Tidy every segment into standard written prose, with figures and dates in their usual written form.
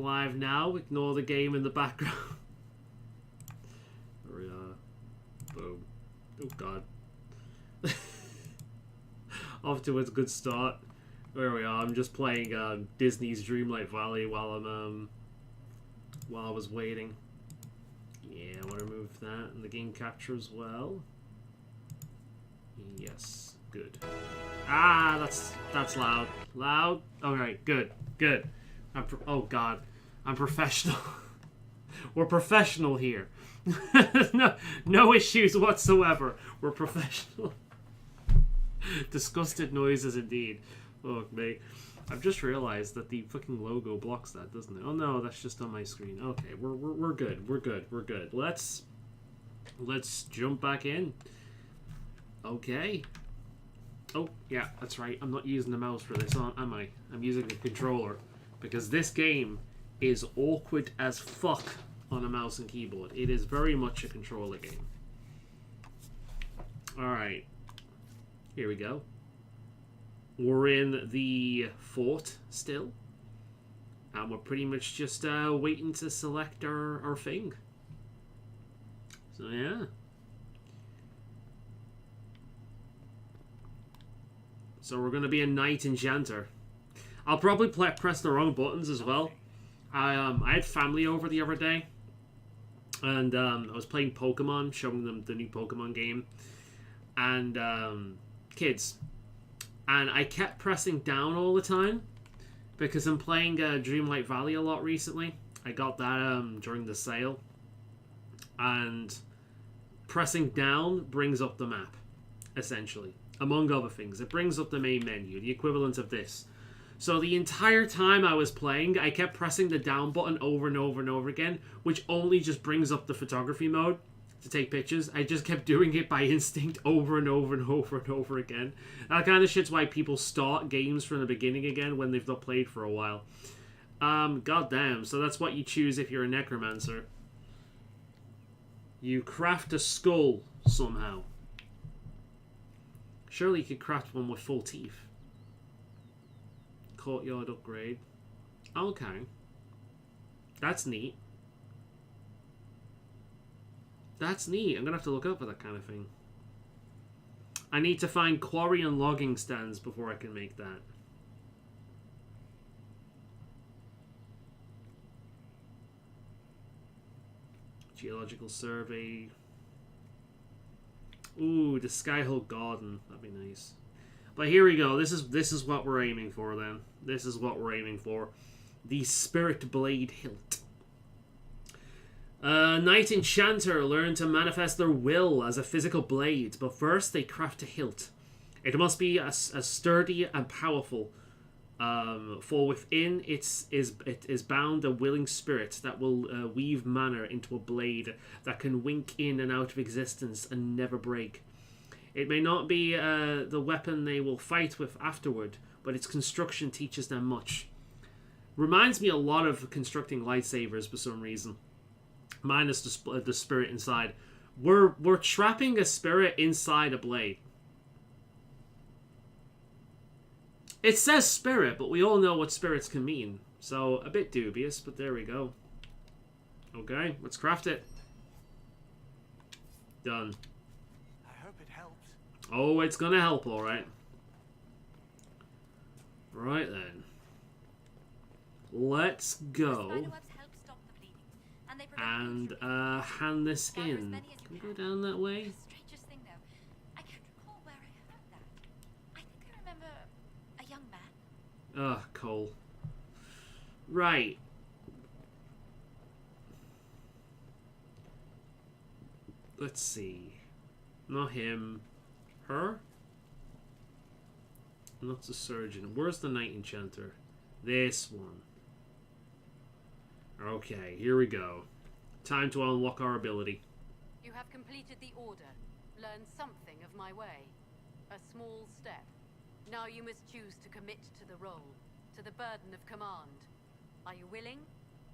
live now. Ignore the game in the background. There we are. Boom. Oh god. Off to a good start. There we are. I'm just playing Disney's Dreamlight Valley while I was waiting. Yeah, I want to remove that and the game capture as well. Yes, good. Ah, that's loud. Loud. All right, good. Oh god, I'm professional. We're professional here. no issues whatsoever. We're professional. Disgusted noises indeed. Fuck me. I've just realized that the fucking logo blocks that, doesn't it? Oh no, that's just on my screen. Okay, we're good. We're good. Let's jump back in. Okay. Oh yeah, that's right. I'm not using the mouse for this, am I? I'm using the controller because this game is awkward as fuck on a mouse and keyboard. It is very much a controller game. All right. Here we go. We're in the fort still. And we're pretty much just waiting to select our thing. So, yeah. So we're going to be a Knight Enchanter. I'll probably press the wrong buttons as well. I had family over the other day. And I was playing Pokemon, showing them the new Pokemon game. And kids. And I kept pressing down all the time because I'm playing Dreamlight Valley a lot recently. I got that during the sale. And pressing down brings up the map, essentially. Among other things. It brings up the main menu, the equivalent of this. So the entire time I was playing, I kept pressing the down button over and over and over again, which only just brings up the photography mode to take pictures. I just kept doing it by instinct over and over and over and over again. That kind of shit's why people start games from the beginning again when they've not played for a while. Goddamn. So that's what you choose if you're a necromancer. You craft a skull somehow. Surely you could craft one with full teeth. Courtyard upgrade. Okay. That's neat. That's neat. I'm going to have to look up for that kind of thing. I need to find quarry and logging stands before I can make that. Geological survey. Ooh, the Skyhull Garden. That'd be nice. But here we go. This is what we're aiming for then. This is what we're aiming for. The Spirit Blade Hilt. Knight Enchanter learn to manifest their will as a physical blade, but first they craft a hilt. It must be as sturdy and powerful, for within it is bound a willing spirit that will weave mana into a blade that can wink in and out of existence and never break. It may not be the weapon they will fight with afterward, but its construction teaches them much. Reminds me a lot of constructing lightsabers for some reason. Minus the spirit inside. We're trapping a spirit inside a blade. It says spirit, but we all know what spirits can mean. So, a bit dubious, but there we go. Okay, let's craft it. Done. I hope it helps. Oh, it's gonna help, alright. Right then. Let's go. And hand this in. Can we go down that way? The strangest thing, though, I can't recall where I heard that. I think I remember a young man. Ugh, Cole. Right. Let's see. Not him. Her? Not the surgeon. Where's the Knight Enchanter? This one. Okay, here we go. Time to unlock our ability. You have completed the order, learned something of my way. A small step. Now you must choose to commit to the role, to the burden of command. Are you willing?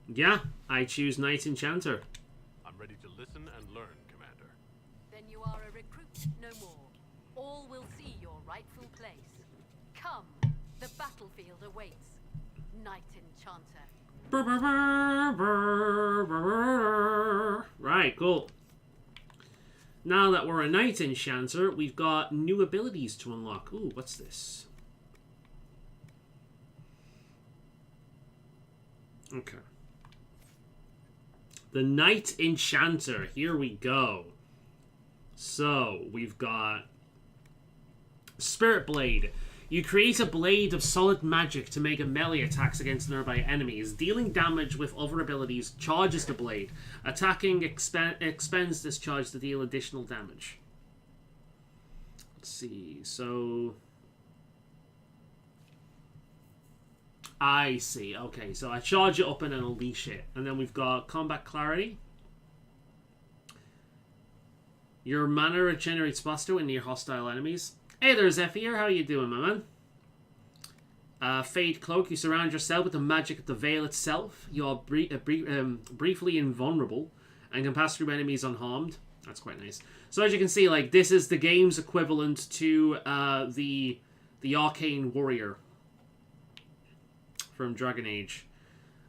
Yeah, I choose Knight Enchanter. I'm ready to listen and learn, Commander. Then you are a recruit, no more. All will see your rightful place. Come, the battlefield awaits. Knight Enchanter. Right, cool. Now that we're a Knight Enchanter, we've got new abilities to unlock. Ooh, what's this? Okay. The Knight Enchanter. Here we go. So, we've got Spirit Blade. You create a blade of solid magic to make a melee attacks against nearby enemies. Dealing damage with other abilities charges the blade. Attacking expends this charge to deal additional damage. Let's see. So... I see. Okay, so I charge it up and then unleash it. And then we've got Combat Clarity. Your mana regenerates faster when near hostile enemies. Hey there, Zephyr. How you doing, my man? Fade Cloak. You surround yourself with the magic of the Veil itself. You are briefly invulnerable and can pass through enemies unharmed. That's quite nice. So as you can see, like, this is the game's equivalent to the Arcane Warrior from Dragon Age.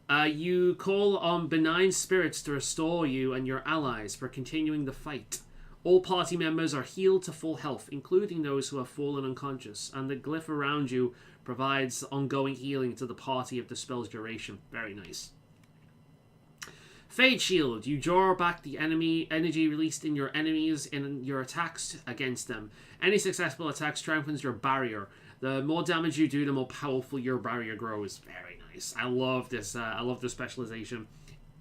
You call on benign spirits to restore you and your allies for continuing the fight. All party members are healed to full health, including those who have fallen unconscious, and the glyph around you provides ongoing healing to the party of the spell's duration. Very nice. Fade Shield. You draw back the enemy energy released in your enemies in your attacks against them. Any successful attack strengthens your barrier. The more damage you do, the more powerful your barrier grows. Very nice. I love this. I love this specialization.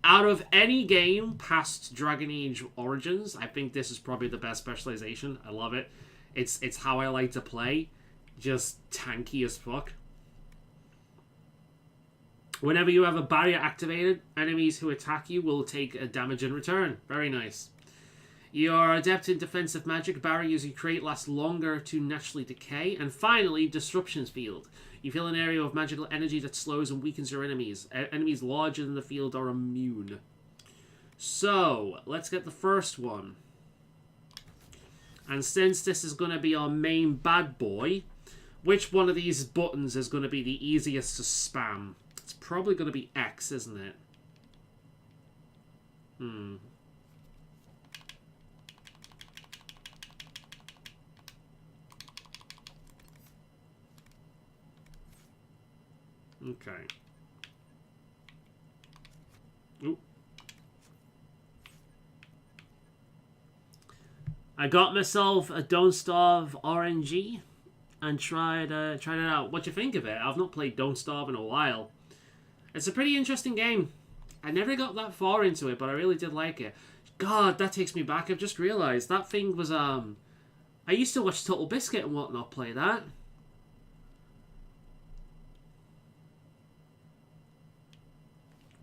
Out of any game past Dragon Age Origins, I think this is probably the best specialization. I love it. It's how I like to play. Just tanky as fuck. Whenever you have a barrier activated, enemies who attack you will take a damage in return. Very nice. You are adept in defensive magic. Barriers you create last longer to naturally decay. And finally, Disruption's Field. You feel an area of magical energy that slows and weakens your enemies. Enemies larger than the field are immune. So, let's get the first one. And since this is going to be our main bad boy, which one of these buttons is going to be the easiest to spam? It's probably going to be X, isn't it? Okay. Oop. I got myself a Don't Starve RNG and tried it out. What do you think of it? I've not played Don't Starve in a while. It's a pretty interesting game. I never got that far into it, but I really did like it. God, that takes me back. I've just realised that thing was I used to watch Total Biscuit and whatnot play that.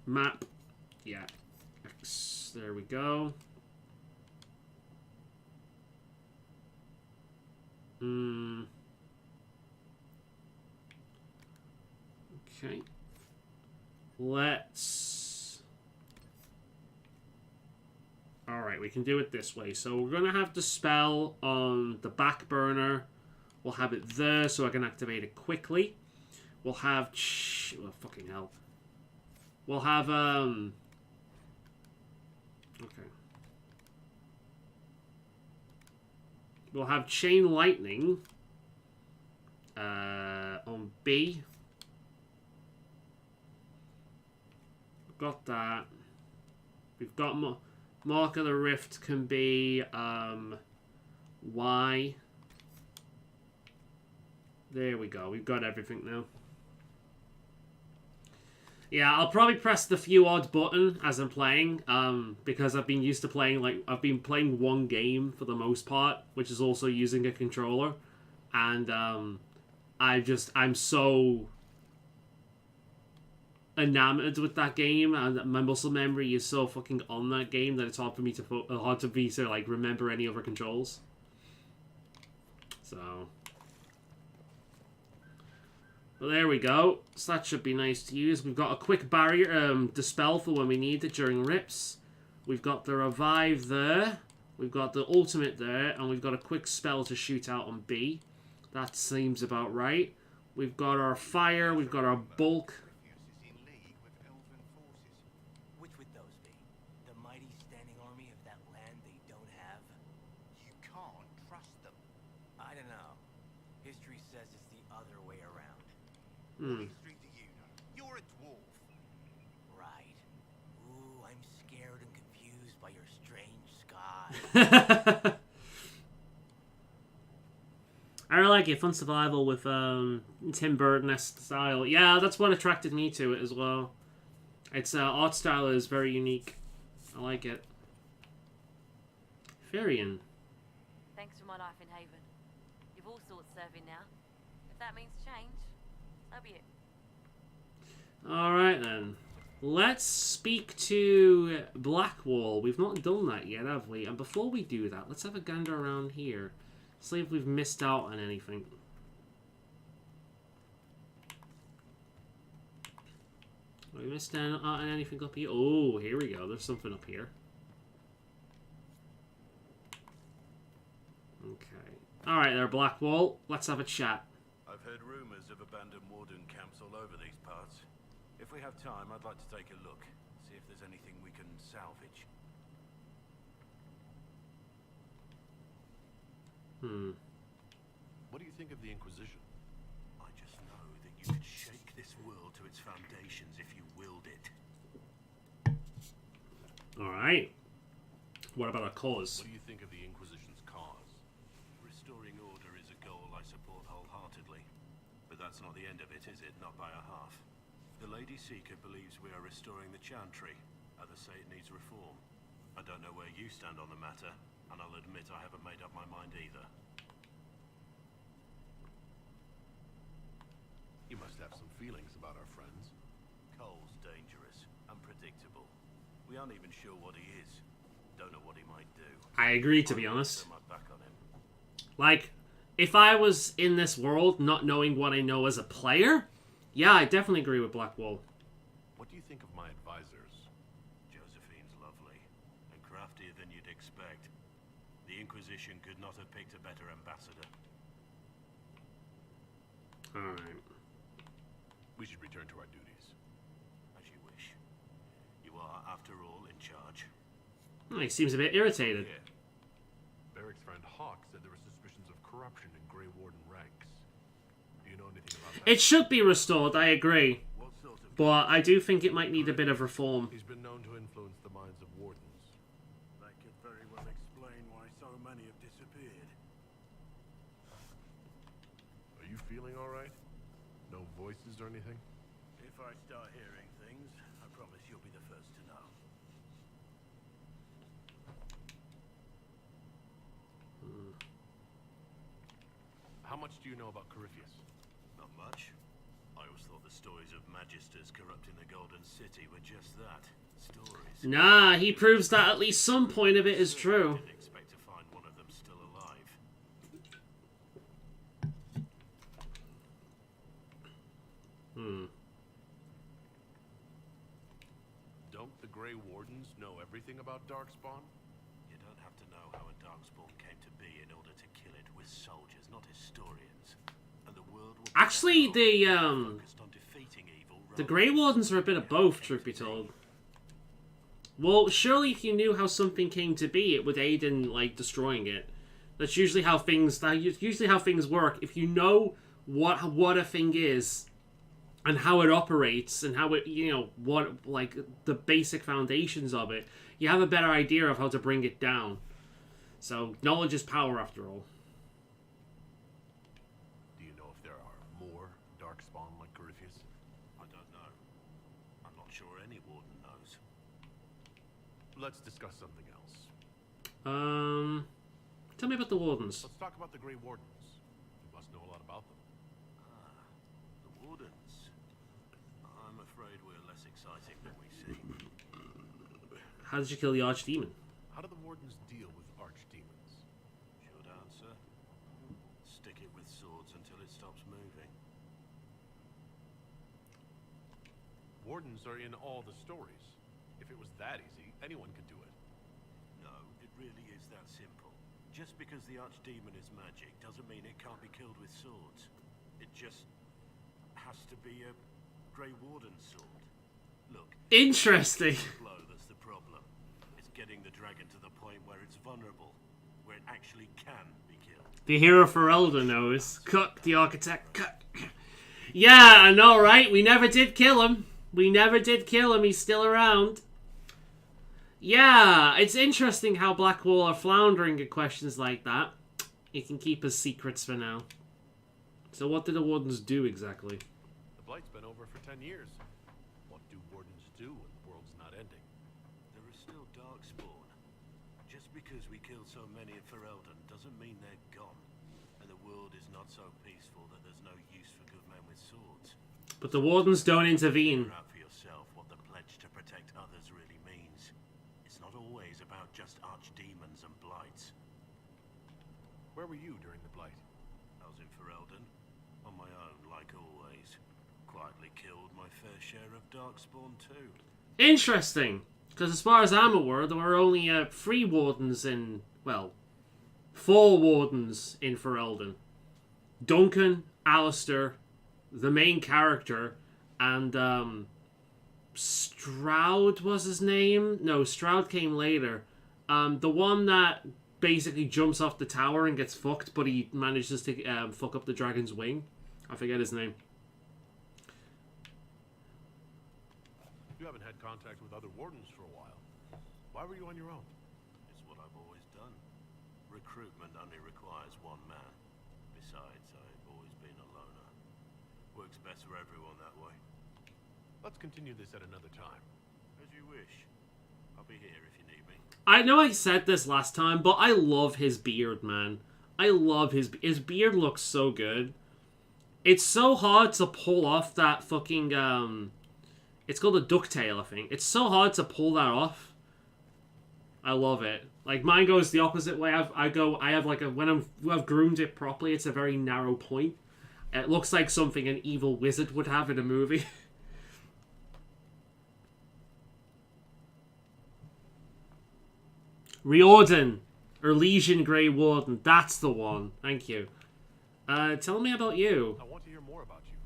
Map. Yeah. X. There we go. Okay. Let's... Alright, we can do it this way. So we're going to have the spell on the back burner. We'll have it there so I can activate it quickly. We'll have... Oh, fucking hell. We'll have, okay. We'll have Chain Lightning on B. We've got that. We've got Mark of the Rift can be Y. There we go. We've got everything now. Yeah, I'll probably press the few odd button as I'm playing, because I've been used to playing, like, I've been playing one game for the most part, which is also using a controller, and, I'm so enamored with that game, and my muscle memory is so fucking on that game that it's hard for me to, like, remember any other controls. So... Well, there we go. So that should be nice to use. We've got a quick barrier, dispel for when we need it during rips. We've got the revive there. We've got the ultimate there. And we've got a quick spell to shoot out on B. That seems about right. We've got our fire. We've got our bulk. those be? The mighty standing army of that land they don't have? You can't trust them. I don't know. History says it's the other way around. Hmm. History do you know? You're a dwarf. Right. Ooh, I'm scared and confused by your strange sky. I really like it. Fun survival with Tim Burton-esque style. Yeah, that's what attracted me to it as well. Its art style is very unique. I like it. Farian. Thanks for my life in Haven. You've all sorts serving now. If that means change, so be it. Alright then. Let's speak to Blackwall. We've not done that yet, have we? And before we do that, let's have a gander around here. See if we've missed out on anything. Have we missed out on anything up here? Oh, here we go. There's something up here. Okay. Alright there, Blackwall. Let's have a chat. I've heard rumors of abandoned warden camps all over these parts. If we have time, I'd like to take a look, see if there's anything we can salvage. What do you think of the Inquisition? I just know that you could shake this world to its foundations if you willed it. Alright. What about a cause? What do you think of the Inquisition's cause? Restoring order is a goal I support wholeheartedly. But that's not the end of it, is it? Not by a half. The Lady Seeker believes we are restoring the Chantry. Others say it needs reform. I don't know where you stand on the matter, and I'll admit I haven't made up my mind either. You must have some feelings about our friends. Cole's dangerous, unpredictable. We aren't even sure what he is. Don't know what he might do. I agree, to be honest. Turn my back on him. Like, if I was in this world not knowing what I know as a player, yeah, I definitely agree with Blackwall. What do you think of my advisors? Josephine's lovely, and craftier than you'd expect. The Inquisition could not have picked a better ambassador. Alright. We should return to our duties. As you wish. You are, after all, in charge. Oh, he seems a bit irritated. Yeah. Barrick's friend Hawk said there were suspicions of corruption in Grey Warden ranks. Do you know anything about that? It should be restored, I agree. What sort of... But I do think it might need a bit of reform. He's been known to influence the minds of wardens. That could very well explain why so many have disappeared. Are you feeling alright? No voices or anything? If I start hearing things, I promise you'll be the first to know. How much do you know about Corypheus? Not much. I always thought the stories of magisters corrupting the Golden City were just that. Stories. Nah, he proves that at least some point of it is true. Didn't expect to find one of them still alive. Don't the Grey Wardens know everything about Darkspawn? You don't have to know how a Darkspawn came to be in order to kill it. We're soldiers, not historians. And the world will be Actually, focused on defeating evil the rather Grey than Wardens are a bit of both, truth be told. Well, surely if you knew how something came to be, it would aid in, like, destroying it. That's usually how things work. If you know what a thing is, and how it operates, and how it, you know, what, like, the basic foundations of it, you have a better idea of how to bring it down. So, knowledge is power, after all. Do you know if there are more Darkspawn like Corypheus? I don't know. I'm not sure any warden knows. Let's discuss something else. Tell me about the Wardens. Let's talk about the Grey Wardens. You must know a lot about them. The wardens. I'm afraid we're less exciting than we seem. How did you kill the Archdemon? How do the Wardens deal with archdemons? Short answer. Stick it with swords until it stops moving. Wardens are in all the stories. If it was that easy, anyone could do it. No, it really is that simple. Just because the archdemon is magic doesn't mean it can't be killed with swords. It just has to be a Grey Warden sword. Look, Interesting. blow that's the point where it's vulnerable, where it actually can be killed. The hero for Elder knows. Cook, the architect, cut. Yeah, I know, right? We never did kill him. We never did kill him. He's still around. Yeah, it's interesting how Blackwall are floundering at questions like that. You can keep his secrets for now. So what did the Wardens do exactly? The Blight's been over for 10 years. What do Wardens do when the world's not ending? There is still Darkspawn. Just because we killed so many in Ferelden doesn't mean they're gone. And the world is not so peaceful that there's no use for good men with swords. But the Wardens don't intervene. Figure out for yourself what the pledge to protect others really means. It's not always about just archdemons and blights. Where were you during the Blight? I was in Ferelden, on my own, like always. Quietly killed my fair share of Darkspawn too. Interesting. Because as far as I'm aware, there were only 3 Wardens in... well, 4 Wardens in Ferelden. Duncan, Alistair, the main character, and Stroud was his name? No, Stroud came later. The one that basically jumps off the tower and gets fucked, but he manages to fuck up the dragon's wing. I forget his name. You haven't had contact with other Wardens for a while. Why were you on your own? It's what I've always done. Recruitment only requires one man. Besides, I've always been a loner. Works best for everyone that way. Let's continue this at another time. As you wish. I'll be here if you need me. I know I said this last time, but I love his beard, man. I love his beard looks so good. It's so hard to pull off that fucking it's called a ducktail, I think. It's so hard to pull that off. I love it. Like mine goes the opposite way. I have like when I've groomed it properly, it's a very narrow point. It looks like something an evil wizard would have in a movie. Riordan, or Legion Grey Warden. That's the one. Thank you. Tell me about you. I want to hear more about you.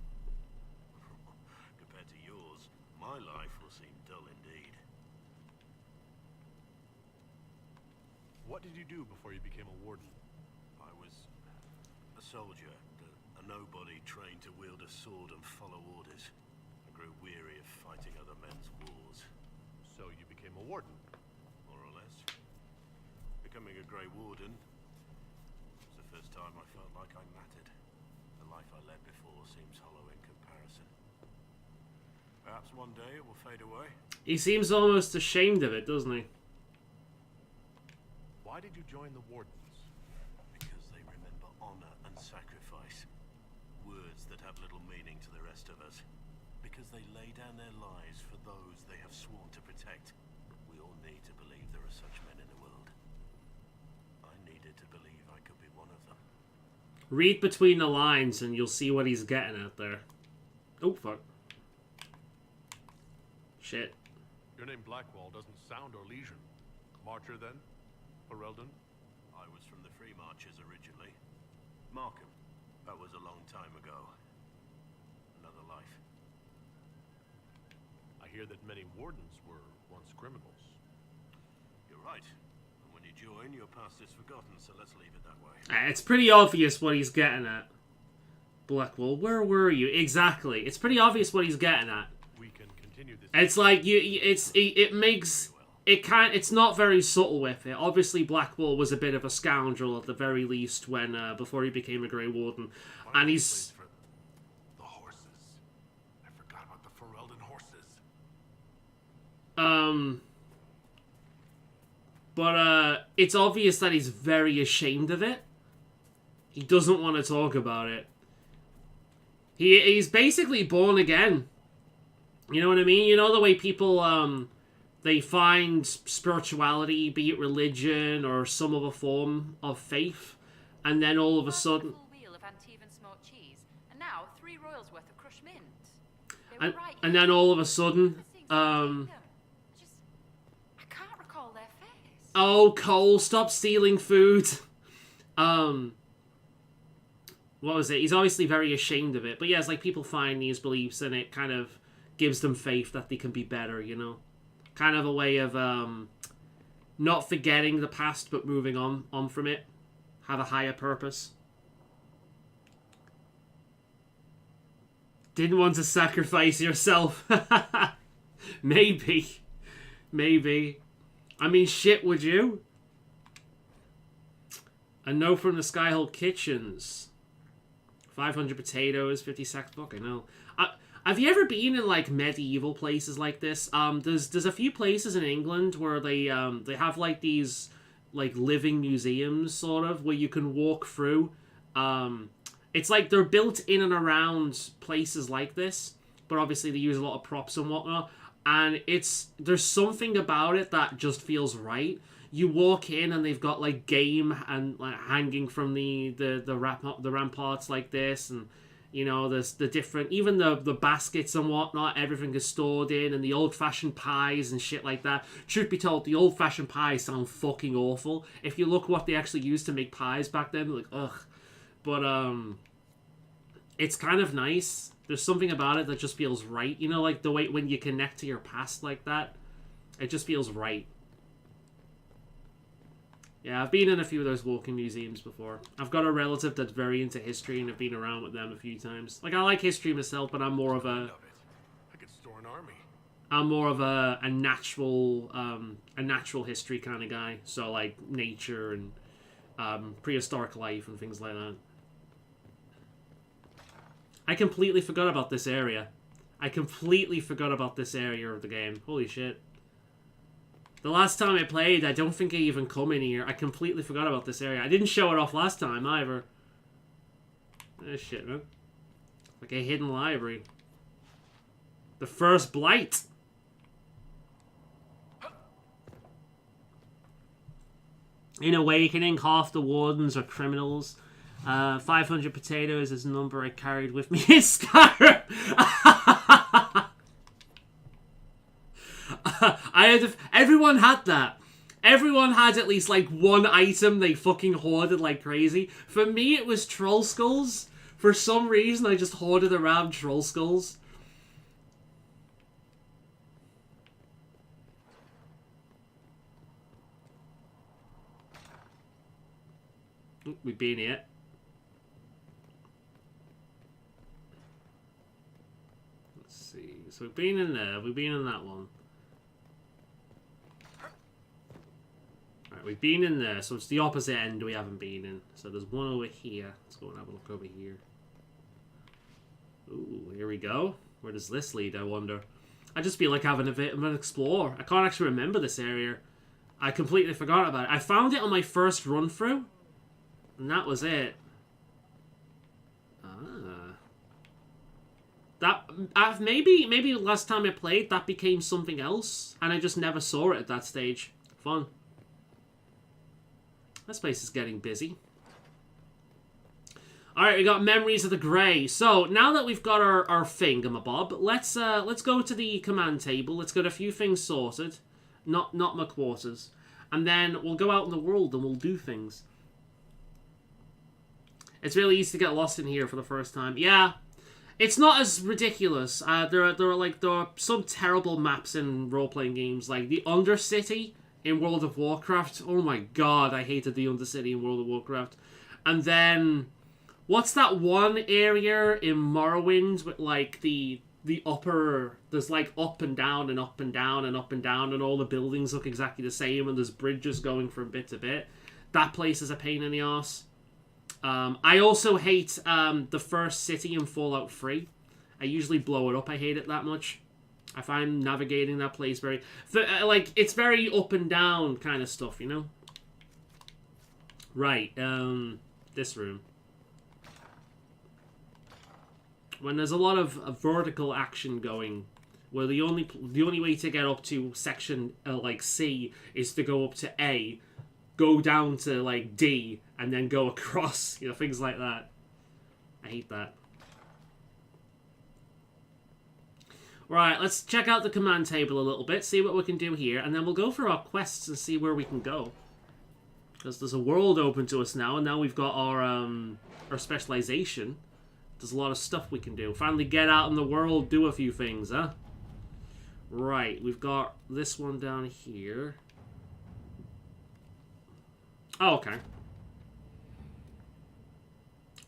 Compared to yours, my life will seem dull indeed. What did you do before you became a Warden? I was a soldier, a nobody trained to wield a sword and follow orders. I grew weary of fighting other men's wars. So you became a Warden? More or less. Becoming a Grey Warden was the first time I felt like I mattered. The life I led before seems hollow in comparison. Perhaps one day it will fade away. He seems almost ashamed of it, doesn't he? Why did you join the Wardens? Because they remember honor and sacrifice. Words that have little meaning to the rest of us. Because they lay down their lives for those they have sworn to protect. We all need to believe there are such men in the world. I needed to believe I could be one of them. Read between the lines and you'll see what he's getting at there. Oh, fuck. Shit. Your name Blackwall doesn't sound Orlesian. Marcher then? Ferelden? I was from the Free Marchers originally. Markham. That was a long time ago. Another life. I hear that many Wardens were once criminals. You're right. And when you join, your past is forgotten, so let's leave it that way. It's pretty obvious what he's getting at. Blackwall, where were you? Exactly. It's pretty obvious what he's getting at. We can continue this. It's like it makes it can't. It's not very subtle with it. Obviously, Blackwall was a bit of a scoundrel at the very least when before he became a Grey Warden, and he's. The horses. I forgot about the Ferelden horses. But it's obvious that he's very ashamed of it. He doesn't want to talk about it. He's basically born again. You know what I mean? You know the way people they find spirituality, be it religion or some other form of faith, and then all of a sudden. Full wheel of Antivan smoked cheese, and now 3 royals worth of crushed mint. They were right And here. then all of a sudden, Just, I can't recall their face. oh, Cole, stop stealing food. What was it? He's obviously very ashamed of it. But yeah, it's like people find these beliefs and it kind of gives them faith that they can be better, you know? Kind of a way of, not forgetting the past, but moving on from it. Have a higher purpose. Didn't want to sacrifice yourself. Maybe. Maybe. I mean, shit, would you? A note from the Skyhold Kitchens. 500 potatoes, 50 sacks. Fuck, I know. Have you ever been in, like, medieval places like this? There's a few places in England where they have, like, these, like, living museums, sort of, where you can walk through. It's like they're built in and around places like this, but obviously they use a lot of props and whatnot. And there's something about it that just feels right. You walk in and they've got like game and like hanging from the ramparts like this, and you know there's the different, even the baskets and whatnot, everything is stored in, and the old-fashioned pies and shit like that. Truth be told, the old-fashioned pies sound fucking awful. If you look what they actually used to make pies back then, like ugh. But it's kind of nice. There's something about it that just feels right. You know, like the way when you connect to your past like that, it just feels right. Yeah, I've been in a few of those walking museums before. I've got a relative that's very into history, and I've been around with them a few times. Like, I like history myself, but I'm more of a... I could store an army. I'm more of a natural history kind of guy. So, like, nature and prehistoric life and things like that. I completely forgot about this area. I completely forgot about this area of the game. Holy shit. The last time I played, I don't think I even come in here. I completely forgot about this area. I didn't show it off last time, either. Oh, shit, man. Like a hidden library. The first blight! In Awakening, half the wardens are criminals. 500 potatoes is the number I carried with me in Skyrim. Everyone had that. Everyone had at least like one item they fucking hoarded like crazy. For me, it was troll skulls. For some reason, I just hoarded around troll skulls. We've been here. Let's see. So we've been in there. We've been in that one. Alright, we've been in there. So it's the opposite end we haven't been in. So there's one over here. Let's go and have a look over here. Ooh, here we go. Where does this lead, I wonder? I just feel like having a bit of an explore. I can't actually remember this area. I completely forgot about it. I found it on my first run through. And that was it. That maybe last time I played that became something else, and I just never saw it at that stage. Fun. This place is getting busy. All right, we got Memories of the Grey. So now that we've got our thingamabob, let's go to the command table. Let's get a few things sorted, not my quarters, and then we'll go out in the world and we'll do things. It's really easy to get lost in here for the first time. Yeah, it's not as ridiculous. There are some terrible maps in role-playing games, like the Undercity in World of Warcraft. Oh my god, I hated the Undercity in World of Warcraft. And then, what's that one area in Morrowind with like the upper? There's like up and down and up and down and up and down, and all the buildings look exactly the same, and there's bridges going from bit to bit. That place is a pain in the arse. I also hate the first city in Fallout 3. I usually blow it up. I hate it that much. I find navigating that place very... like, it's very up and down kind of stuff, you know? Right, this room. When there's a lot of vertical action going, where the only way to get up to section, like, C is to go up to A, go down to, like, D, and then go across, you know, things like that. I hate that. Right, let's check out the command table a little bit, see what we can do here, and then we'll go for our quests and see where we can go. Because there's a world open to us now, and now we've got our specialization. There's a lot of stuff we can do. Finally get out in the world, do a few things, huh? Right, we've got this one down here. Oh, okay.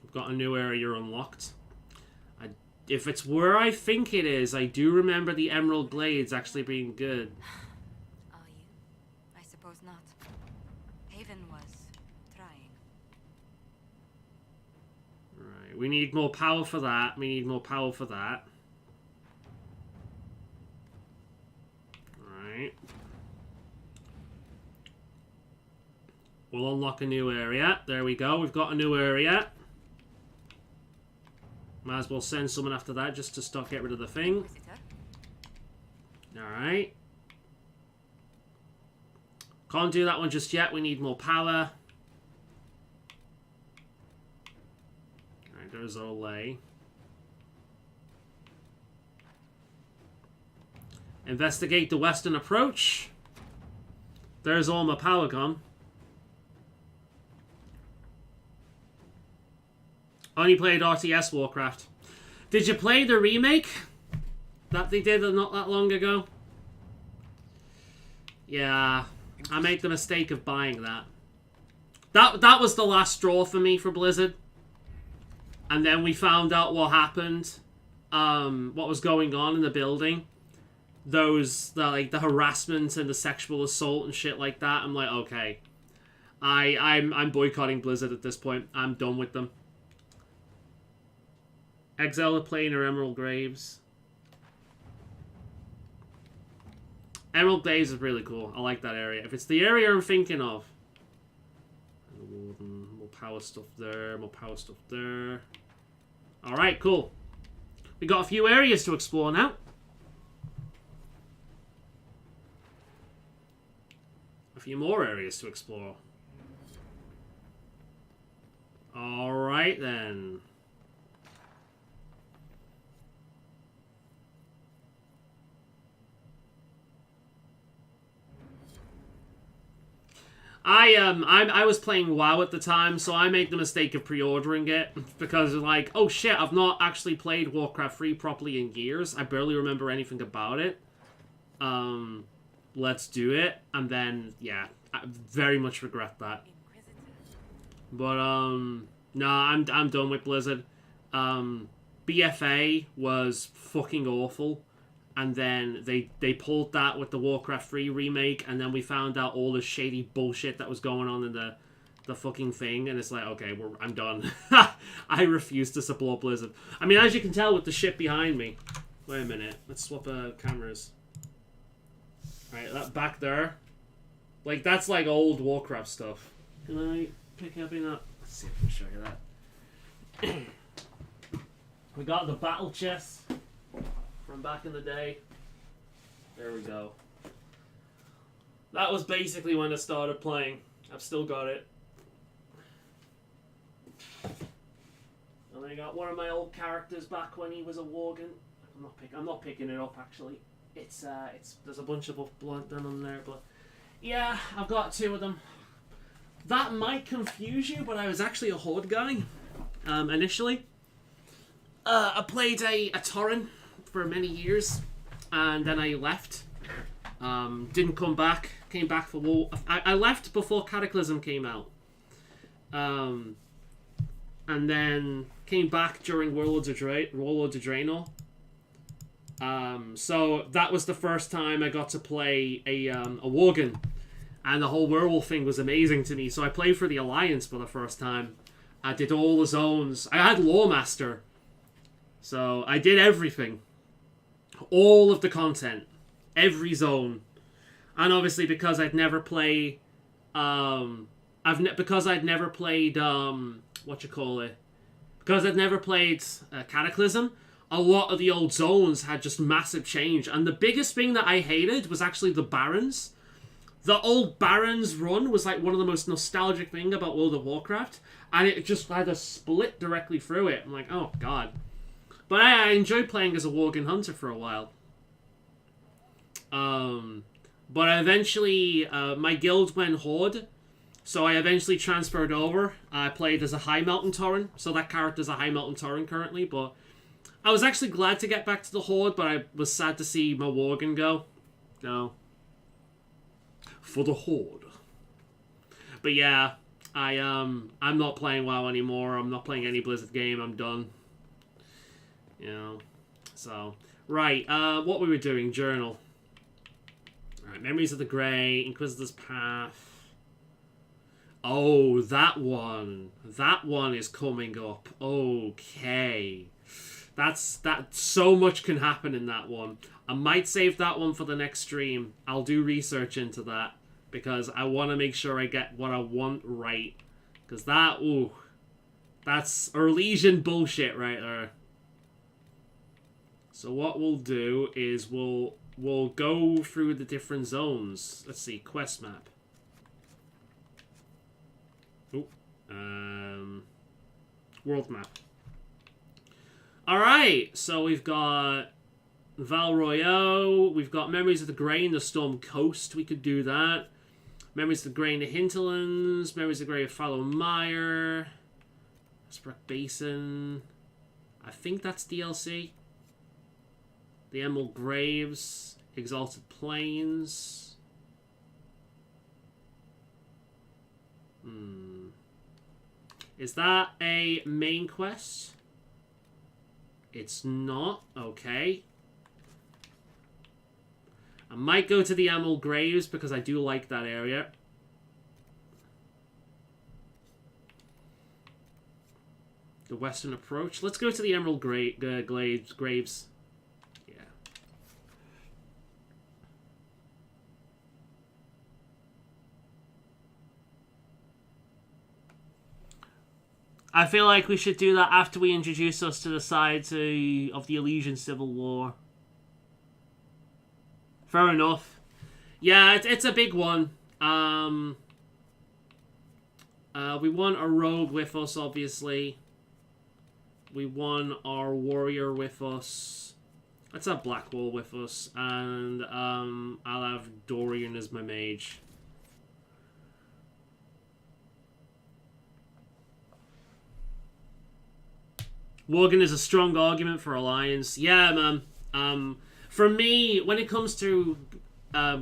I've got a new area unlocked. If it's where I think it is, I do remember the Emerald Blades actually being good. Are you? I suppose not. Haven was trying. Right, we need more power for that. We need more power for that. Right. We'll unlock a new area. There we go. We've got a new area. Might as well send someone after that just to get rid of the thing. Alright. Can't do that one just yet. We need more power. Alright, there's Olay. Investigate the western approach. There's all my power gone. Only played RTS Warcraft. Did you play the remake that they did not that long ago? Yeah, I made the mistake of buying that. That was the last straw for me for Blizzard. And then we found out what happened, what was going on in the building. The harassment and the sexual assault and shit like that. I'm like, okay, I'm boycotting Blizzard at this point. I'm done with them. Exile the Plane or Emerald Graves. Emerald Graves is really cool. I like that area. If it's the area I'm thinking of. More power stuff there. More power stuff there. Alright, cool. We got a few areas to explore now. A few more areas to explore. Alright then. I was playing WoW at the time, so I made the mistake of pre-ordering it because like, oh shit, I've not actually played Warcraft 3 properly in years. I barely remember anything about it. Let's do it, and then yeah, I very much regret that. But no, I'm done with Blizzard. BFA was fucking awful. And then they pulled that with the Warcraft 3 remake, and then we found out all the shady bullshit that was going on in the fucking thing, and it's like, okay, I'm done. I refuse to support Blizzard. I mean, as you can tell with the shit behind me. Wait a minute, let's swap cameras. Alright, that back there. Like, that's like old Warcraft stuff. Can I pick everything up? Let's see if I can show you that. We got the battle chest from back in the day. There we go. That was basically when I started playing. I've still got it. And I got one of my old characters back when he was a Worgen. I'm not picking it up actually. It's there's a bunch of blood done on there, but yeah, I've got two of them. That might confuse you, but I was actually a Horde guy initially. I played a Tauren for many years, and then I left. Didn't come back. Came back for War. I left before Cataclysm came out. And then came back during Warlords of Draenor. So that was the first time I got to play a Worgen, and the whole werewolf thing was amazing to me. So I played for the Alliance for the first time. I did all the zones. I had Lawmaster, so I did everything. All of the content, every zone, and obviously because I'd never played, because I'd never played Cataclysm. A lot of the old zones had just massive change, and the biggest thing that I hated was actually the Barons. The old Barons run was like one of the most nostalgic thing about World of Warcraft, and it just had a split directly through it. I'm like, oh god. But I enjoyed playing as a Worgen Hunter for a while. But I eventually, my guild went Horde, so I eventually transferred over. I played as a High Mountain Tauren, so that character's a High Mountain Tauren currently, but I was actually glad to get back to the Horde, but I was sad to see my Worgen go. No. For the Horde. But yeah, I'm not playing WoW anymore. I'm not playing any Blizzard game. I'm done. You know. So, right. What we were doing, journal. Right, Memories of the Grey, Inquisitor's Path. Oh, that one. That one is coming up. Okay. That so much can happen in that one. I might save that one for the next stream. I'll do research into that because I want to make sure I get what I want right. Because that, ooh, that's Erlesian bullshit right there. So what we'll do is we'll go through the different zones. Let's see, quest map. Ooh, world map. Alright, so we've got Val Royale, we've got Memories of the Grey in the Storm Coast, we could do that. Memories of the Grey in the Hinterlands, Memories of the Grey of Faolan Mire, Sprack Basin, I think that's DLC. The Emerald Graves, Exalted Plains. Is that a main quest? It's not. Okay. I might go to the Emerald Graves because I do like that area. The Western Approach. Let's go to the Emerald Graves. Yeah. I feel like we should do that after we introduce us to the sides of the Elysian Civil War. Fair enough. Yeah, it's a big one. We want a rogue with us, obviously. We want our warrior with us. Let's have Blackwall with us. And I'll have Dorian as my mage. Worgen is a strong argument for Alliance. Yeah, man. For me, when it comes to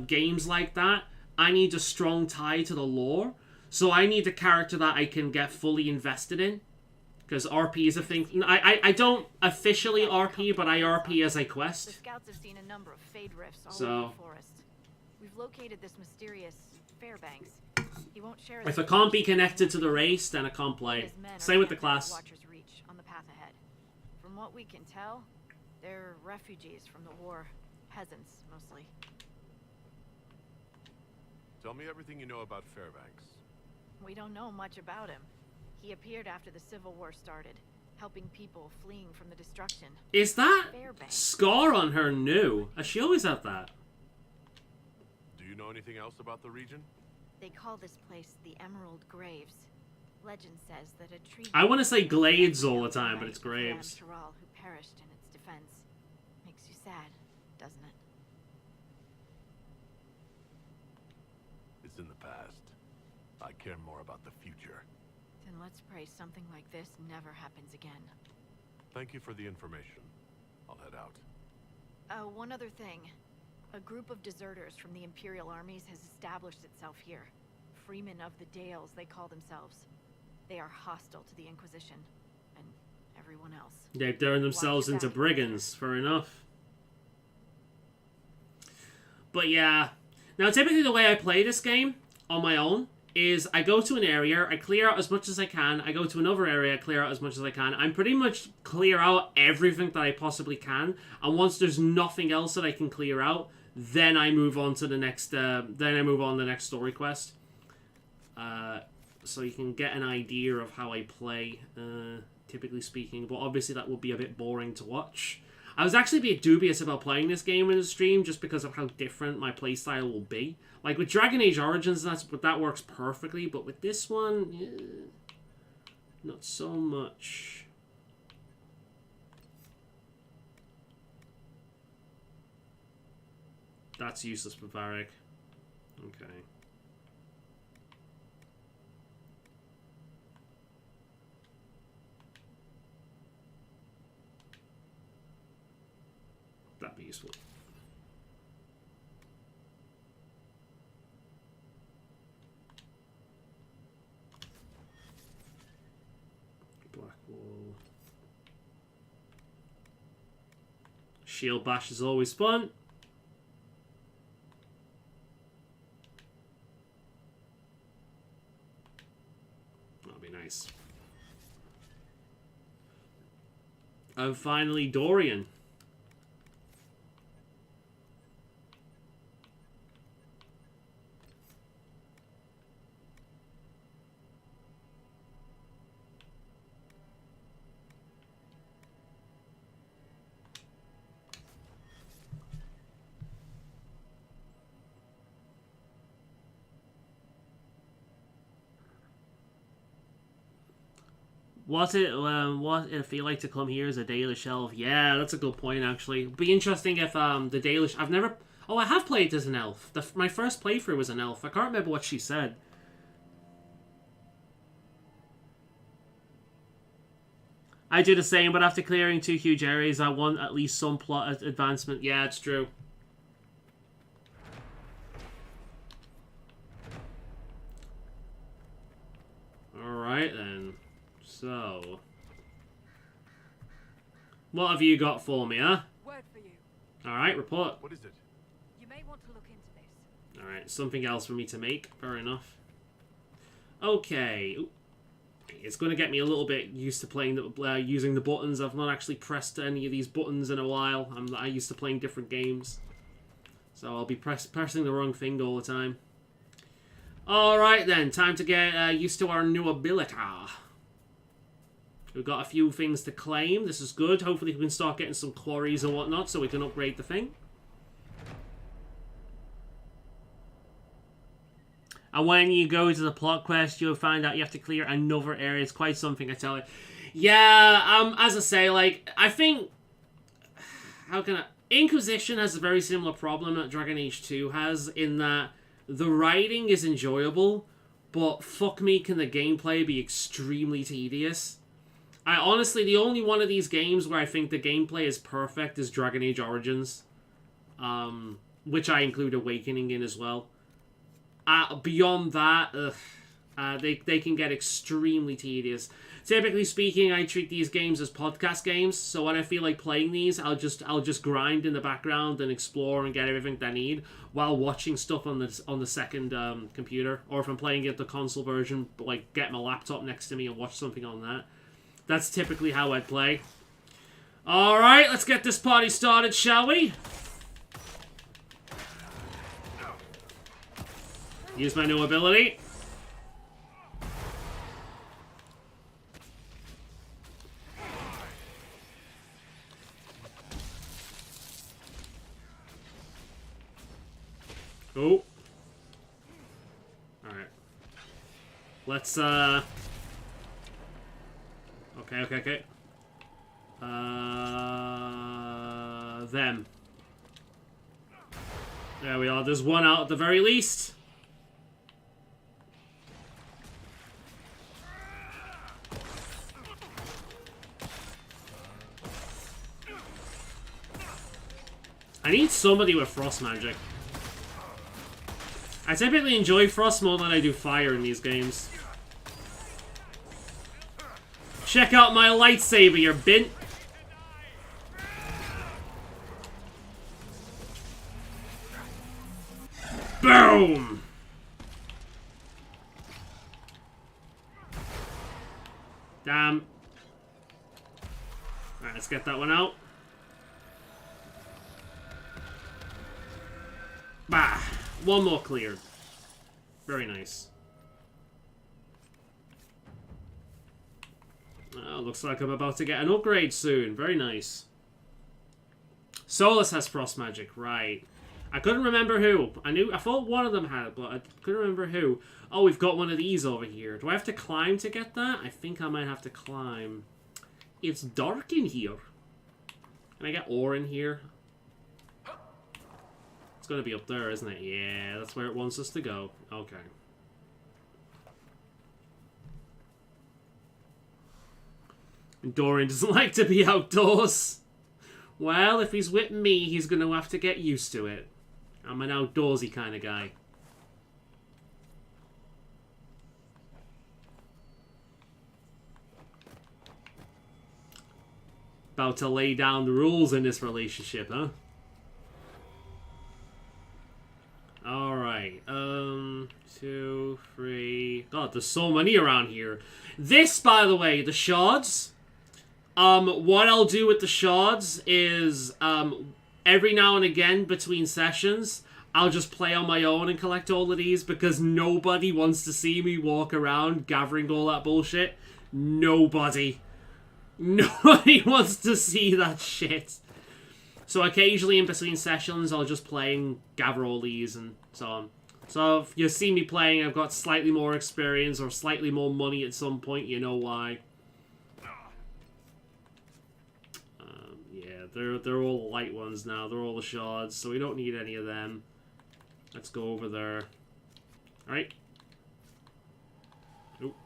games like that, I need a strong tie to the lore. So I need a character that I can get fully invested in. Because RP is a thing. I don't officially RP, but I RP as I quest. The scouts have seen a number of fade rifts all over the forest. We've located this mysterious Fairbanks. He won't share. If I can't be connected to the race, then I can't play. Same with the class. Watchers reach on the path ahead. From what we can tell, they're refugees from the war, peasants mostly. Tell me everything you know about Fairbanks. We don't know much about him. He appeared after the Civil War started, helping people fleeing from the destruction. Is that Fairbanks. scar on her new? Has she always had that? Do you know anything else about the region? They call this place the Emerald Graves. Legend says that a tree. I want to say glades all the time, but it's graves. Who perished in its defense. Makes you sad, doesn't it? It's in the past. I care more about the future. Then let's pray something like this never happens again. Thank you for the information. I'll head out. One other thing. A group of deserters from the Imperial armies has established itself here. Freemen of the Dales, they call themselves. They are hostile to the Inquisition and everyone else. They're throwing themselves into brigands. Fair enough. But yeah. Now, typically the way I play this game on my own is I go to an area, I clear out as much as I can, I go to another area, I clear out as much as I can. I'm pretty much clear out everything that I possibly can, and once there's nothing else that I can clear out, then I move on to the next, the next story quest. So you can get an idea of how I play, typically speaking, but obviously that would be a bit boring to watch. I was actually a bit dubious about playing this game in the stream just because of how different my playstyle will be. Like with Dragon Age Origins, that works perfectly, but with this one, yeah, not so much. That's useless for Varric. Okay. That'd be useful. Shield bash is always fun. That'll be nice. And finally, Dorian. What if you like to come here as a Dalish elf? Yeah, that's a good point, actually. It'd be interesting if the Dalish... I've never... Oh, I have played as an elf. My first playthrough was an elf. I can't remember what she said. I do the same, but after clearing 2 huge areas, I want at least some plot advancement. Yeah, it's true. Alright, then. So, what have you got for me, huh? Word for you. Alright, report. What is it? You may want to look into this. Alright, something else for me to make. Fair enough. Okay. Ooh. It's going to get me a little bit used to playing using the buttons. I've not actually pressed any of these buttons in a while. I used to playing different games. So I'll be pressing the wrong thing all the time. Alright then, time to get used to our new ability. We've got a few things to claim. This is good. Hopefully we can start getting some quarries and whatnot so we can upgrade the thing. And when you go to the plot quest, you'll find out you have to clear another area. It's quite something, I tell you. Yeah, as I say, like, I think... How can I... Inquisition has a very similar problem that Dragon Age 2 has, in that the writing is enjoyable, but fuck me, can the gameplay be extremely tedious. I honestly, the only one of these games where I think the gameplay is perfect is Dragon Age Origins. Which I include Awakening in as well. Beyond that, they can get extremely tedious. Typically speaking, I treat these games as podcast games, so when I feel like playing these, I'll just grind in the background and explore and get everything that I need while watching stuff on the second computer, or if I'm playing it the console version, like get my laptop next to me and watch something on that. That's typically how I play. Alright, let's get this party started, shall we? Use my new ability. Oh. Alright. Let's, Okay. Them. There we are. There's one out at the very least. I need somebody with frost magic. I typically enjoy frost more than I do fire in these games. Check out my lightsaber, you bint. Boom! Damn. Alright, let's get that one out. Bah! One more cleared. Very nice. Looks like I'm about to get an upgrade soon. Very nice. Solus has frost magic, right. I couldn't remember who. I thought one of them had it, but I couldn't remember who. Oh, we've got one of these over here. Do I have to climb to get that? I think I might have to climb. It's dark in here. Can I get ore in here? It's going to be up there, isn't it? Yeah, that's where it wants us to go. Okay. Dorian doesn't like to be outdoors. Well, if he's with me, he's going to have to get used to it. I'm an outdoorsy kind of guy. About to lay down the rules in this relationship, huh? Alright, 2, 3... God, there's so many around here. This, by the way, the shards. What I'll do with the shards is, every now and again, between sessions, I'll just play on my own and collect all of these, because nobody wants to see me walk around gathering all that bullshit. Nobody. Nobody wants to see that shit. So occasionally in between sessions, I'll just play and gather all these and so on. So if you see me playing, I've got slightly more experience or slightly more money at some point, you know why. Yeah, they're all the light ones now. They're all the shards, so we don't need any of them. Let's go over there. Alright. Oop.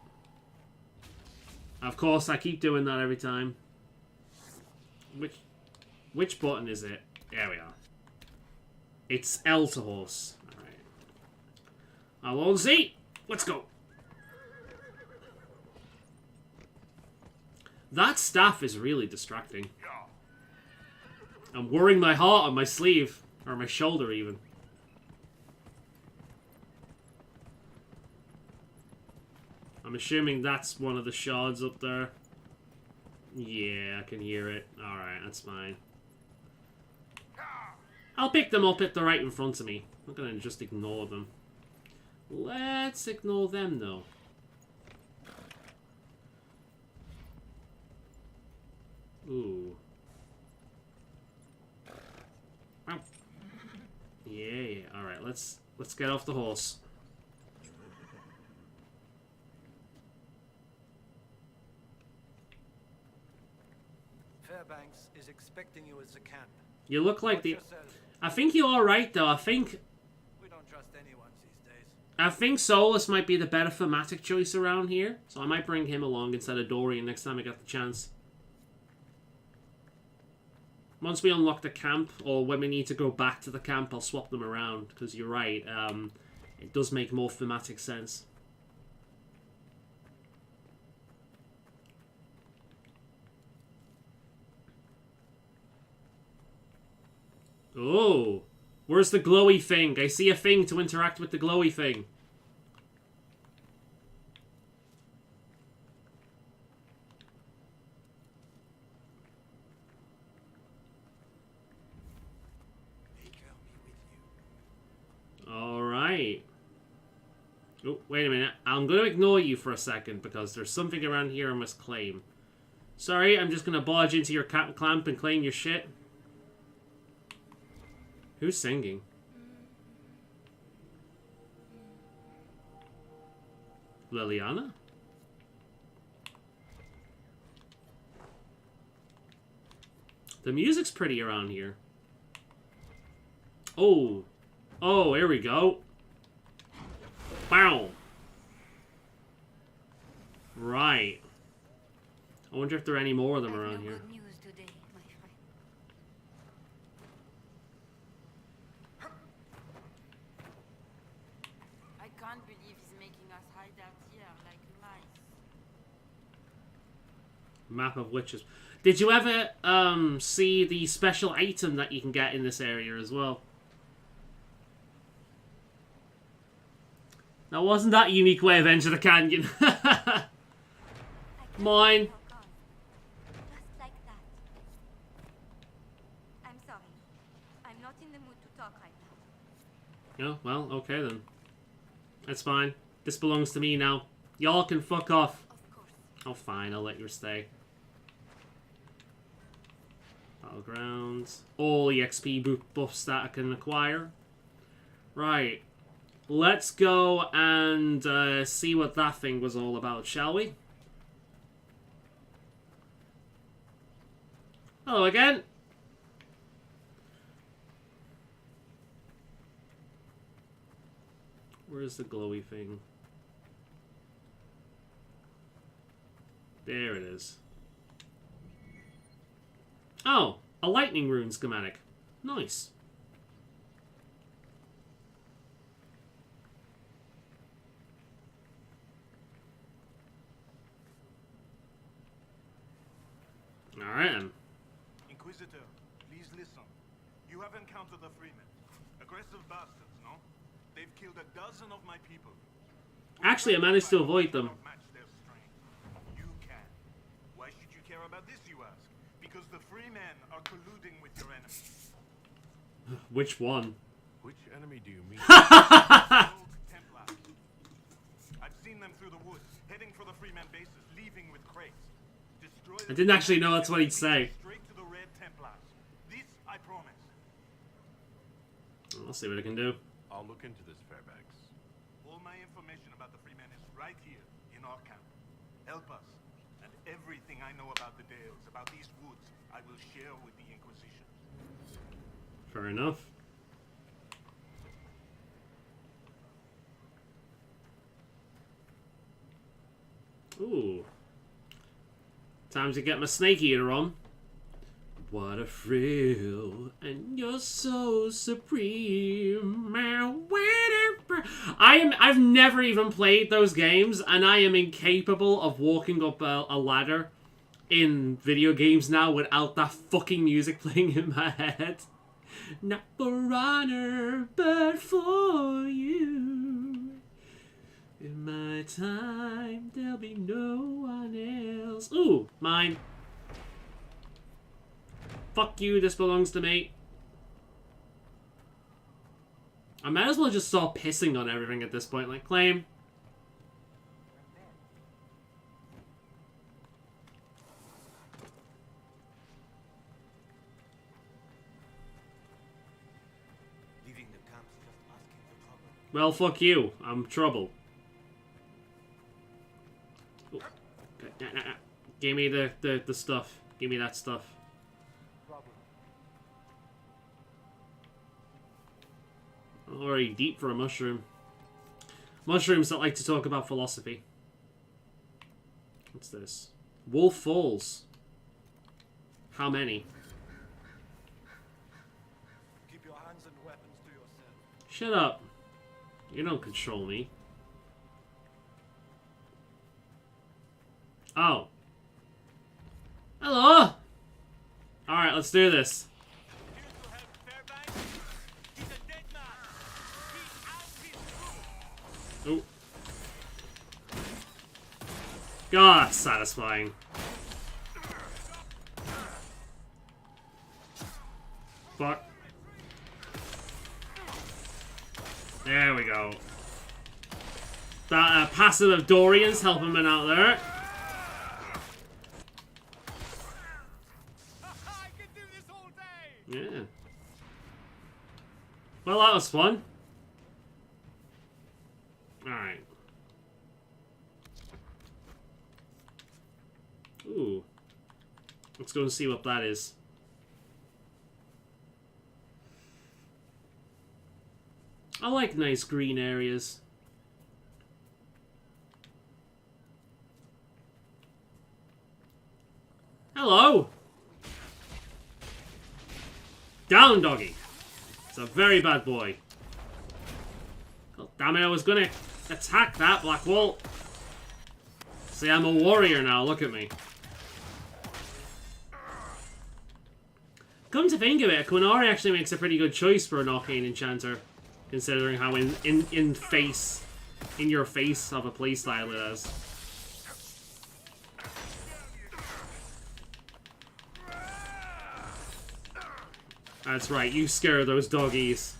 Of course, I keep doing that every time. Which button is it? There we are. It's L to horse. Alright. Alonzi, let's go. That staff is really distracting. I'm wearing my heart on my sleeve. Or my shoulder, even. I'm assuming that's one of the shards up there. Yeah, I can hear it. Alright, that's fine. I'll pick them up if they're right in front of me. I'm not gonna just ignore them. Let's ignore them, though. Ooh. Ow. Yeah. Alright, let's get off the horse. Fairbanks is expecting you at the camp. You look like the... Yourself. I think you're alright, though. I think We don't trust anyone these days. I think Solus might be the better thematic choice around here. So I might bring him along instead of Dorian next time I get the chance. Once we unlock the camp, or when we need to go back to the camp, I'll swap them around. Because you're right, it does make more thematic sense. Oh, where's the glowy thing? I see a thing to interact with the glowy thing. Alright. Oh, wait a minute. I'm going to ignore you for a second because there's something around here I must claim. Sorry, I'm just going to barge into your clamp and claim your shit. Who's singing? Liliana? The music's pretty around here. Oh. Oh, here we go. Wow. Right. I wonder if there are any more of them around here. I can't believe he's making us hide out here like mice. Map of witches. Did you ever see the special item that you can get in this area as well? Now, wasn't that a unique way of entering the canyon? Mine. Just like that. I'm sorry. I'm not in the mood to talk right now. Oh, well, okay then. That's fine. This belongs to me now. Y'all can fuck off. Of course. Oh, fine. I'll let you stay. Battlegrounds. All EXP buffs that I can acquire. Right. Let's go and see what that thing was all about, shall we? Hello again. Where's the glowy thing? There it is. Oh, a lightning rune schematic. Nice. Alright. Visitor, please listen. You have encountered the Freemen. Aggressive bastards, no? They've killed a dozen of my people. Actually, I managed to avoid them. You can. Why should you care about this, you ask? Because the Freemen are colluding with your enemy. Which one? Which enemy do you mean? I've seen them through the woods, heading for the Freeman bases, leaving with crates. Destroy I didn't actually know that's what he'd say. Straight to the Red Templars. This I promise. I'll see what I can do. I'll look into this, Fairbanks. All my information about the Freemen is right here, in our camp. Help us. And everything I know about the Dales, about these woods, I will share with the Inquisition. Fair enough. Ooh. Time to get my snake eater on. What a thrill, and you're so supreme. I've never even played those games, and I am incapable of walking up a ladder in video games now without that fucking music playing in my head. Not for honor, but for you. In my time, there'll be no one else. Ooh, mine. Fuck you, this belongs to me. I might as well just start pissing on everything at this point, like, claim. Leaving the camps just asking for trouble. Well, fuck you. I'm trouble. Ooh. Okay. Nah. Give me the stuff. Give me that stuff. Already deep for a mushroom. Mushrooms that like to talk about philosophy. What's this? Wolf Falls. How many? Keep your hands and weapons to yourself. Shut up. You don't control me. Oh. Hello! Alright, let's do this. Oh. God, satisfying. Fuck. There we go. That passive of Dorian's helping me out there. Yeah. Well, that was fun. Alright. Ooh. Let's go and see what that is. I like nice green areas. Hello! Down, doggy! It's a very bad boy. Oh, damn it, I was gonna attack that black wall. See, I'm a warrior now, look at me. Come to think of it, Quinari actually makes a pretty good choice for an arcane enchanter, considering how in your face of a playstyle it is. That's right, you scare those doggies.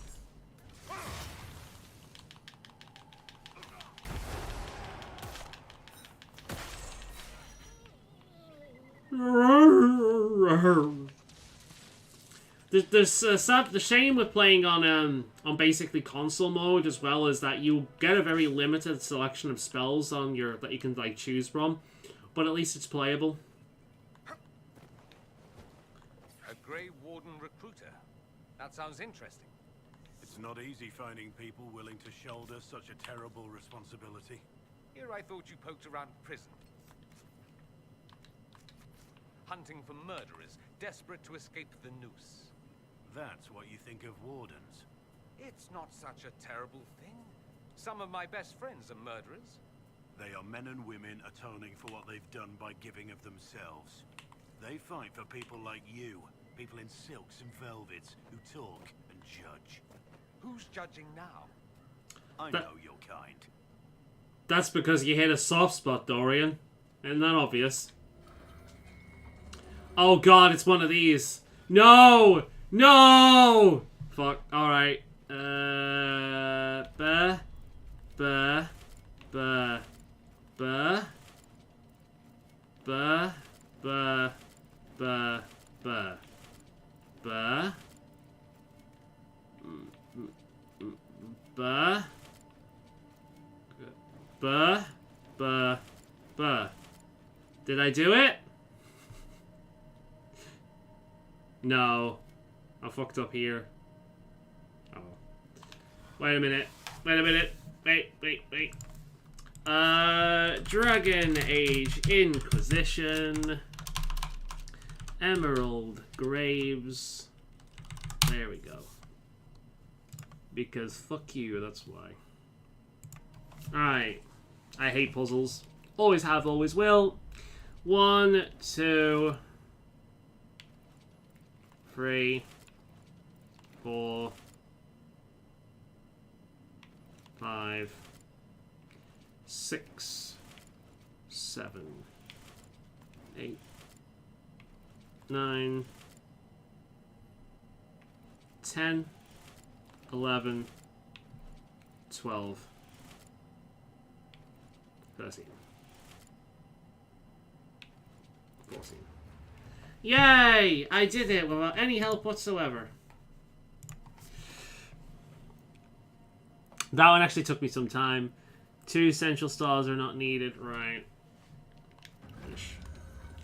There's the shame with playing on basically console mode as well is that you get a very limited selection of spells on your that you can like choose from, but at least it's playable. A Grey Warden recruiter. That sounds interesting. It's not easy finding people willing to shoulder such a terrible responsibility. Here I thought you poked around prison. Hunting for murderers, desperate to escape the noose. That's what you think of wardens? It's not such a terrible thing. Some of my best friends are murderers. They are men and women atoning for what they've done by giving of themselves. They fight for people like you, People in silks and velvets who talk and judge. Who's judging now? I know your kind. That's because you hit a soft spot, Dorian. Isn't that obvious? Oh god, it's one of these. No! No! Fuck. Alright. Buh. Buh. Buh. Buh. Buh. Buh. Buh. Buh. Buh. Buh. Buh. Buh. Buh. Did I do it? No. I fucked up here. Oh. Wait a minute. Wait a minute. Wait. Dragon Age Inquisition. Emerald Graves. There we go. Because fuck you, that's why. Alright. I hate puzzles. Always have, always will. 1, 2, 3, 4, 5, 6, 7, 8, 9, 10, 11, 12, 13, 14. Yay! I did it without any help whatsoever. That one actually took me some time. 2 essential stars are not needed. Right.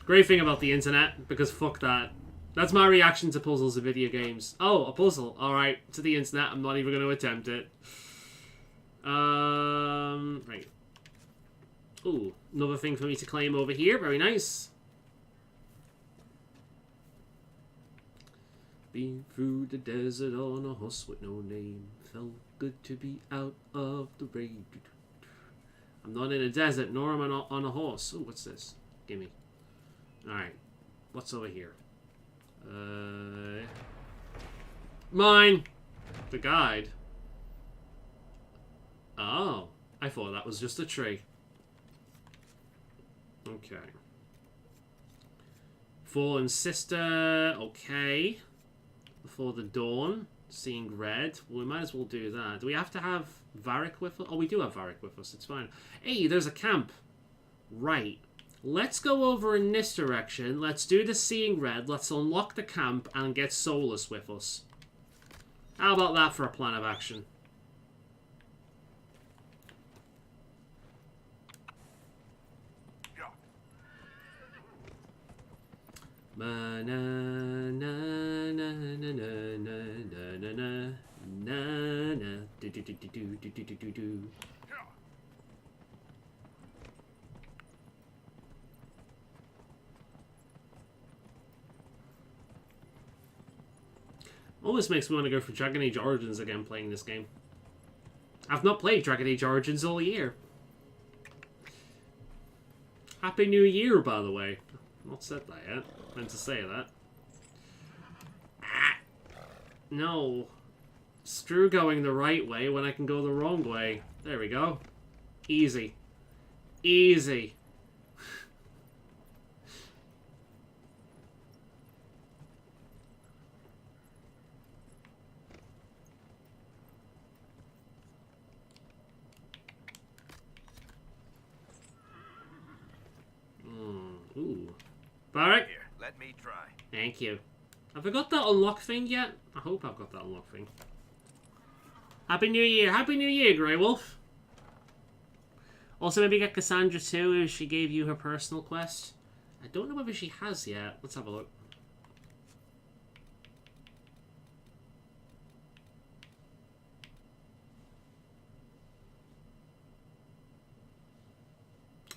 Great thing about the internet, because fuck that. That's my reaction to puzzles in video games. Oh, a puzzle. Alright, to the internet. I'm not even going to attempt it. Right. Ooh, another thing for me to claim over here. Very nice. Been through the desert on a horse with no name. Felt good to be out of the rain. I'm not in a desert, nor am I on a horse. Oh, what's this? Gimme. Alright. What's over here? Mine! The guide. Oh. I thought that was just a tree. Okay. Fallen Sister. Okay. Before the dawn. Seeing red. Well, we might as well do that. Do we have to have Varric with us? Oh, we do have Varric with us. It's fine. Hey, there's a camp. Right. Let's go over in this direction. Let's do the Seeing Red. Let's unlock the camp and get Solus with us. How about that for a plan of action? Na na na na na na na na na na do do do do do do do do do. Almost makes me want to go for Dragon Age Origins again playing this game. I've not played Dragon Age Origins all year. Happy New Year, by the way. I've not said that yet. I meant to say that. Ah. No. Screw going the right way when I can go the wrong way. There we go. Easy. Easy. Ooh. Varric? Here, let me try. Thank you. Have I got that unlock thing yet? I hope I've got that unlock thing. Happy New Year. Happy New Year, Grey Wolf. Also, maybe get Cassandra too if she gave you her personal quest. I don't know whether she has yet. Let's have a look.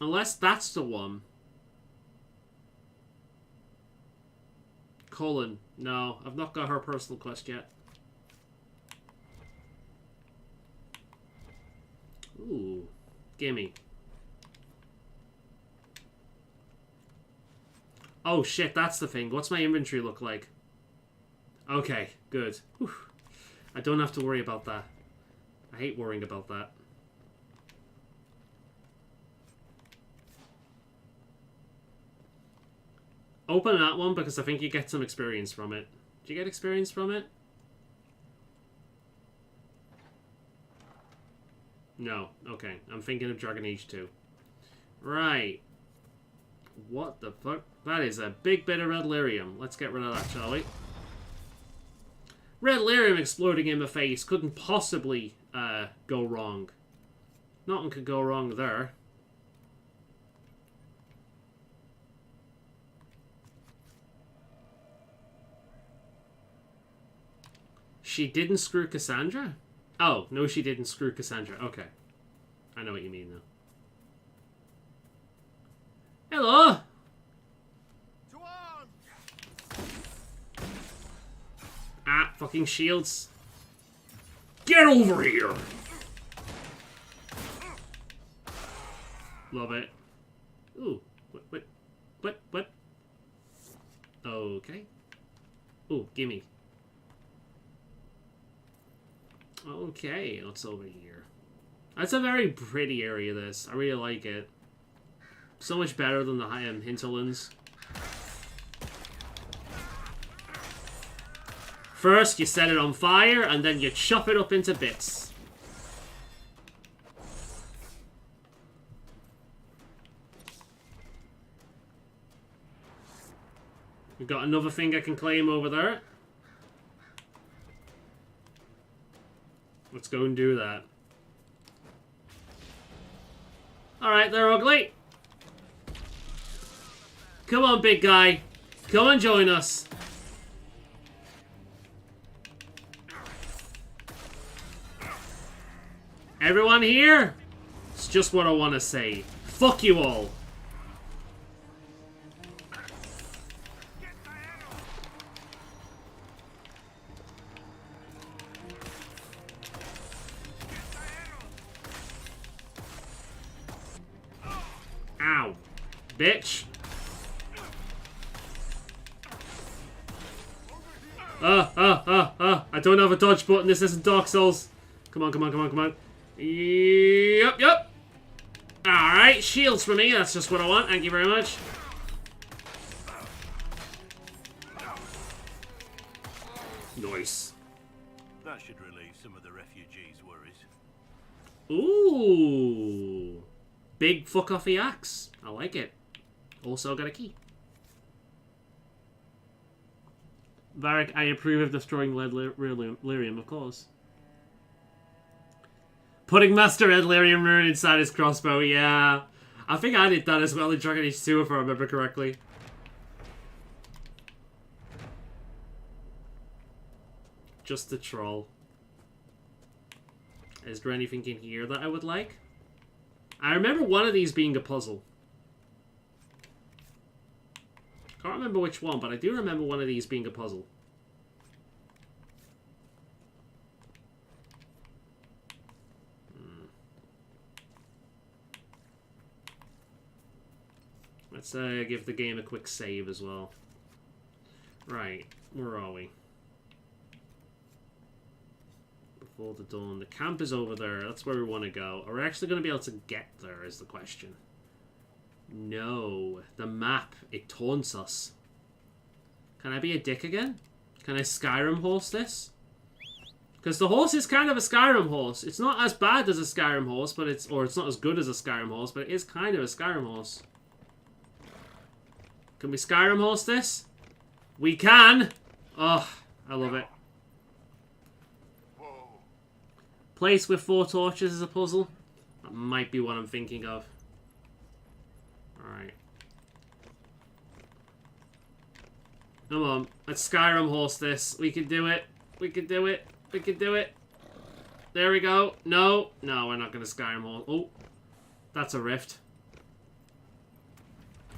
Unless that's the one. Colin. No, I've not got her personal quest yet. Ooh. Gimme. Oh shit, that's the thing. What's my inventory look like? Okay, good. Whew. I don't have to worry about that. I hate worrying about that. Open that one because I think you get some experience from it. Do you get experience from it? No. Okay. I'm thinking of Dragon Age 2. Right. What the fuck? That is a big bit of red lyrium. Let's get rid of that, shall we? Red lyrium exploding in my face couldn't possibly go wrong. Nothing could go wrong there. She didn't screw Cassandra? Oh, no, she didn't screw Cassandra. Okay. I know what you mean now. Hello! Ah, fucking shields. Get over here! Love it. Ooh, what? Okay. Ooh, gimme. Okay, what's over here? That's a very pretty area, this. I really like it. So much better than the hinterlands. First, you set it on fire, and then you chop it up into bits. We've got another thing I can claim over there. Let's go and do that. Alright, they're ugly. Come on, big guy. Come and join us. Everyone here? It's just what I want to say. Fuck you all. Ow. Bitch. I don't have a dodge button. This isn't Dark Souls. Come on, come on, come on, come on. Yep. Alright, shields for me. That's just what I want. Thank you very much. Nice. That should relieve some of the refugees' worries. Ooh. Big fuck-offy axe. I like it. Also got a key. Varric, I approve of destroying lead lyrium, of course. Putting Master Red Lyrium Rune inside his crossbow, yeah. I think I did that as well in Dragon Age 2, if I remember correctly. Just a troll. Is there anything in here that I would like? I remember one of these being a puzzle. Can't remember which one, but I do remember one of these being a puzzle. Let's give the game a quick save as well. Right, where are we? Before the dawn. The camp is over there. That's where we want to go. Are we actually going to be able to get there is the question. No. The map, it taunts us. Can I be a dick again? Can I Skyrim horse this? Because the horse is kind of a Skyrim horse. It's not as bad as a Skyrim horse, but it's not as good as a Skyrim horse, but it is kind of a Skyrim horse. Can we Skyrim horse this? We can! Oh, I love it. Place with 4 torches is a puzzle. That might be what I'm thinking of. Alright. Come on. Let's Skyrim horse this. We can do it. We can do it. We can do it. There we go. No. No, we're not going to Skyrim horse. Oh. That's a rift.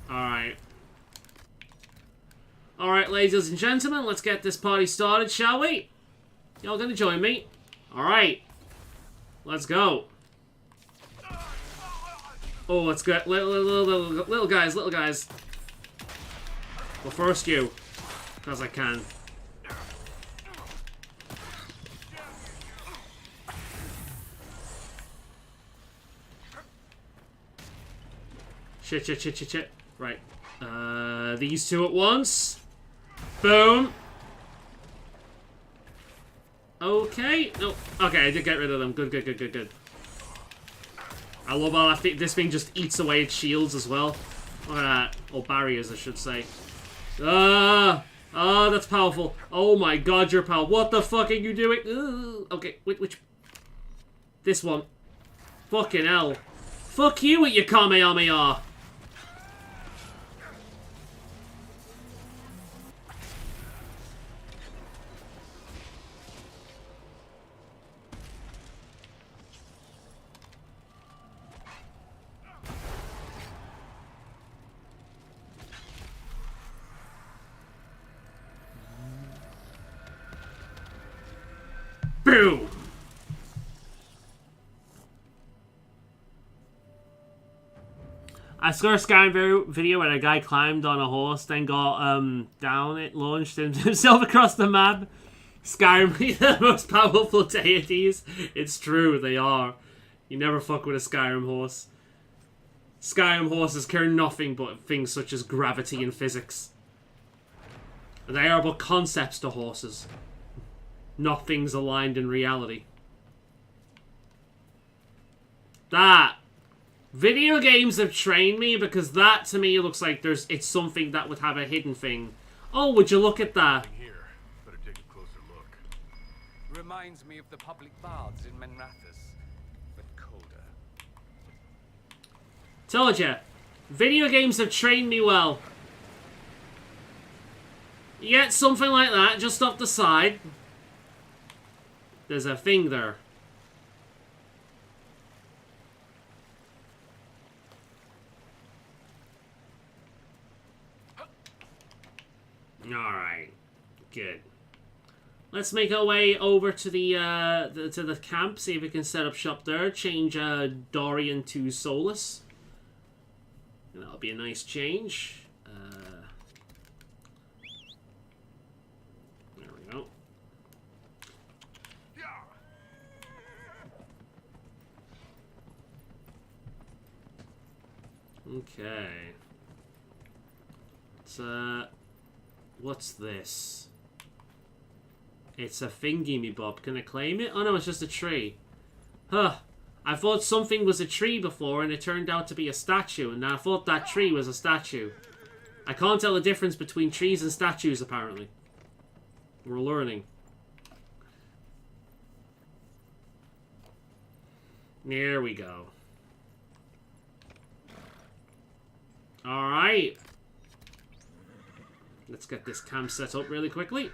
Alright. Alright, ladies and gentlemen. Let's get this party started, shall we? Y'all going to join me? Alright. Let's go. Oh, let's get little guys, little guys. Well, first you, because I can. Shit. Right. These two at once. Boom. Okay. No. Okay, I did get rid of them. Good. I love how this thing just eats away its shields as well. Look at that. Or barriers, I should say. Ah, that's powerful. Oh my god, you're powerful. What the fuck are you doing? Okay, which? This one. Fucking hell. Fuck you with your Kamehameha. Boom! I saw a Skyrim video where a guy climbed on a horse, then got down it, launched himself across the map. Skyrim is the most powerful deities. It's true, they are. You never fuck with a Skyrim horse. Skyrim horses care nothing but things such as gravity and physics. They are but concepts to horses. Not things aligned in reality. That. Video games have trained me because that to me looks like it's something that would have a hidden thing. Oh, would you look at that? Here, better take a closer look. Reminds me of the public baths in Menrathis, but colder. Told ya. Video games have trained me well. You get something like that just off the side. There's a thing there. Alright. Good. Let's make our way over to the camp, see if we can set up shop there. Change Dorian to Solus. And that'll be a nice change. There we go. Okay. What's this? It's a thingy, bob. Can I claim it? Oh no, it's just a tree. Huh. I thought something was a tree before and it turned out to be a statue, and I thought that tree was a statue. I can't tell the difference between trees and statues, apparently. We're learning. There we go. Alright. Let's get this camp set up really quickly.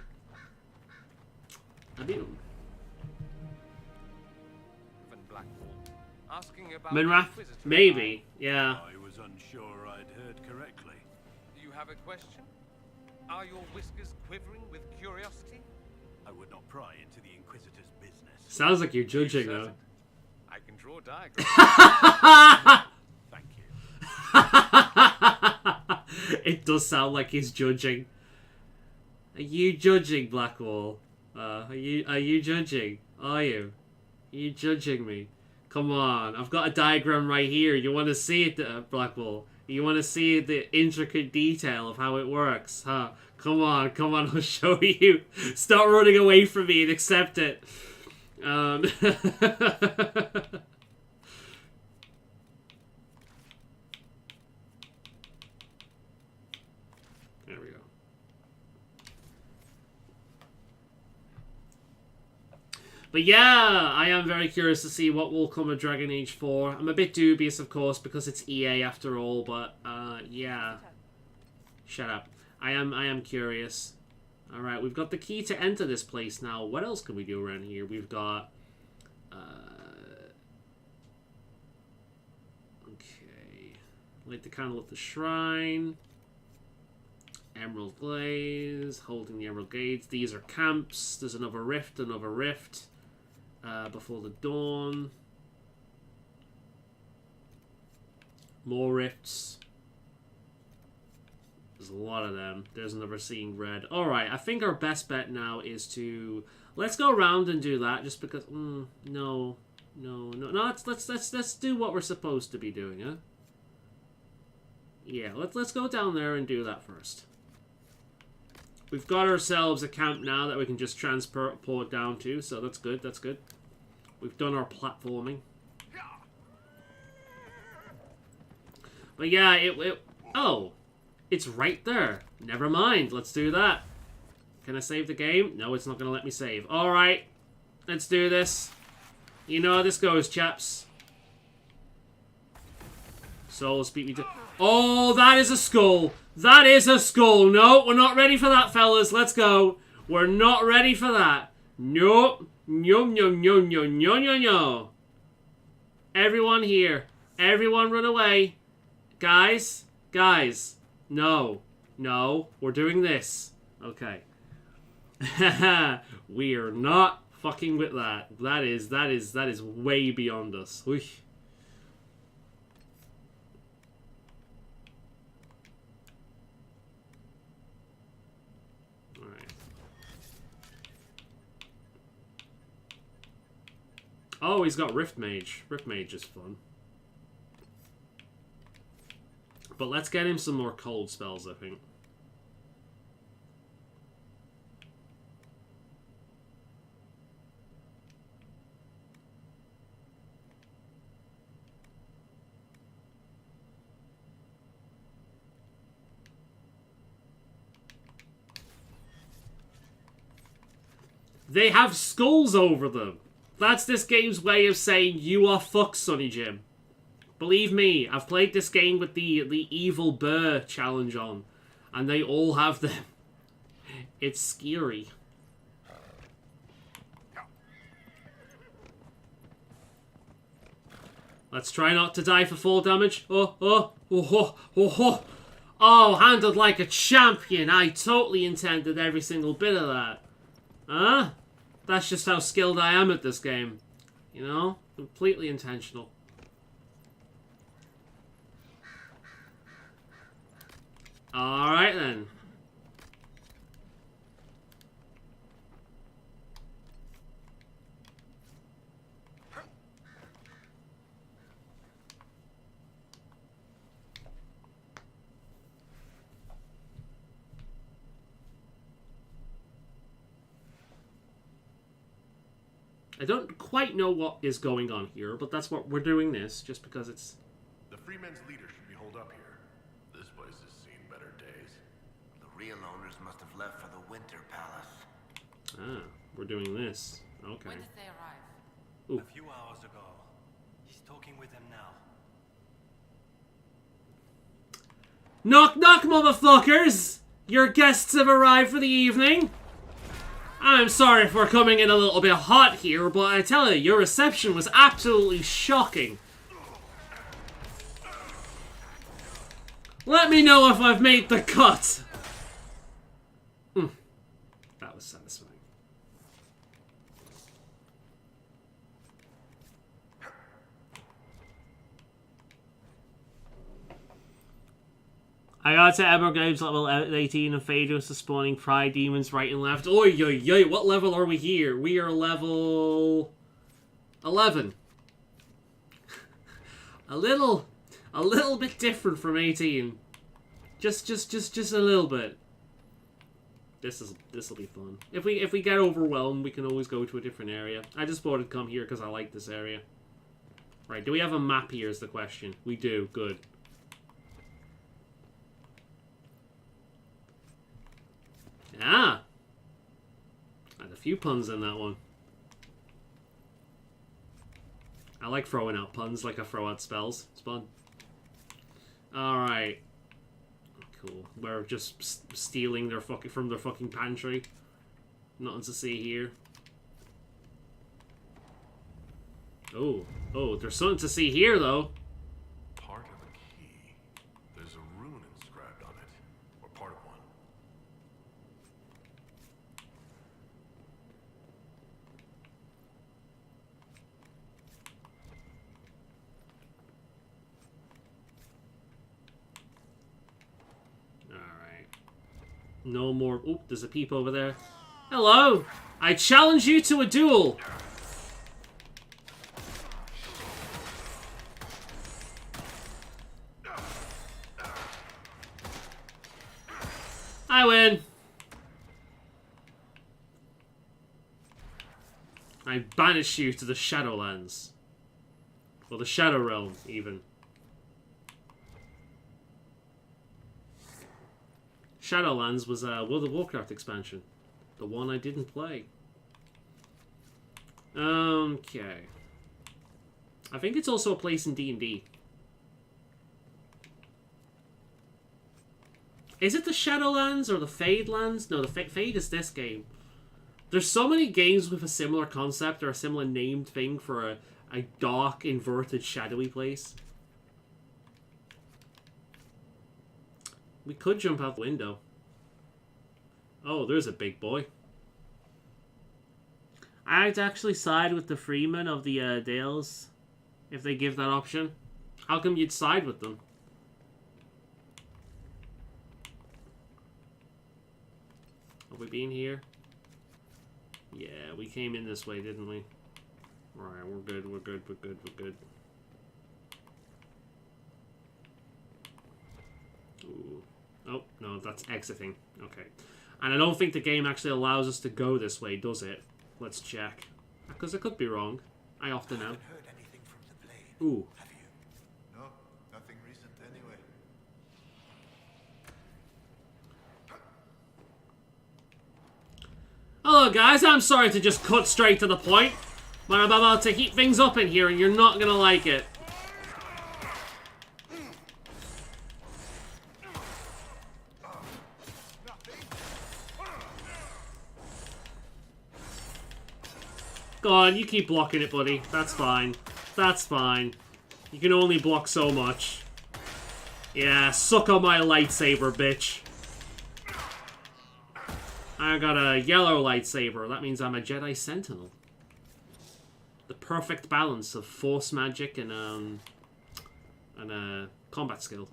Menrath? Maybe, yeah. I was unsure I'd heard correctly. Do you have a question? Are your whiskers quivering with curiosity? I would not pry into the Inquisitor's business. Sounds like you're judging, though. I can draw diagrams. Thank you. It does sound like he's judging. Are you judging, Blackwall? Are you judging? Are you? Are you judging me? Come on, I've got a diagram right here. You want to see it, Blackwall? You want to see the intricate detail of how it works, huh? Come on, I'll show you. Stop running away from me and accept it. There we go. But yeah, I am very curious to see what will come of Dragon Age 4. I'm a bit dubious, of course, because it's EA after all, but yeah. Shut up. I am curious. Alright, we've got the key to enter this place now. What else can we do around here? We've got... okay. Light the candle at the shrine. Emerald Glaze. Holding the Emerald Gates. These are camps. There's another rift, before the dawn. More rifts. There's a lot of them. There's another Seeing Red. Alright, I think our best bet now is to... Let's go around and do that, just because... No, let's do what we're supposed to be doing, huh? Yeah, let's go down there and do that first. We've got ourselves a camp now that we can just transport down to, so that's good, that's good. We've done our platforming. But yeah, oh, it's right there. Never mind, let's do that. Can I save the game? No, it's not going to let me save. Alright, let's do this. You know how this goes, chaps. Souls beat me to... Oh, that is a skull. That is a skull. No, we're not ready for that, fellas. Let's go. We're not ready for that. Nope. No, no, no, no, no, no, no. Everyone here. Everyone run away. Guys. Guys. No. No. We're doing this. Okay. We are not fucking with that. That is way beyond us. Whoosh. Oh, he's got Rift Mage. Rift Mage is fun. But let's get him some more cold spells, I think. They have skulls over them. That's this game's way of saying you are fucked, Sonny Jim. Believe me, I've played this game with the evil Burr challenge on, and they all have them. It's scary. Let's try not to die for full damage. Oh, handled like a champion. I totally intended every single bit of that. Huh? That's just how skilled I am at this game. You know? Completely intentional. Alright then. I don't quite know what is going on here, but that's what we're doing this, just because it's... The Freemen's leader should be holed up here. This place has seen better days. The real owners must have left for the Winter Palace. Ah, we're doing this. Okay. When did they arrive? Ooh. A few hours ago. He's talking with them now. Knock, knock, motherfuckers! Your guests have arrived for the evening. I'm sorry for coming in a little bit hot here, but I tell you, your reception was absolutely shocking. Let me know if I've made the cut. That was satisfying. I got to Emerald Games level 18 and Phaedrus is spawning Pride Demons right and left. Oi, oi, oi, what level are we here? We are level 11. a little bit different from 18. Just a little bit. This'll be fun. If we get overwhelmed, we can always go to a different area. I just thought I'd come here because I like this area. Right, do we have a map here is the question. We do, good. Ah! I had a few puns in that one. I like throwing out puns like I throw out spells. It's fun. Alright. Cool. We're just stealing their from their fucking pantry. Nothing to see here. Oh. Oh, there's something to see here, though. Part of a key. There's a rune inscribed on it. Or part of one. No more... Oop, there's a peep over there. Hello! I challenge you to a duel! I win. I banish you to the Shadowlands. Or the Shadow Realm, even. Shadowlands was a World of Warcraft expansion. The one I didn't play. Okay. I think it's also a place in D&D. Is it the Shadowlands or the Fadelands? No, the Fade is this game. There's so many games with a similar concept or a similar named thing for a dark, inverted, shadowy place. We could jump out the window. Oh, there's a big boy. I'd actually side with the Freemen of the Dales if they give that option. How come you'd side with them? Have we been here? Yeah, we came in this way, didn't we? Alright, we're good, we're good, we're good, we're good. Ooh. Oh, no, that's exiting. Okay. And I don't think the game actually allows us to go this way, does it? Let's check. Because I could be wrong. I often am. Heard anything from the blade? Ooh. Have you? No, nothing recent anyway. Hello guys, I'm sorry to just cut straight to the point, but I'm about to heat things up in here and you're not gonna like it. Go on, you keep blocking it, buddy. That's fine. That's fine. You can only block so much. Yeah, suck on my lightsaber, bitch. I got a yellow lightsaber. That means I'm a Jedi Sentinel. The perfect balance of force magic and combat skill.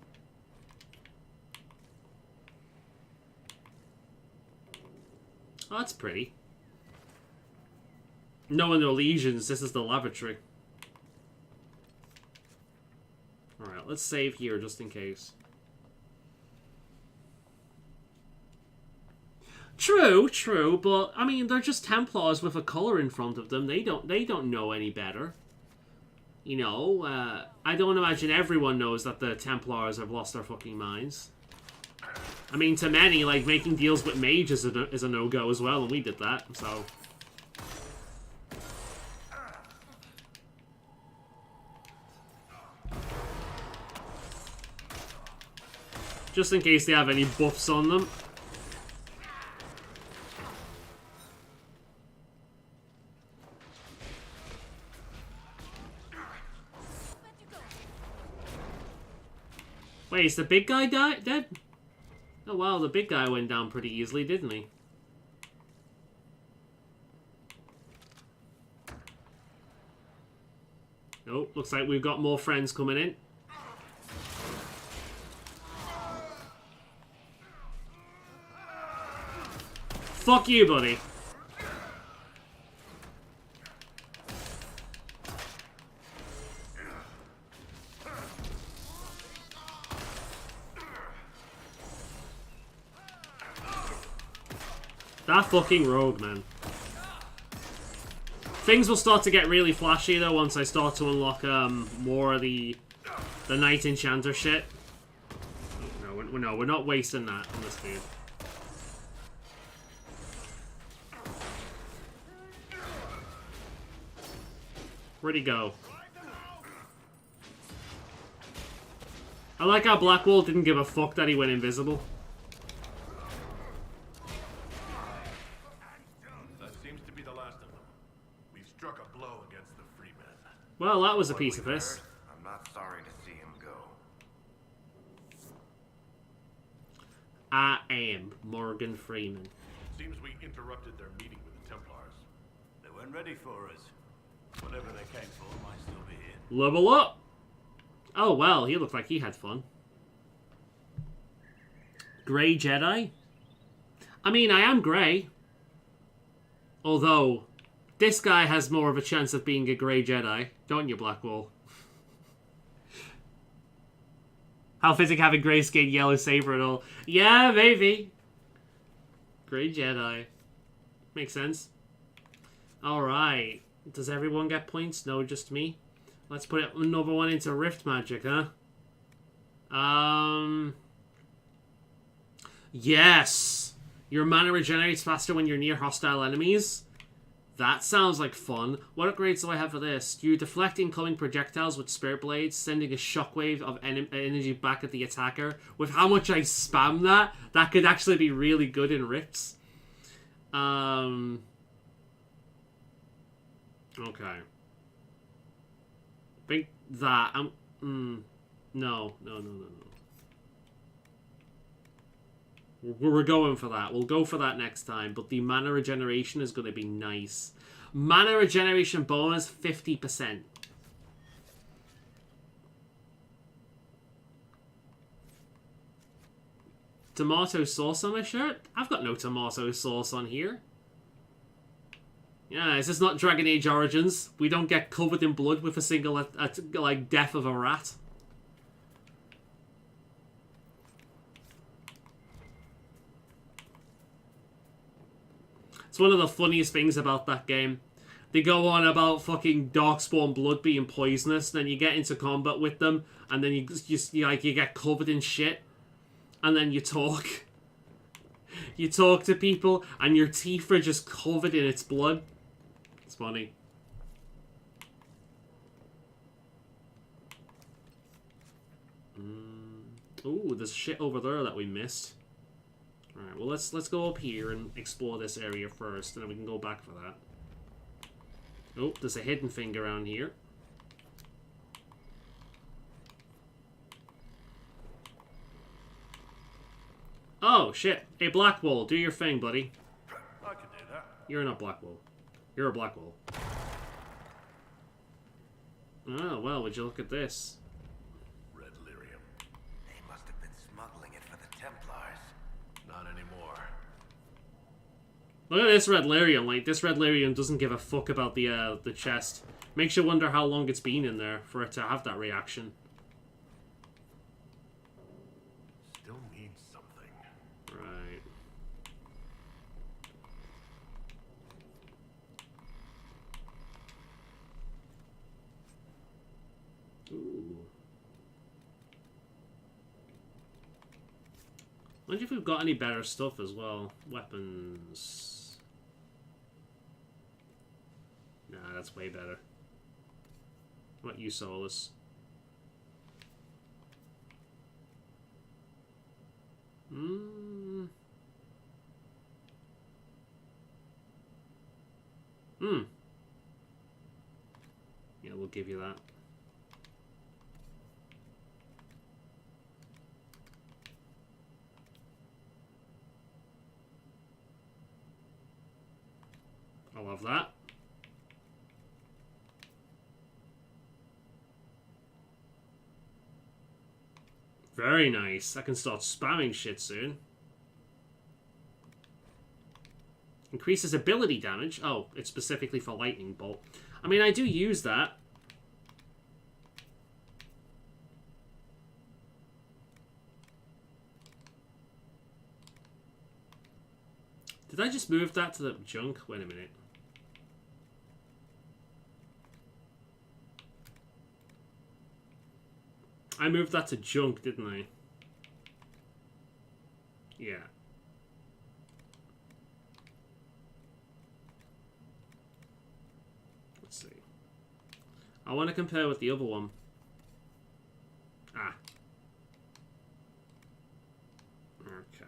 Oh, that's pretty. Knowing their legions, this is the lavatory. Alright, let's save here just in case. True, true, but I mean they're just Templars with a color in front of them. They don't know any better. You know, I don't imagine everyone knows that the Templars have lost their fucking minds. I mean, to many, like making deals with mages is a no-go as well, and we did that, so. Just in case they have any buffs on them. Wait, is the big guy dead? Oh wow, the big guy went down pretty easily, didn't he? Oh, looks like we've got more friends coming in. Fuck you, buddy. That fucking rogue, man. Things will start to get really flashy, though, once I start to unlock more of the Knight Enchanter shit. No, we're not wasting that on this dude. Where'd he go? I like how Blackwall didn't give a fuck that he went invisible. That seems to be the last of them. We've struck a blow against the Freemen. Well, that was a piece of piss. I'm not sorry to see him go. I am Morgan Freeman. Seems we interrupted their meeting with the Templars. They weren't ready for us. Whatever they came for might still be here. Level up! Oh, well, he looked like he had fun. Grey Jedi? I mean, I am grey. Although, this guy has more of a chance of being a grey Jedi. Don't you, Blackwall? How physic having grey skin, yellow saber and all. Yeah, maybe. Grey Jedi. Makes sense. Alright. Does everyone get points? No, just me? Let's put another one into Rift Magic, huh? Yes! Your mana regenerates faster when you're near hostile enemies. That sounds like fun. What upgrades do I have for this? You deflect incoming projectiles with Spirit Blades, sending a shockwave of energy back at the attacker. With how much I spam that could actually be really good in Rifts. Okay. Think that. No. We're going for that. We'll go for that next time. But the mana regeneration is going to be nice. Mana regeneration bonus, 50%. Tomato sauce on my shirt? I've got no tomato sauce on here. Yeah, is this not Dragon Age Origins? We don't get covered in blood with a single, like, death of a rat. It's one of the funniest things about that game. They go on about fucking Darkspawn blood being poisonous, then you get into combat with them, and then you get covered in shit, and then you talk. You talk to people, and your teeth are just covered in its blood. It's funny. Ooh, there's shit over there that we missed. Alright, well let's go up here and explore this area first, and then we can go back for that. Oh, there's a hidden thing around here. Oh, shit. Hey, Blackwall, do your thing, buddy. I can do that. You're not Blackwall. You're a Blackwall. Oh, well, would you look at this? Red lyrium. They must have been smuggling it for the Templars. Not anymore. Look at this red lyrium. Like, this red lyrium doesn't give a fuck about the chest. Makes you wonder how long it's been in there for it to have that reaction. Still needs something. Right. Ooh. I wonder if we've got any better stuff as well. Weapons. Nah, that's way better. What you, Solus? Yeah, we'll give you that. I love that. Very nice. I can start spamming shit soon. Increases ability damage. Oh, it's specifically for lightning bolt. I mean, I do use that. Did I just move that to the junk? Wait a minute. I moved that to junk, didn't I? Yeah. Let's see. I want to compare with the other one. Ah. Okay.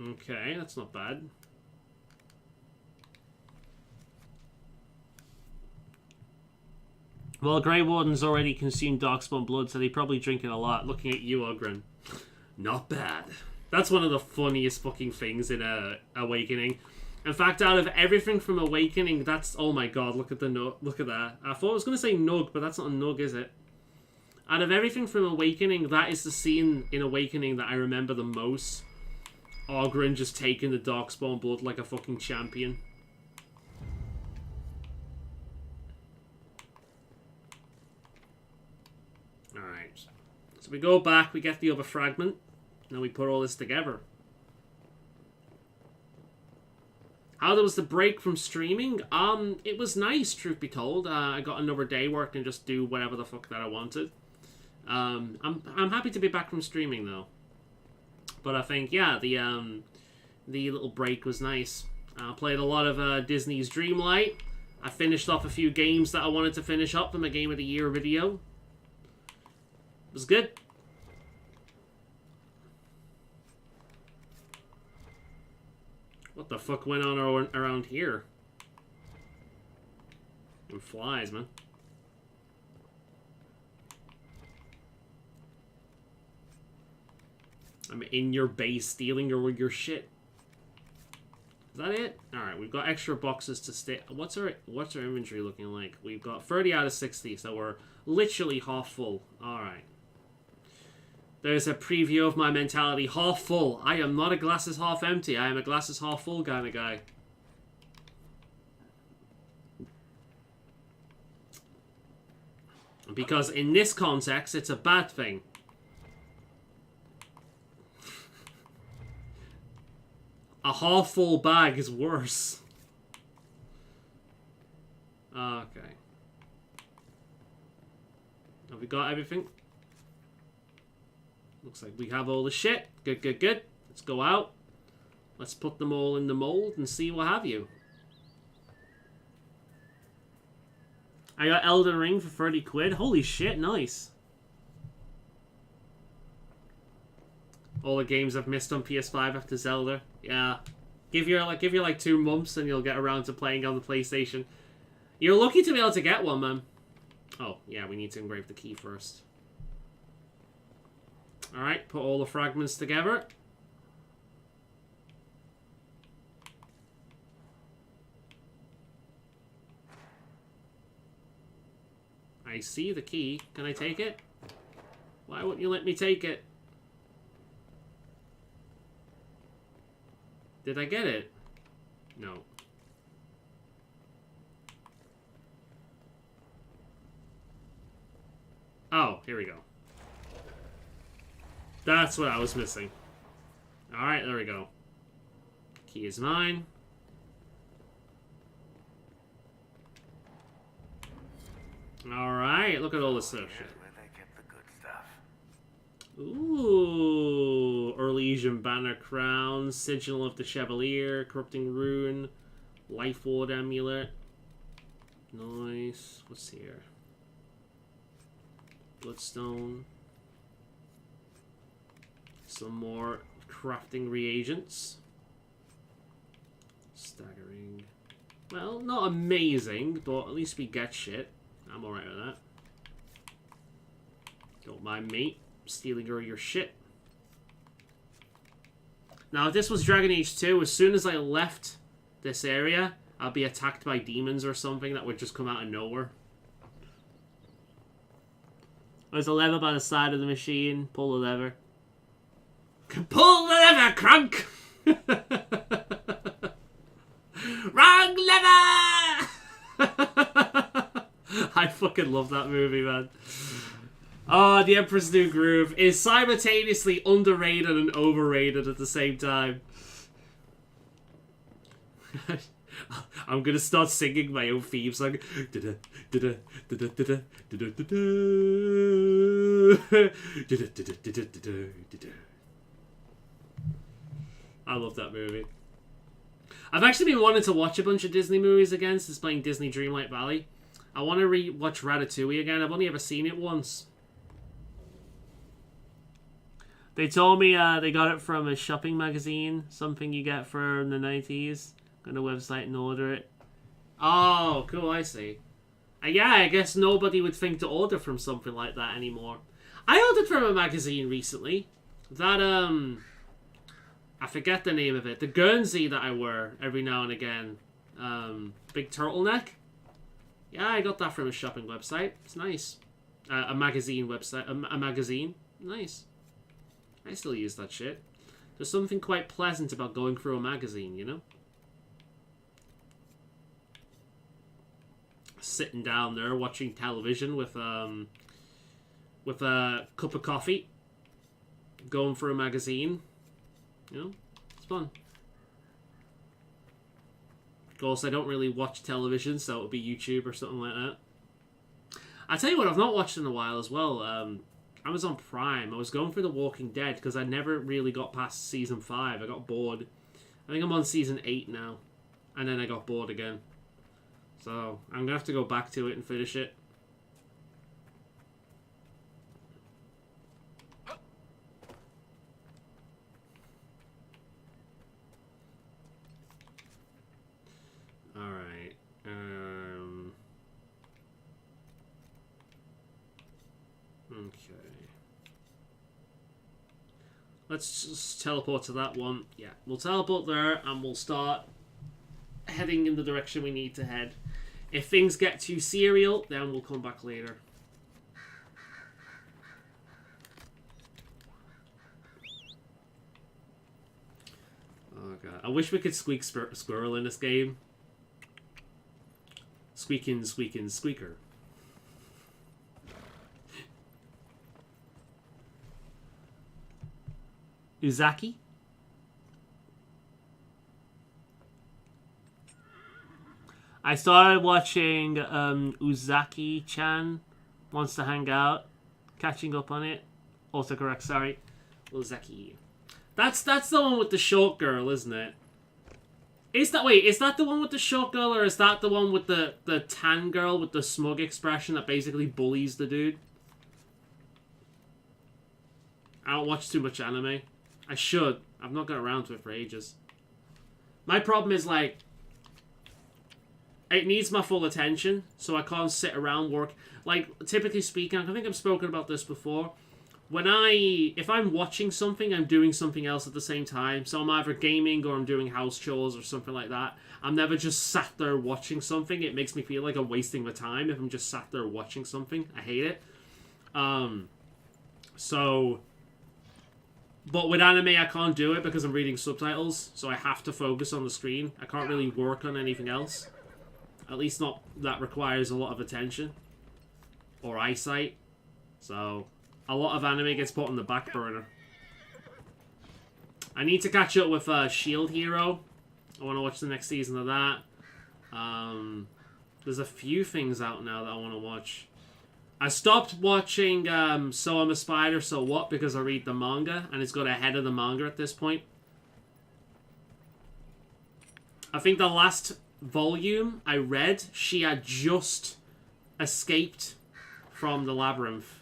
Okay, that's not bad. Well, Grey Warden's already consumed Darkspawn blood, so they probably drink it a lot. Looking at you, Ogren. Not bad. That's one of the funniest fucking things in Awakening. In fact, out of everything from Awakening, that's... Oh my god, look at the look at that. I thought I was going to say Nug, but that's not a Nug, is it? Out of everything from Awakening, that is the scene in Awakening that I remember the most. Ogren just taking the Darkspawn blood like a fucking champion. So we go back, we get the other fragment, and then we put all this together. How was the break from streaming? It was nice, truth be told. I got another day where I can just do whatever the fuck that I wanted. I'm happy to be back from streaming though. But I think, yeah, the little break was nice. I played a lot of Disney's Dreamlight. I finished off a few games that I wanted to finish up for my Game of the Year video. It was good. What the fuck went on around here? Them flies, man. I'm in your base stealing your shit. Is that it? Alright, we've got extra boxes to stay. What's our inventory looking like? We've got 30 out of 60, so we're literally half full. Alright. There's a preview of my mentality. Half full. I am not a glasses half empty. I am a glasses half full kind of guy. Because in this context, it's a bad thing. A half full bag is worse. Okay. Have we got everything? Looks like we have all the shit. Good, good, good. Let's go out. Let's put them all in the mold and see what have you. I got Elden Ring for 30 quid. Holy shit, nice. All the games I've missed on PS5 after Zelda. Yeah. Give you like 2 months and you'll get around to playing on the PlayStation. You're lucky to be able to get one, man. Oh, yeah, we need to engrave the key first. Alright, put all the fragments together. I see the key. Can I take it? Why wouldn't you let me take it? Did I get it? No. Oh, here we go. That's what I was missing. Alright, there we go. Key is mine. Alright, look at all this stuff. Ooh, Orlesian Banner Crown, Sigil of the Chevalier, Corrupting Rune, Life Ward Amulet. Nice. What's here? Bloodstone. Some more crafting reagents. Staggering. Well, not amazing, but at least we get shit. I'm alright with that. Don't mind me stealing all your shit. Now, if this was Dragon Age 2, as soon as I left this area, I'd be attacked by demons or something that would just come out of nowhere. There's a lever by the side of the machine. Pull the lever. Pull the lever, Crunk! Wrong lever! I fucking love that movie, man. Oh, The Emperor's New Groove is simultaneously underrated and overrated at the same time. I'm gonna start singing my own theme song. I love that movie. I've actually been wanting to watch a bunch of Disney movies again since playing Disney Dreamlight Valley. I want to re-watch Ratatouille again. I've only ever seen it once. They told me they got it from a shopping magazine, something you get from the 90s. Go to the website and order it. Oh, cool, I see. Yeah, I guess nobody would think to order from something like that anymore. I ordered from a magazine recently. That, I forget the name of it. The Guernsey that I wear every now and again. Big turtleneck. Yeah, I got that from a shopping website. It's nice. A magazine website. A magazine. Nice. I still use that shit. There's something quite pleasant about going through a magazine, you know? Sitting down there watching television with with a cup of coffee, going for a magazine. You know, it's fun. Of course, I don't really watch television, so it would be YouTube or something like that. I tell you what, I've not watched in a while as well. Amazon Prime. I was going through The Walking Dead because I never really got past season 5. I got bored. I think I'm on season 8 now, and then I got bored again. So I'm gonna have to go back to it and finish it. All right. Okay. Let's just teleport to that one. Yeah, we'll teleport there and we'll start heading in the direction we need to head. If things get too serial, then we'll come back later. Oh god. I wish we could squeak squirrel in this game. Squeakin', squeakin', squeaker. Uzaki? I started watching Uzaki-chan Wants to Hang Out. Catching up on it. Autocorrect, sorry. Uzaki. That's the one with the short girl, isn't it? Is that the one with the short girl, or is that the one with the tan girl with the smug expression that basically bullies the dude? I don't watch too much anime. I should. I've not got around to it for ages. My problem is, like, it needs my full attention, so I can't sit around work. Like, typically speaking, I think I've spoken about this before. If I'm watching something, I'm doing something else at the same time. So I'm either gaming or I'm doing house chores or something like that. I'm never just sat there watching something. It makes me feel like I'm wasting my time if I'm just sat there watching something. I hate it. But with anime, I can't do it because I'm reading subtitles. So I have to focus on the screen. I can't really work on anything else. At least not that requires a lot of attention. Or eyesight. So a lot of anime gets put on the back burner. I need to catch up with Shield Hero. I want to watch the next season of that. There's a few things out now that I want to watch. I stopped watching So I'm a Spider, So What? Because I read the manga, and it's got ahead of the manga at this point. I think the last volume I read, she had just escaped from the labyrinth.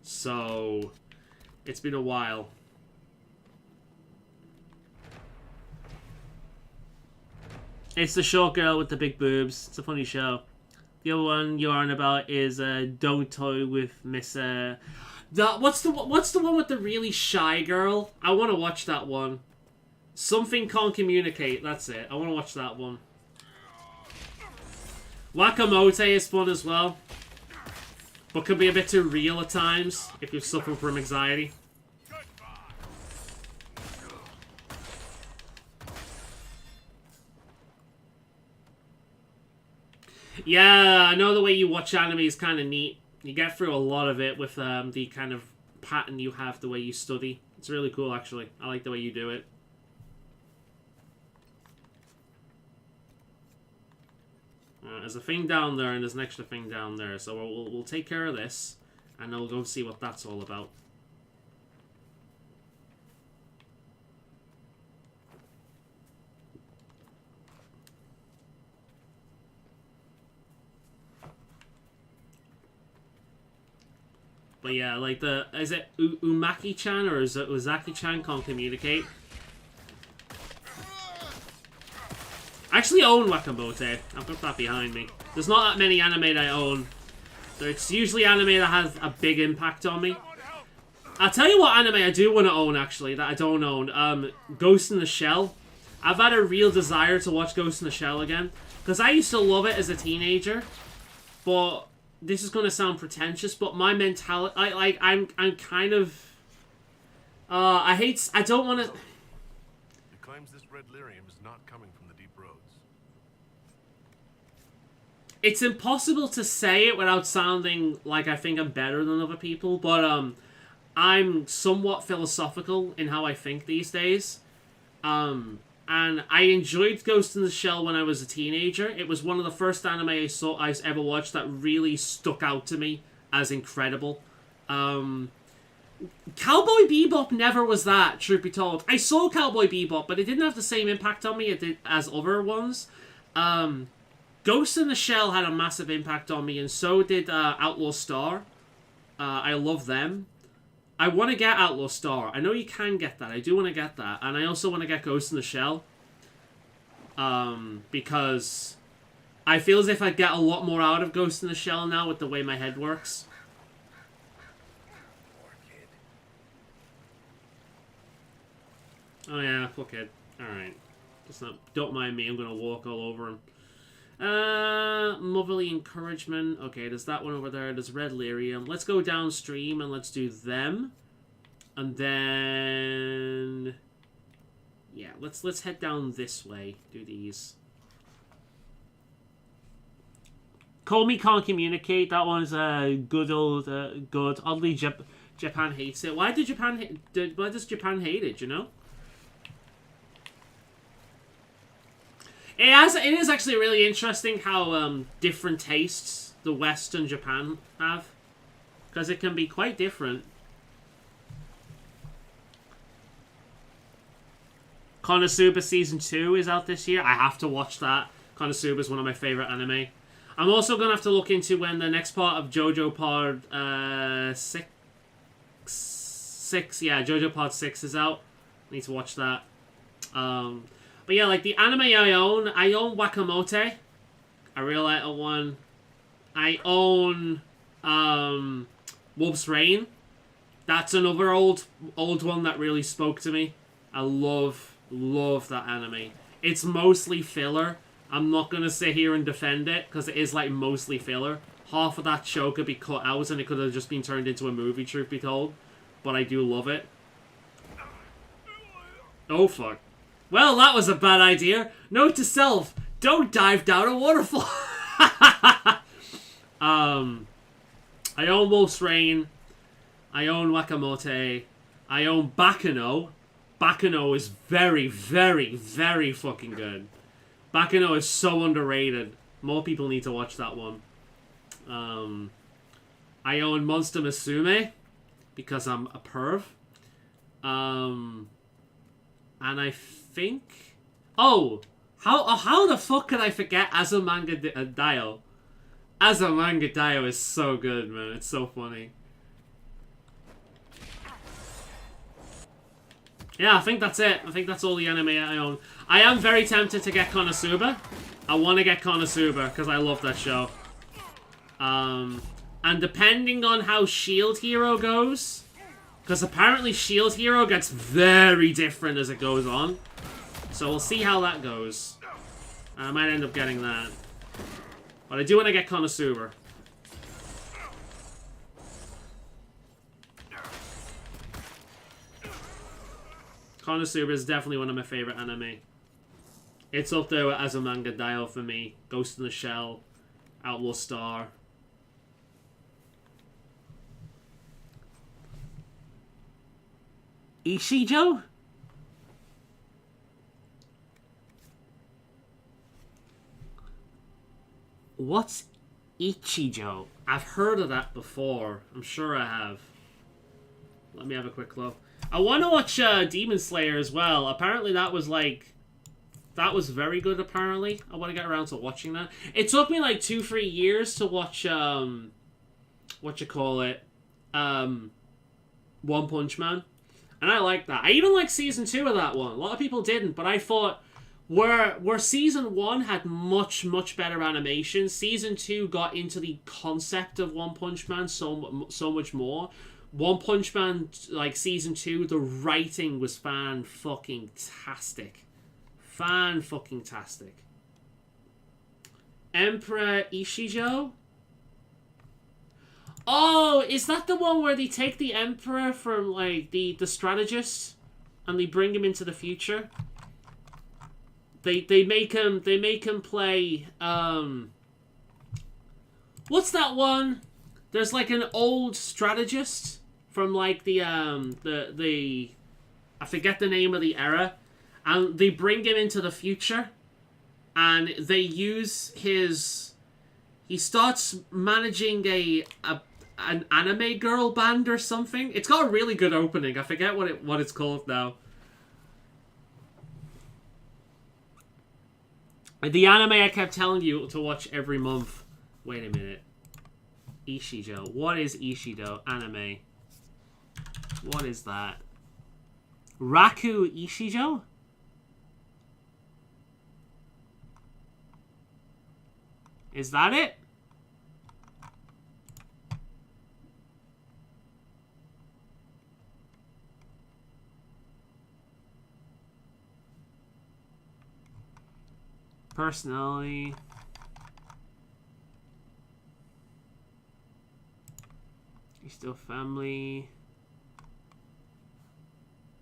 So, it's been a while. It's the short girl with the big boobs. It's a funny show. The other one you're on about is Don't Toy with Miss... What's the one with the really shy girl? I want to watch that one. Something Can't Communicate. That's it. I want to watch that one. Wakamote is fun as well. But can be a bit too real at times if you're suffering from anxiety. Yeah, I know the way you watch anime is kind of neat. You get through a lot of it with the kind of pattern you have, the way you study. It's really cool, actually. I like the way you do it. There's a thing down there, and there's an extra thing down there. So we'll take care of this, and then we'll go and see what that's all about. But yeah, like is it Umaki-chan or is it Uzaki-chan Can't Communicate? I actually own Wakamote. I've got that behind me. There's not that many anime that I own. So it's usually anime that has a big impact on me. I'll tell you what anime I do want to own, actually, that I don't own. Ghost in the Shell. I've had a real desire to watch Ghost in the Shell again. Because I used to love it as a teenager. But this is going to sound pretentious, but my mentality... I'm kind of... I don't want to... It claims this red lyrium is not coming from the deep roads. it's impossible to say it without sounding like I think I'm better than other people, but I'm somewhat philosophical in how I think these days. And I enjoyed Ghost in the Shell when I was a teenager. It was one of the first anime I ever watched that really stuck out to me as incredible. Cowboy Bebop never was that, truth be told. I saw Cowboy Bebop, but it didn't have the same impact on me as other ones. Ghost in the Shell had a massive impact on me, and so did Outlaw Star. I love them. I want to get Outlaw Star. I know you can get that. I do want to get that. And I also want to get Ghost in the Shell. Because I feel as if I get a lot more out of Ghost in the Shell now with the way my head works. Oh yeah, poor kid. Alright. Don't mind me, I'm gonna walk all over him. Motherly Encouragement. Okay, there's that one over there. There's Red Lyrium. Let's go downstream and let's do them. And then... yeah, let's head down this way. Do these. Call Me Can't Communicate. That one's good old, good. Oddly, Japan hates it. Why does Japan hate it, you know? It is actually really interesting how different tastes the West and Japan have. Because it can be quite different. Konosuba Season 2 is out this year. I have to watch that. Konosuba is one of my favourite anime. I'm also going to have to look into when the next part of JoJo Pod 6... Yeah, JoJo Pod 6 is out. I need to watch that. But yeah, like the anime I own Wakamote. I really like that one. I own Wolf's Rain. That's another old one that really spoke to me. I love that anime. It's mostly filler. I'm not going to sit here and defend it, because it is like mostly filler. Half of that show could be cut out and it could have just been turned into a movie, truth be told. But I do love it. Oh fuck. Well, that was a bad idea. Note to self, don't dive down a waterfall. I own Wolf's Rain. I own Wakamote. I own Bakano. Bakano is very, very, very fucking good. Bakano is so underrated. More people need to watch that one. I own Monster Musume because I'm a perv. And I think... oh! How the fuck could I forget Azumanga Daioh? Azumanga Daioh is so good, man. It's so funny. Yeah, I think that's it. I think that's all the anime I own. I am very tempted to get Konosuba. I want to get Konosuba because I love that show. And depending on how Shield Hero goes... because apparently Shield Hero gets very different as it goes on. So we'll see how that goes. I might end up getting that. But I do want to get Konosuba. Konosuba is definitely one of my favorite anime. It's up there with Azumanga Daioh for me. Ghost in the Shell. Outlaw Star. Ishijo? What's Ichijo? I've heard of that before. I'm sure I have. Let me have a quick look. I want to watch Demon Slayer as well. Apparently that was like... that was very good, apparently. I want to get around to watching that. It took me like 2-3 years to watch, One Punch Man. And I like that. I even like Season 2 of that one. A lot of people didn't, but I thought where Season 1 had much, much better animation, Season 2 got into the concept of One Punch Man so much more. One Punch Man, like Season 2, the writing was fan-fucking-tastic. Fan-fucking-tastic. Emperor Ishijo? Oh, is that the one where they take the Emperor from, like, the strategist and they bring him into the future? They make him play, What's that one? There's like an old strategist from like the I forget the name of the era, and they bring him into the future, and they use his. He starts managing an anime girl band or something. It's got a really good opening. I forget what it's called now. The anime I kept telling you to watch every month. Wait a minute. Ishijo. What is Ishido? Anime. What is that? Raku Ishijo? Is that it? Personality. You're still family.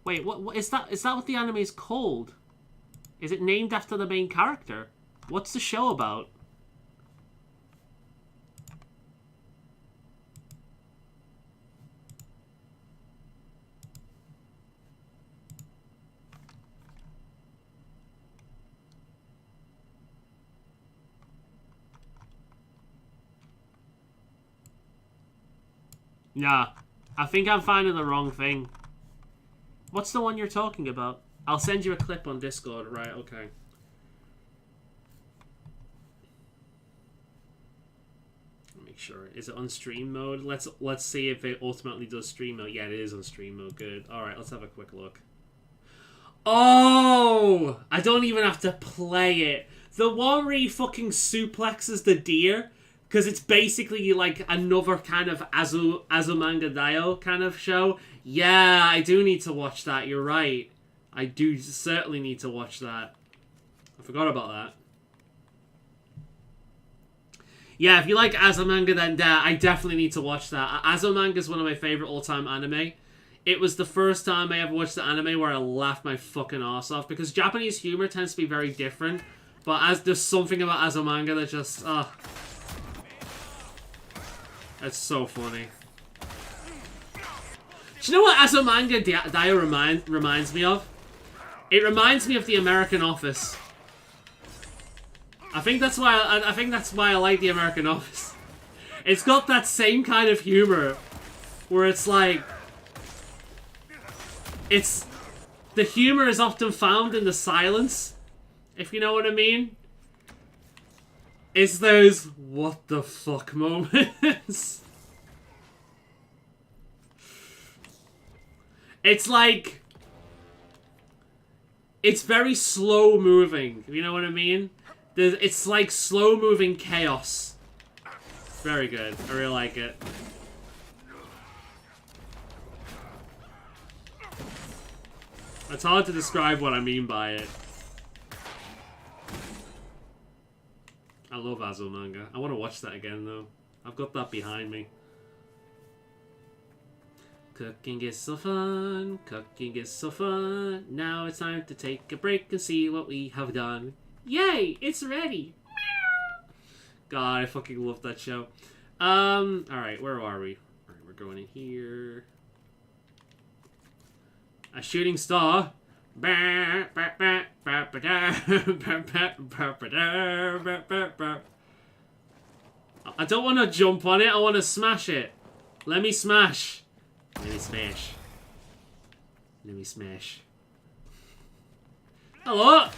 Wait, what is that? Is that what the anime is called? Is it named after the main character? What's the show about? Yeah, I think I'm finding the wrong thing. What's the one you're talking about? I'll send you a clip on Discord. Right, okay. Make sure. Is it on stream mode? Let's see if it ultimately does stream mode. Yeah, it is on stream mode. Good. Alright, let's have a quick look. Oh! I don't even have to play it. The one where he fucking suplexes the deer. Because it's basically like another kind of Azumanga Daioh kind of show. Yeah, I do need to watch that. You're right. I do certainly need to watch that. I forgot about that. Yeah, if you like Azumanga, then I definitely need to watch that. Azumanga is one of my favorite all-time anime. It was the first time I ever watched the anime where I laughed my fucking ass off. Because Japanese humor tends to be very different. But there's something about Azumanga that just... That's so funny. Do you know what Azumanga Daioh reminds me of? It reminds me of The American Office. I think that's why I like The American Office. It's got that same kind of humor where it's like the humor is often found in the silence, if you know what I mean. It's those what the fuck moments. It's like... It's very slow moving, you know what I mean? It's like slow moving chaos. Very good. I really like it. It's hard to describe what I mean by it. I love Azumanga. I want to watch that again, though. I've got that behind me. Cooking is so fun. Cooking is so fun. Now it's time to take a break and see what we have done. Yay! It's ready! God, I fucking love that show. Alright, where are we? Alright, we're going in here. A shooting star. I don't want to jump on it, I want to smash it. Let me smash. Let me smash. Let me smash. Hello?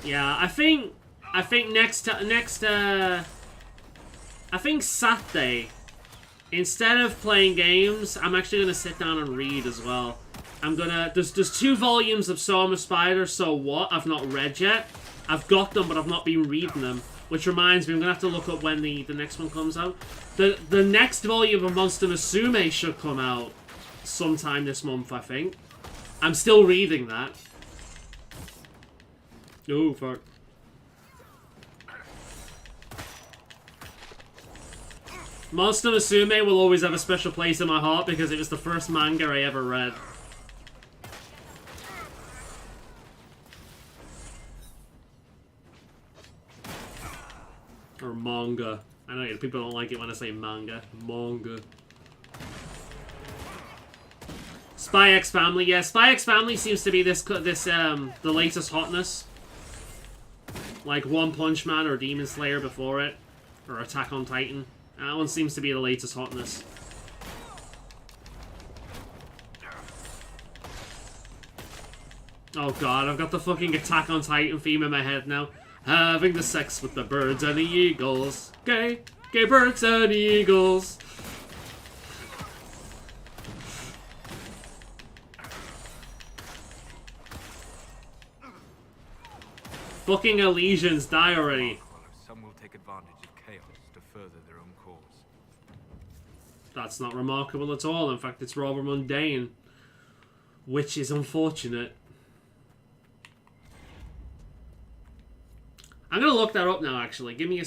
Yeah, I think I think Saturday, instead of playing games, I'm actually gonna sit down and read as well. There's 2 volumes of So I'm a Spider, So What I've not read yet. I've got them, but I've not been reading them. Which reminds me, I'm gonna have to look up when the next one comes out. The next volume of Monster Musume should come out sometime this month, I think. I'm still reading that. Oh, fuck. Monster Musume will always have a special place in my heart because it was the first manga I ever read. Or manga. I know people don't like it when I say manga. Manga. Spy X Family. Yeah, Spy X Family seems to be the latest hotness. Like One Punch Man or Demon Slayer before it. Or Attack on Titan. That one seems to be the latest hotness. Oh god, I've got the fucking Attack on Titan theme in my head now. Having the sex with the birds and the eagles. Gay birds and eagles. Fucking Elysians, die already. Some will take advantage of chaos to further their own cause. That's not remarkable at all. In fact, it's rather mundane. Which is unfortunate. I'm gonna look that up now. Actually, give me a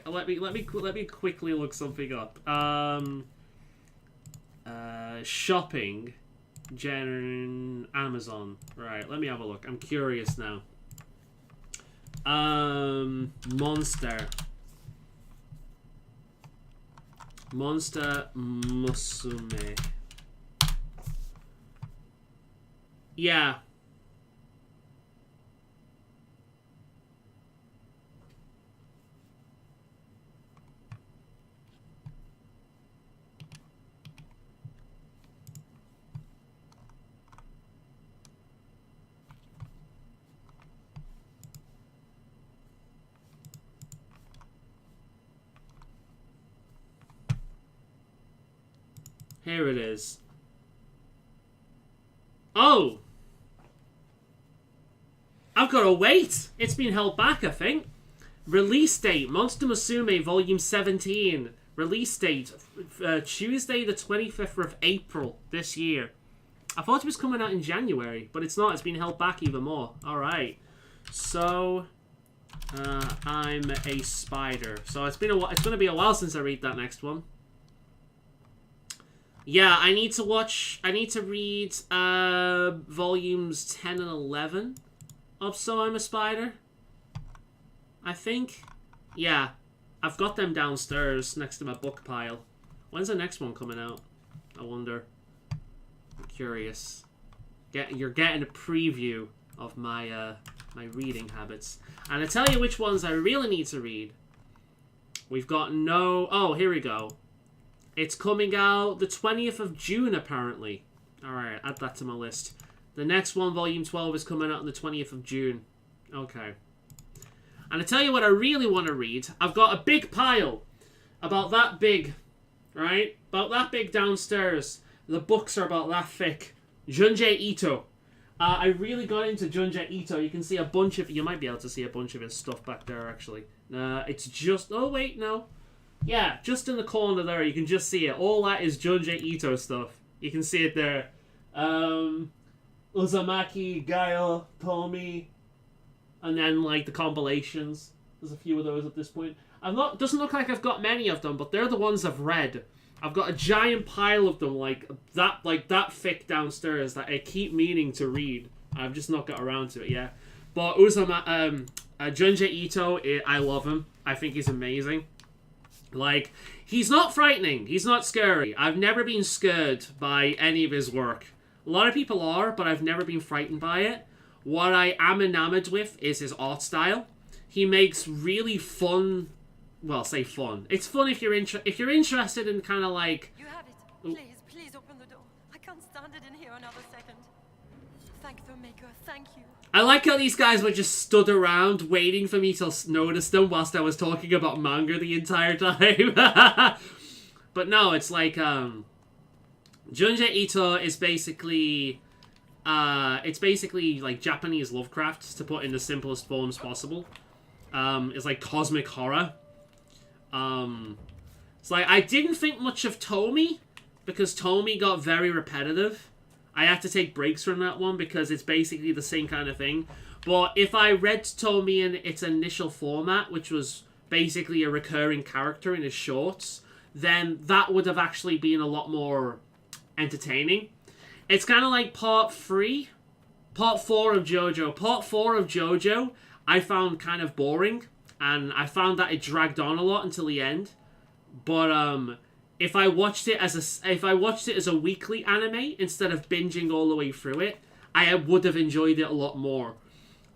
let me quickly look something up. Shopping, Amazon. Right, let me have a look. I'm curious now. Monster Musume. Yeah. Here it is. Oh! I've got to wait! It's been held back, I think. Release date, Monster Musume Volume 17. Release date, Tuesday the 25th of April this year. I thought it was coming out in January, but it's not. It's been held back even more. Alright. So, I'm a spider. So it's been a while. It's going to be a while since I read that next one. Yeah, I need to read volumes 10 and 11 of So I'm a Spider. I think. Yeah, I've got them downstairs next to my book pile. When's the next one coming out? I wonder. I'm curious. You're getting a preview of my my reading habits. And I tell you which ones I really need to read. We've got no... Oh, here we go. It's coming out the 20th of June, apparently. Alright, add that to my list. The next one, Volume 12, is coming out on the 20th of June. Okay. And I tell you what I really want to read. I've got a big pile. About that big. Right? About that big downstairs. The books are about that thick. Junji Ito. I really got into Junji Ito. You can see a bunch of... You might be able to see a bunch of his stuff back there, actually. It's just... Oh, wait, no. Yeah, just in the corner there, you can just see it. All that is Junji Ito stuff. You can see it there. Uzumaki, Gaio, Tomi, and then, like, the compilations. There's a few of those at this point. Doesn't look like I've got many of them, but they're the ones I've read. I've got a giant pile of them, like that thick downstairs that I keep meaning to read. I've just not got around to it yet. But Junji Ito, I love him. I think he's amazing. Like, he's not frightening. He's not scary. I've never been scared by any of his work. A lot of people are, but I've never been frightened by it. What I am enamored with is his art style. He makes really fun... Well, say fun. It's fun if you're interested in kind of like... You have it. Please open the door. I can't stand it in here another second. Thank the Maker. Thank you. I like how these guys were just stood around waiting for me to notice them whilst I was talking about manga the entire time. But no, it's like, Junji Ito is basically, it's basically like Japanese Lovecraft, to put in the simplest forms possible. It's like cosmic horror. It's like, I didn't think much of Tomi, because Tomi got very repetitive. I had to take breaks from that one because it's basically the same kind of thing. But if I read Tomi in its initial format, which was basically a recurring character in his shorts, then that would have actually been a lot more entertaining. It's kind of like Part 4 of JoJo. Part 4 of JoJo I found kind of boring. and I found that it dragged on a lot until the end. But if I watched it as a weekly anime instead of binging all the way through it, I would have enjoyed it a lot more.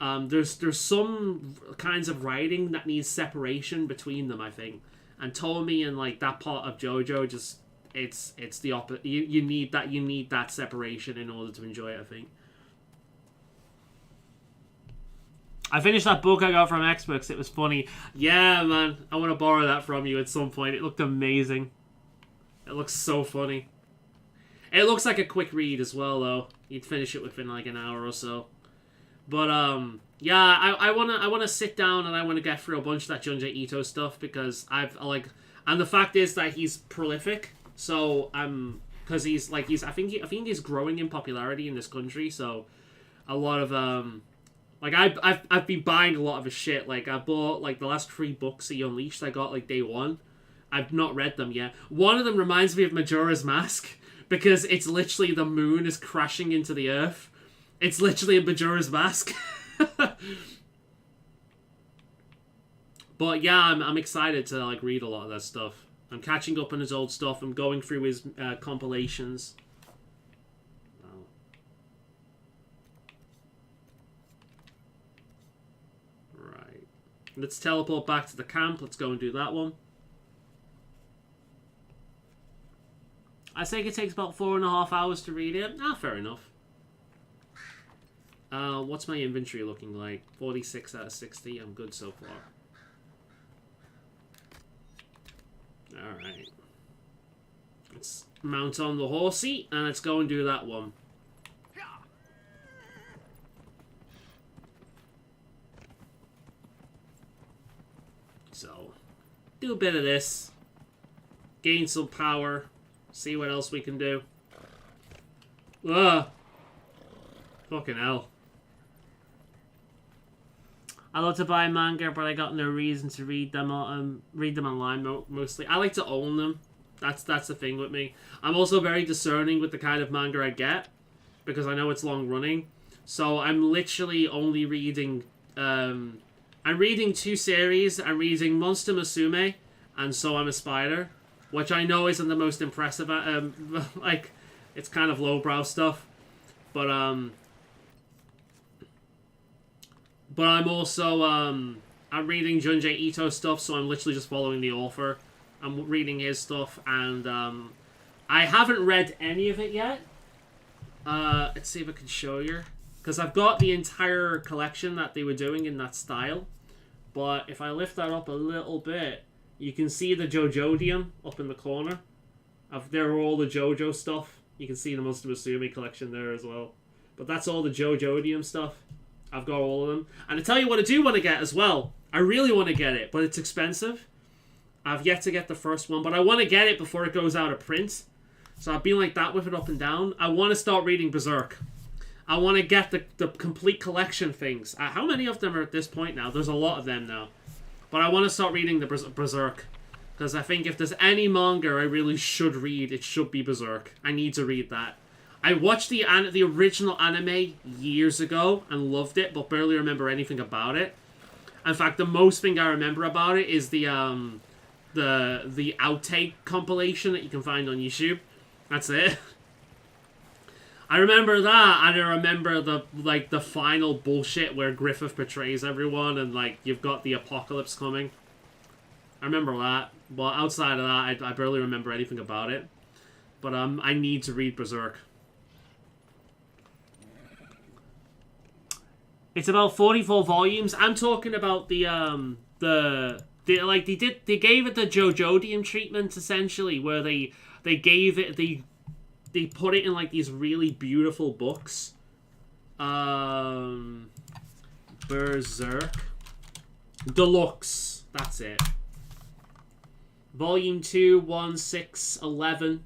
There's some kinds of writing that needs separation between them, I think. And Tomi and like that part of JoJo just it's the opposite. You need that separation in order to enjoy it, I think. I finished that book I got from Xbox. It was funny. Yeah, man. I want to borrow that from you at some point. It looked amazing. It looks so funny. It looks like a quick read as well, though. You'd finish it within like an hour or so. But yeah, I wanna sit down and I wanna get through a bunch of that Junji Ito stuff because and the fact is that he's prolific. So because I think he's growing in popularity in this country. So a lot of like I've been buying a lot of his shit. Like I bought like the last 3 books he Unleashed. I got like day 1. I've not read them yet. One of them reminds me of Majora's Mask because it's literally the moon is crashing into the earth. It's literally a Majora's Mask. But yeah, I'm excited to like read a lot of that stuff. I'm catching up on his old stuff. I'm going through his compilations. Right. Let's teleport back to the camp. Let's go and do that one. I think it takes about 4.5 hours to read it. Ah, fair enough. What's my inventory looking like? 46 out of 60. I'm good so far. Alright. Let's mount on the horsey and let's go and do that one. So, do a bit of this. Gain some power. See what else we can do. Ugh. Fucking hell. I love to buy manga, but I got no reason to read them online mostly. I like to own them. That's the thing with me. I'm also very discerning with the kind of manga I get because I know it's long running. So I'm literally only reading. I'm reading 2 series. I'm reading Monster Musume and So I'm a Spider, which I know isn't the most impressive. Like it's kind of lowbrow stuff, but I'm also I'm reading Junji Ito stuff, so I'm literally just following the author. I'm reading his stuff, and I haven't read any of it yet. Let's see if I can show you, because I've got the entire collection that they were doing in that style. But if I lift that up a little bit, you can see the JoJodium up in the corner. There are all the JoJo stuff. You can see the Monster Musume collection there as well. But that's all the JoJodium stuff. I've got all of them. And I tell you what I do want to get as well. I really want to get it, but it's expensive. I've yet to get the first one, but I want to get it before it goes out of print. So I've been like that with it up and down. I want to start reading Berserk. I want to get the complete collection things. How many of them are at this point now? There's a lot of them now. But I want to start reading the Berserk. Because I think if there's any manga I really should read, it should be Berserk. I need to read that. I watched the original anime years ago and loved it, but barely remember anything about it. In fact, the most thing I remember about it is the outtake compilation that you can find on YouTube. That's it. I remember that, and I remember the final bullshit where Griffith betrays everyone, and like you've got the apocalypse coming. I remember that, but outside of that, I barely remember anything about it. But I need to read Berserk. It's about 44 volumes. I'm talking about they gave it the JoJodium treatment essentially, where they gave it they put it in like these really beautiful books. Berserk Deluxe. That's it. Volume 2, 1, 6, 11.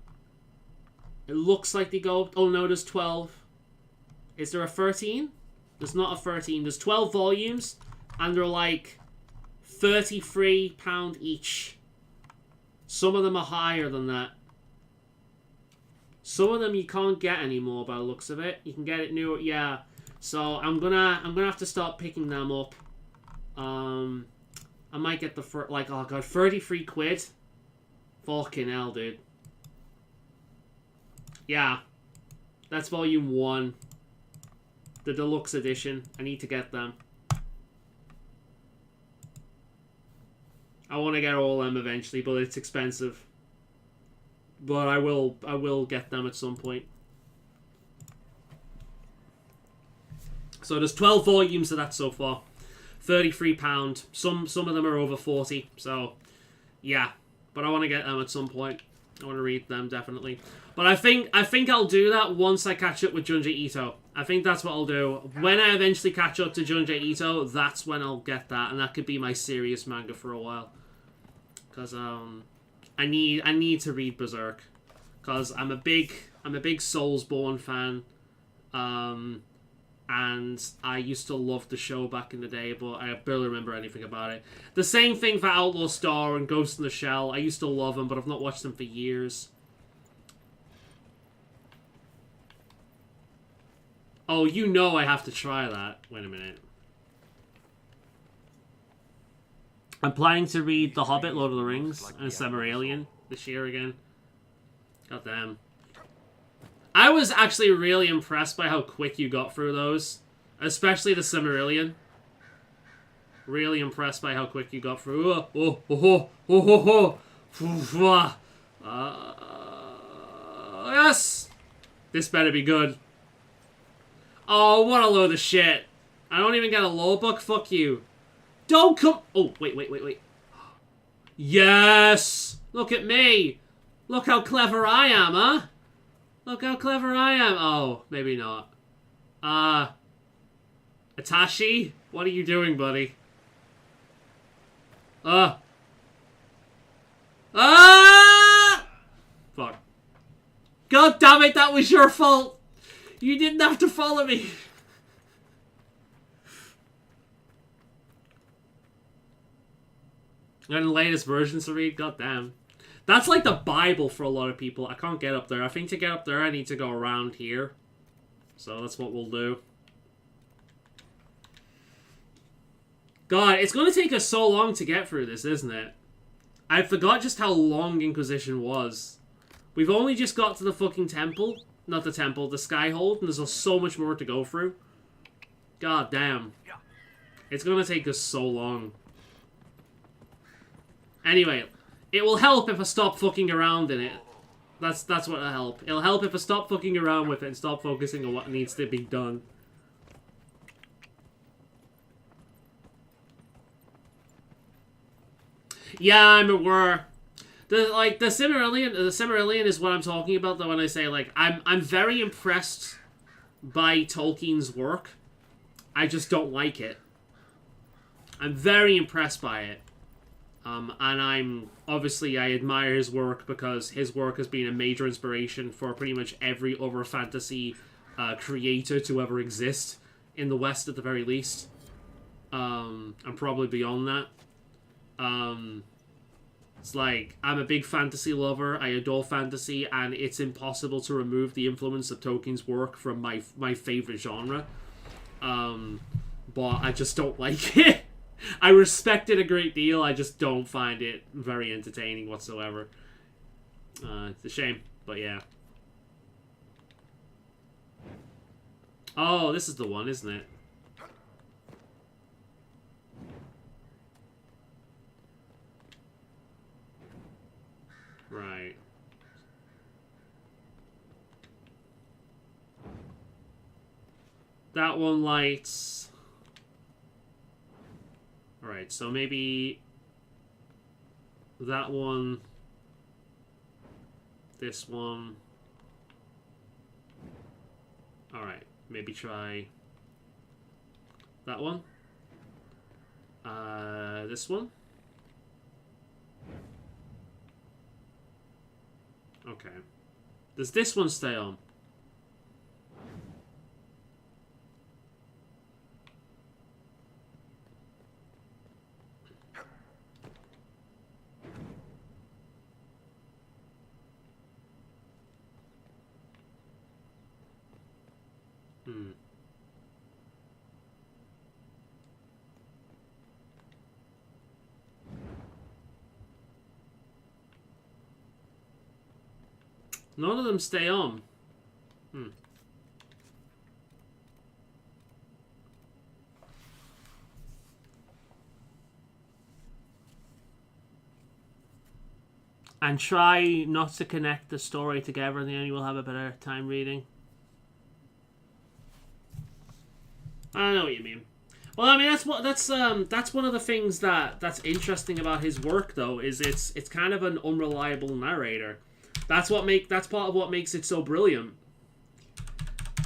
It looks like they go... Oh no, there's 12. Is there a 13? There's not a 13. There's 12 volumes, and they're like £33 each. Some of them are higher than that. Some of them you can't get anymore by the looks of it. You can get it new, yeah. So I'm gonna have to start picking them up. I might get the first, like, oh god, 33 quid? Fucking hell, dude. Yeah. That's volume 1. The deluxe edition. I need to get them. I want to get all of them eventually, but it's expensive. But I will get them at some point. So there's 12 volumes of that so far. £33. Some of them are over 40. So, yeah. But I want to get them at some point. I want to read them, definitely. But I think I'll do that once I catch up with Junji Ito. I think that's what I'll do. When I eventually catch up to Junji Ito, that's when I'll get that. And that could be my serious manga for a while. Because, I need to read Berserk. Because I'm a big Soulsborne fan. And I used to love the show back in the day, but I barely remember anything about it. The same thing for Outlaw Star and Ghost in the Shell. I used to love them, but I've not watched them for years. Oh, you know I have to try that. Wait a minute. I'm planning to read The Hobbit, Lord of the Rings, and Silmarillion this year again. God damn. I was actually really impressed by how quick you got through those. Especially the Silmarillion. Really impressed by how quick you got through. Yes! This better be good. Oh, what a load of shit. I don't even get a law book? Fuck you. Don't come... Oh, wait. Yes! Look at me! Look how clever I am, huh? Look how clever I am. Oh, maybe not. Itachi? What are you doing, buddy? Fuck. God damn it, that was your fault! You didn't have to follow me! And the latest versions to read? God damn. That's like the Bible for a lot of people. I can't get up there. I think to get up there, I need to go around here. So that's what we'll do. God, it's going to take us so long to get through this, isn't it? I forgot just how long Inquisition was. We've only just got to the fucking temple. Not the temple, the Skyhold. And there's so much more to go through. God damn. It's going to take us so long. Anyway, it will help if I stop fucking around in it. That's what'll help. It'll help if I stop fucking around with it and stop focusing on what needs to be done. Yeah, I'm aware. The Silmarillion is what I'm talking about though when I say like I'm very impressed by Tolkien's work. I just don't like it. I'm very impressed by it. And I admire his work because his work has been a major inspiration for pretty much every other fantasy creator to ever exist in the West at the very least. And probably beyond that. It's like, I'm a big fantasy lover, I adore fantasy, and it's impossible to remove the influence of Tolkien's work from my favorite genre. But I just don't like it. I respect it a great deal, I just don't find it very entertaining whatsoever. It's a shame, but yeah. Oh, this is the one, isn't it? Right. That one lights... Alright, so maybe... that one... this one... Alright, maybe try... that one? This one? Okay. Does this one stay on? None of them stay on. And try not to connect the story together, and then you will have a better time reading. I know what you mean. Well, I mean that's one of the things that's interesting about his work, though, is it's kind of an unreliable narrator. That's part of what makes it so brilliant.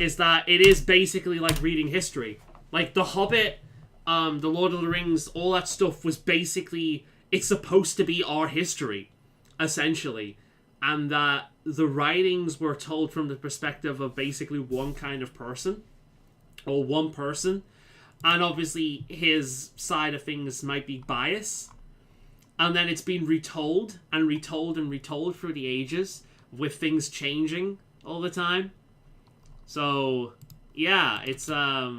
Is that it is basically like reading history. Like The Hobbit, The Lord of the Rings, all that stuff was basically, it's supposed to be our history, essentially, and that the writings were told from the perspective of basically one kind of person, or one person. And obviously his side of things might be bias. And then it's been retold and retold and retold through the ages, with things changing all the time. So, yeah, it's, let's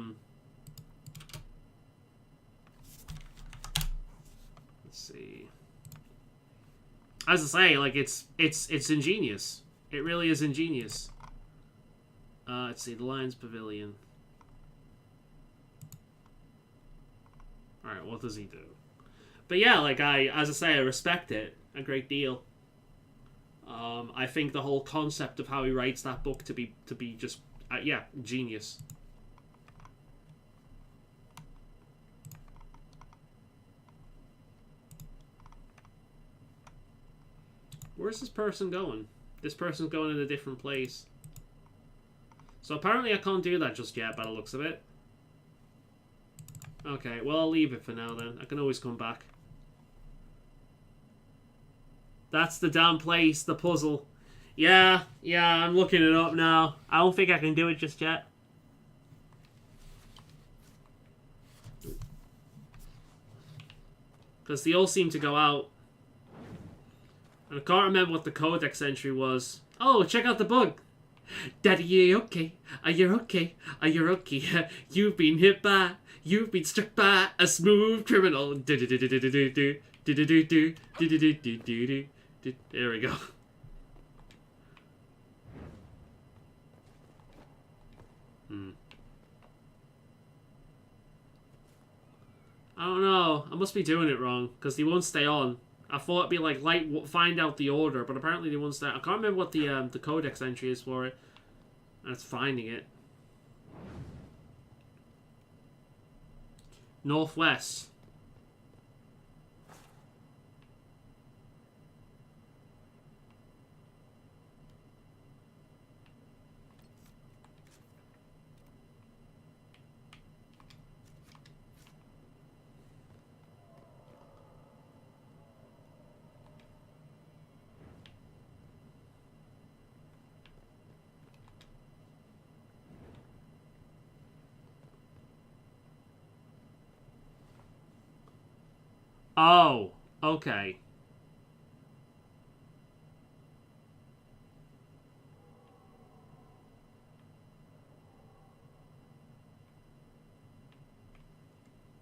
see. As I say, like, it's ingenious. It really is ingenious. Let's see, the Lions Pavilion. Alright, what does he do? But yeah, like, as I say, I respect it a great deal. I think the whole concept of how he writes that book to be just, yeah, genius. Where's this person going? This person's going in a different place. So apparently I can't do that just yet by the looks of it. Okay, well, I'll leave it for now then. I can always come back. That's the damn place, the puzzle. Yeah, I'm looking it up now. I don't think I can do it just yet. Because they all seem to go out. And I can't remember what the codex entry was. Oh, check out the bug. Daddy, are you okay? Are you okay? Are you okay? You've been hit by... You've been struck by a smooth criminal. There we go. I don't know. I must be doing it wrong, because they won't stay on. I thought it'd be like find out the order, but apparently they won't stay. I can't remember what the codex entry is for it. And it's finding it. Northwest. Oh, okay.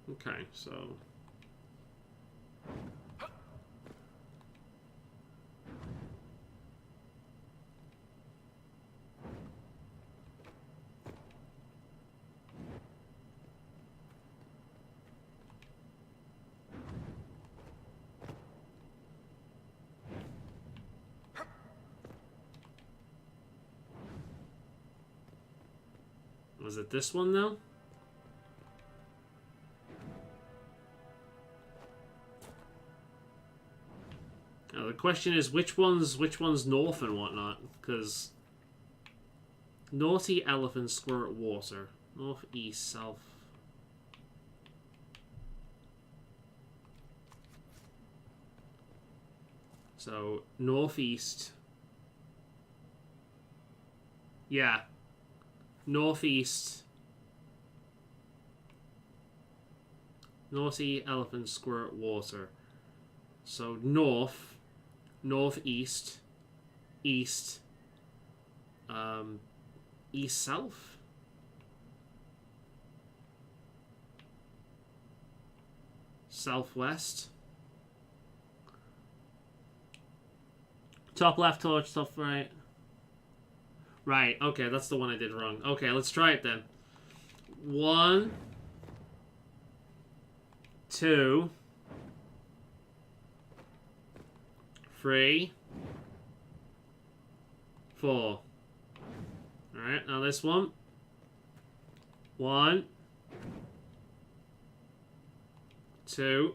Okay, so... Was it this one now? Now the question is which one's north and whatnot, because naughty elephant squirt water, north, east, south. So northeast. Yeah. Northeast. Naughty elephant squirt water. So north, northeast, east, east south. Southwest. Top left, torch, top right. Right, okay, that's the one I did wrong. Okay, let's try it then. 1, 2, 3, 4. Alright, now this one. 1, 2,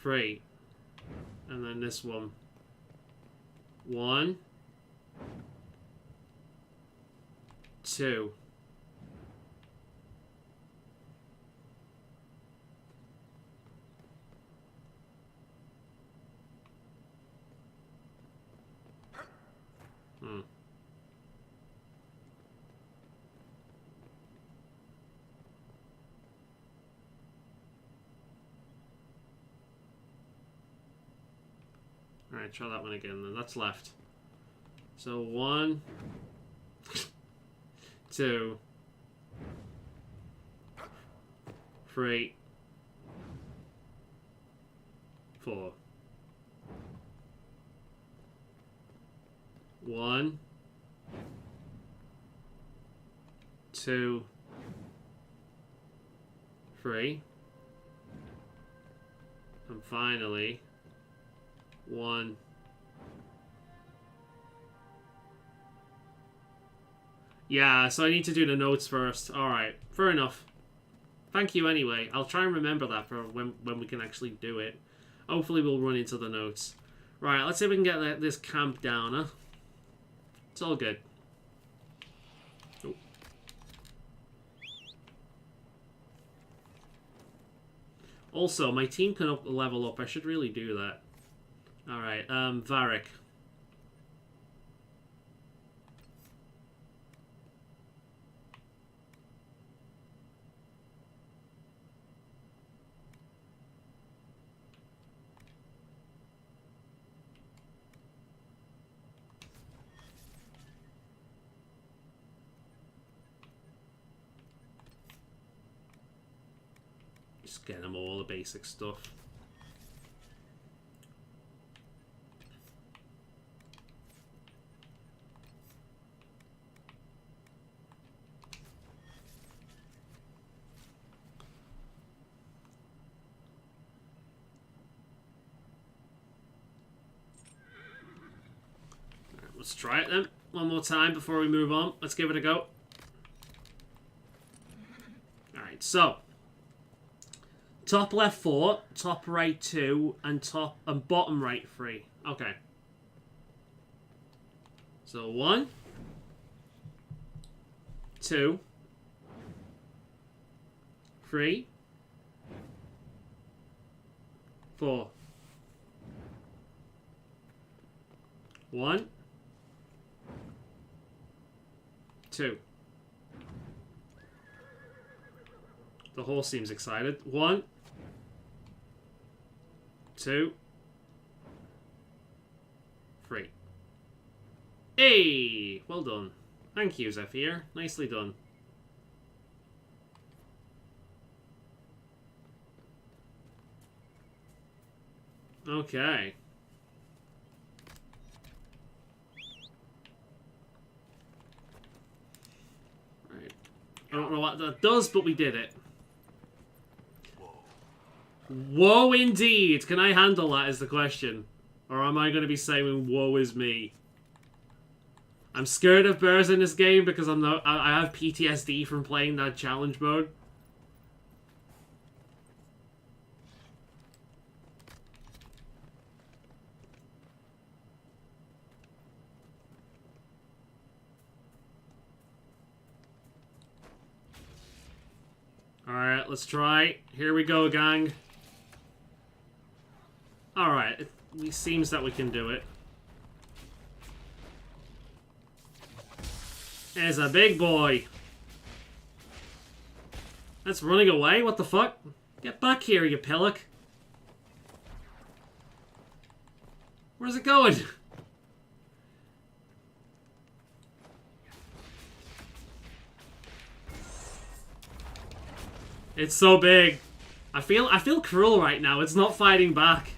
3. And then this one. 1, 2. Alright, try that one again then. That's left. So 1, 2, 3, 4. 1, 2, 3. And finally, 1. Yeah, so I need to do the notes first. Alright, fair enough. Thank you anyway. I'll try and remember that for when we can actually do it. Hopefully we'll run into the notes. Right, let's see if we can get this camp down, huh? It's all good. Oh. Also, my team can level up. I should really do that. Alright, Varric. Just get them all the basic stuff. Let's try it then. One more time before we move on. Let's give it a go. Alright, so. Top left 4, top right 2, and bottom right 3. Okay. So 1, 2, 3, 4. 1, 2. The horse seems excited. 1, 2, 3. Hey! Well done. Thank you, Zephyr. Nicely done. Okay. Right. I don't know what that does, but we did it. Whoa, indeed! Can I handle that is the question. Or am I going to be saying, woe is me? I'm scared of bears in this game because I have PTSD from playing that challenge mode. Alright, let's try. Here we go, gang. Alright, it seems that we can do it. There's a big boy. That's running away? What the fuck? Get back here, you pillock. Where's it going? It's so big. I feel cruel right now. It's not fighting back.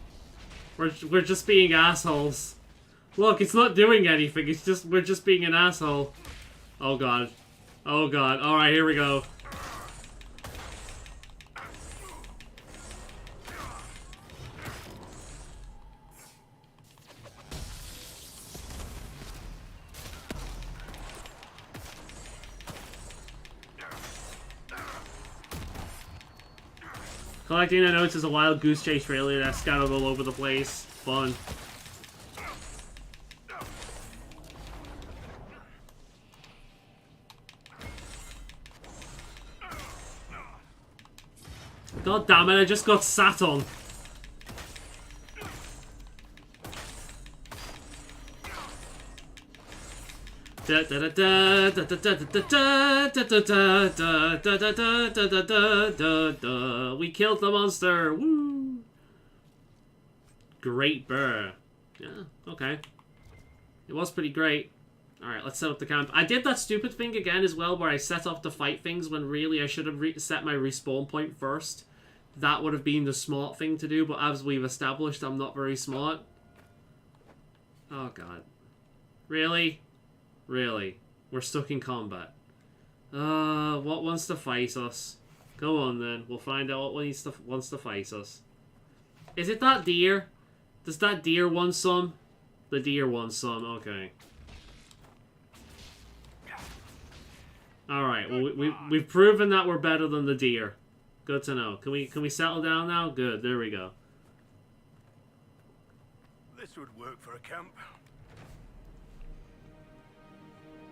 We're just being assholes. Look, it's not doing anything. It's just, we're just being an asshole. Oh god. Oh god. Alright, here we go. Collecting the notes is a wild goose chase trailer that's scattered all over the place. Fun. God damn it, I just got sat on. We killed the monster. Woo! Great burr. Yeah, okay. It was pretty great. Alright, let's set up the camp. I did that stupid thing again as well where I set off to fight things when really I should have set my respawn point first. That would have been the smart thing to do, but as we've established, I'm not very smart. Oh god. Really? Really? We're stuck in combat. What wants to fight us? Go on then. We'll find out what wants to fight us. Is it that deer? Does that deer want some? The deer wants some. Okay. Alright, well we've proven that we're better than the deer. Good to know. Can we settle down now? Good, there we go. This would work for a camp.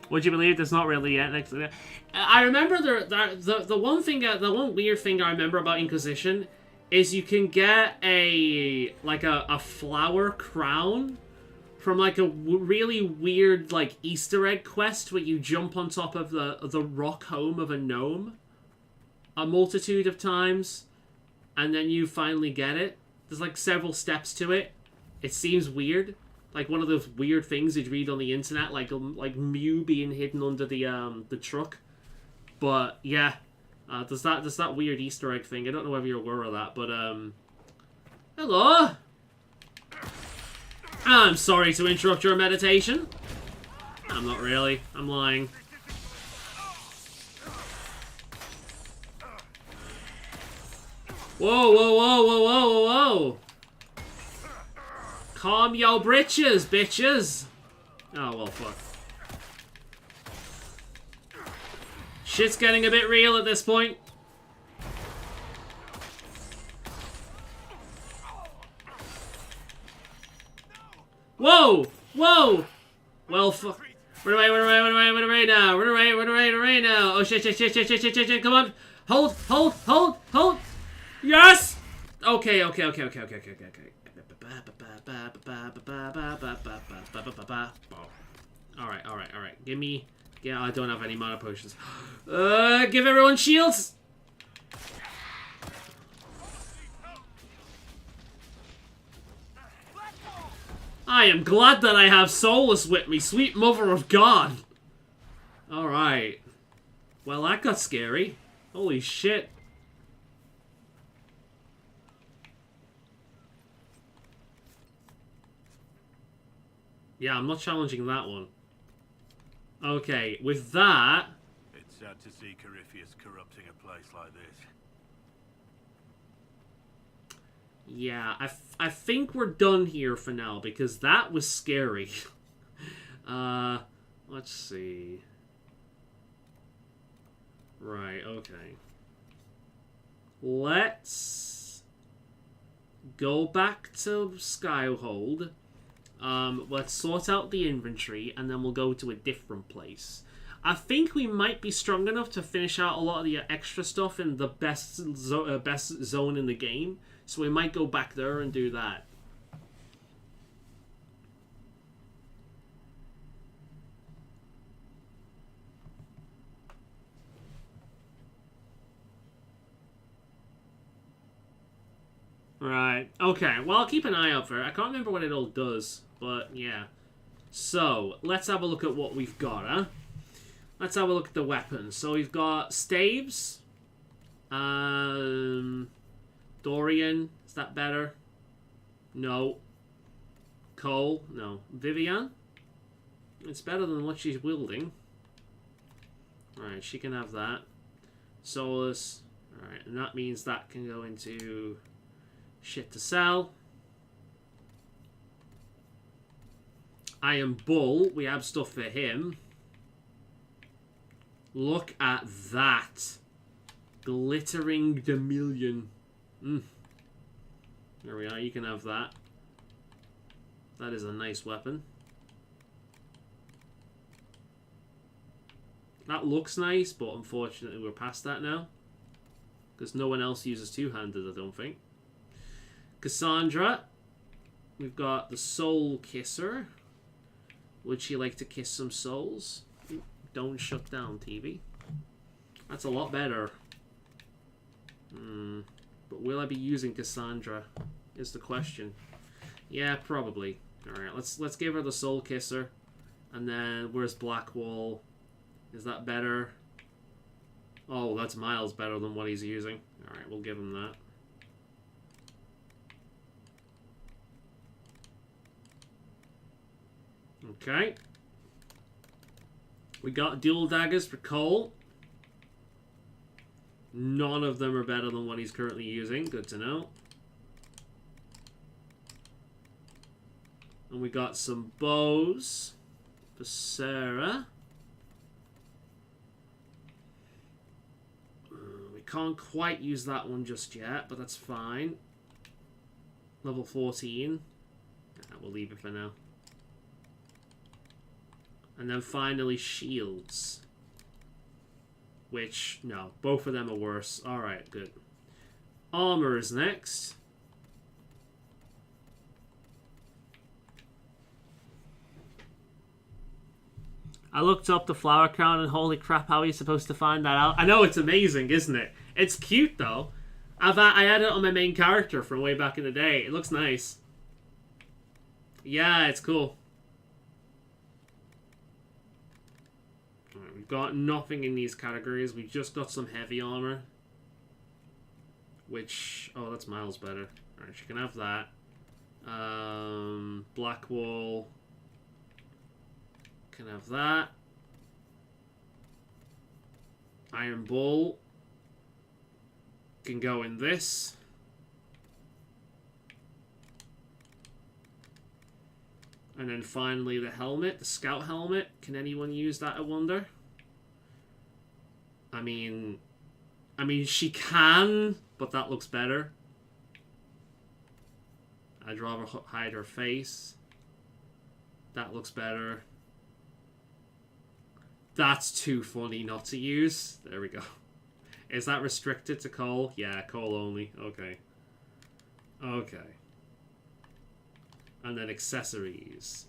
Would you believe there's not really yet next to that? I remember the one weird thing I remember about Inquisition is you can get a flower crown from like a really weird like Easter egg quest where you jump on top of the rock home of a gnome a multitude of times and then you finally get it. There's like several steps to it. It seems weird. Like one of those weird things you'd read on the internet, like Mew being hidden under the truck. But yeah, there's that weird Easter egg thing. I don't know whether you're aware of that, but hello. I'm sorry to interrupt your meditation. I'm not really. I'm lying. Whoa, whoa, whoa, whoa, whoa, whoa, whoa. Calm yo britches, bitches. Oh, well, fuck. Shit's getting a bit real at this point. Whoa! Whoa! Well, fuck. Run away, run away, run away, run away now. Run away, run away, run away now. Oh, shit, shit, shit, shit, shit, shit, shit, shit. Come on. Hold, hold, hold, hold. Yes! Okay, okay, okay, okay, okay, okay, okay. Alright, alright, alright. Give me... Yeah, I don't have any mana potions. Give everyone shields! I am glad that I have Solus with me, sweet mother of God! Alright. Well, that got scary. Holy shit. Yeah, I'm not challenging that one. Okay, with that... It's sad to see Corypheus corrupting a place like this. Yeah, I think we're done here for now, because that was scary. Let's see. Right, okay. Let's go back to Skyhold. Let's sort out the inventory, and then we'll go to a different place. I think we might be strong enough to finish out a lot of the extra stuff in the best zone in the game, so we might go back there and do that. Right. Okay. Well, I'll keep an eye out for it. I can't remember what it all does, but yeah. So, let's have a look at what we've got, huh? Let's have a look at the weapons. So we've got staves. Dorian. Is that better? No. Cole. No. Vivian. It's better than what she's wielding. Alright, she can have that. Solus. Alright, and that means that can go into shit to sell. Iron Bull. We have stuff for him. Look at that. Glittering Demillion. There we are. You can have that. That is a nice weapon. That looks nice, but unfortunately we're past that now. Because no one else uses two-handed, I don't think. Cassandra. We've got the Soul Kisser. Would she like to kiss some souls? Don't shut down, TV. That's a lot better. But will I be using Cassandra? Is the question. Yeah, probably. Alright, let's give her the Soul Kisser. And then, where's Blackwall? Is that better? Oh, that's miles better than what he's using. Alright, we'll give him that. Okay. We got dual daggers for Cole. None of them are better than what he's currently using. Good to know. And we got some bows for Sarah. We can't quite use that one just yet, but that's fine. Level 14. We'll leave it for now. And then finally shields. Which, no, both of them are worse. Alright, good. Armor is next. I looked up the flower crown and holy crap, how are you supposed to find that out? I know, it's amazing, isn't it? It's cute though. I had it on my main character from way back in the day. It looks nice. Yeah, it's cool. Right, we've got nothing in these categories. We've just got some heavy armor. Which, oh, that's miles better. Alright, she can have that. Blackwall. Can have that. Iron Bull. Can go in this. And then finally the helmet, the scout helmet. Can anyone use that, I wonder? I mean she can, but that looks better. I'd rather hide her face. That looks better. That's too funny not to use. There we go. Is that restricted to Cole? Yeah, Cole only. Okay. Okay. And then accessories.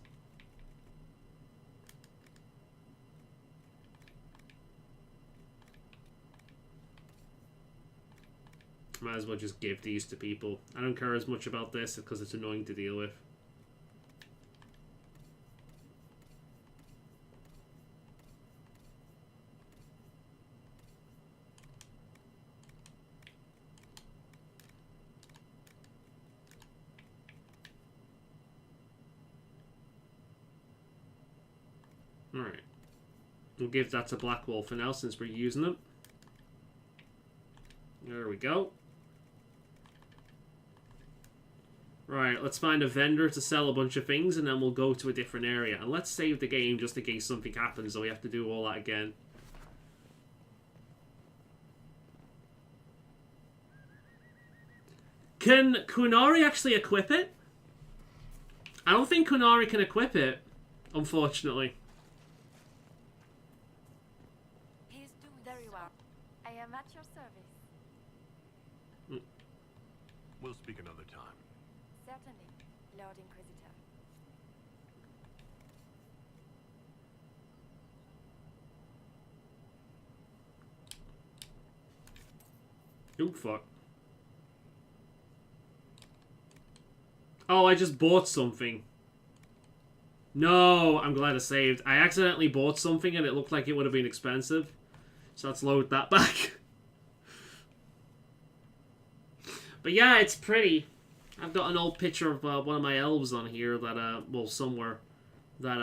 Might as well just give these to people. I don't care as much about this because it's annoying to deal with. Alright. We'll give that to Blackwall for now since we're using them. There we go. Right, let's find a vendor to sell a bunch of things and then we'll go to a different area. And let's save the game just in case something happens so we have to do all that again. Can Kunari actually equip it? I don't think Kunari can equip it, unfortunately. He's doing very well. I am at your service. We'll speak another time. Certainly, Lord Inquisitor. Oh, fuck. Oh, I just bought something. No, I'm glad I saved. I accidentally bought something and it looked like it would have been expensive. So let's load that back. But yeah, it's pretty. I've got an old picture of one of my elves on here that, well, somewhere. That,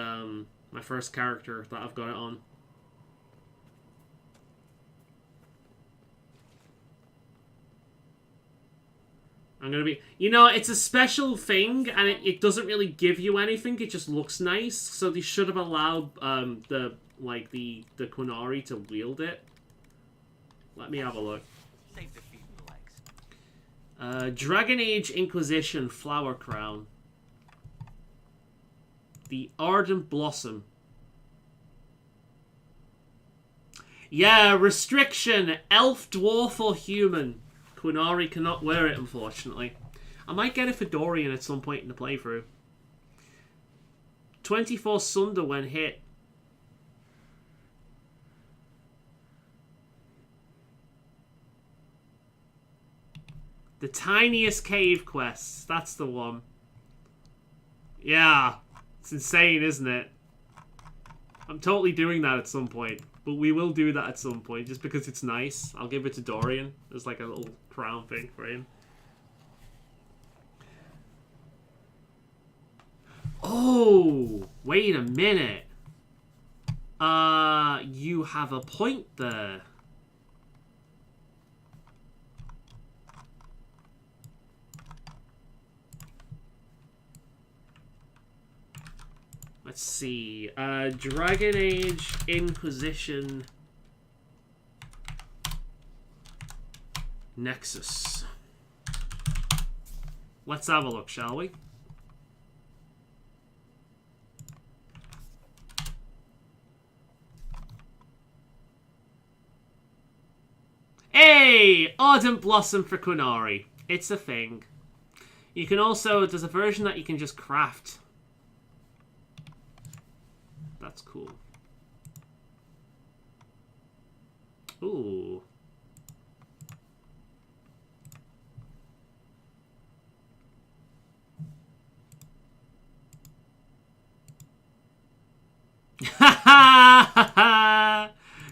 my first character that I've got it on. I'm gonna be... You know, it's a special thing, and it doesn't really give you anything, it just looks nice. So they should have allowed, the Qunari to wield it. Let me have a look. Save the feet and the legs. Dragon Age Inquisition Flower Crown. The Ardent Blossom. Yeah, restriction. Elf, dwarf, or human. Qunari cannot wear it, unfortunately. I might get a Fedorian at some point in the playthrough. 24 Sunder when hit. The Tiniest Cave Quests. That's the one. Yeah. It's insane, isn't it? I'm totally doing that at some point. But we will do that at some point, just because it's nice. I'll give it to Dorian. There's like a little crown thing for him. Oh! Wait a minute. You have a point there. Let's see. Dragon Age Inquisition Nexus. Let's have a look, shall we? Hey! Ardent Blossom for Qunari. It's a thing. You can also... There's a version that you can just craft. That's cool. Ooh.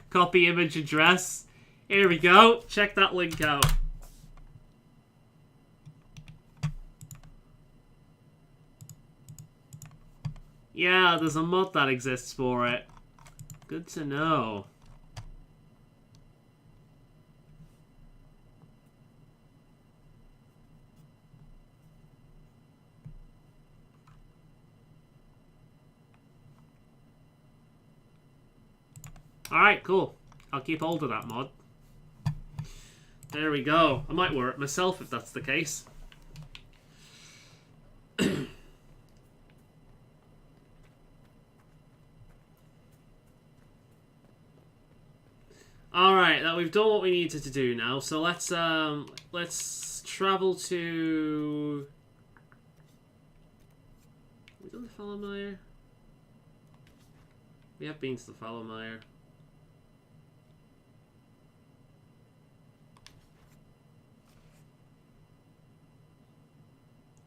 Copy image address. Here we go. Check that link out. Yeah, there's a mod that exists for it. Good to know. Alright, cool. I'll keep hold of that mod. There we go. I might wear it myself if that's the case. Alright, now we've done what we needed to do now, so let's travel to... Have we done the Fallowmire? We have been to the Fallowmire.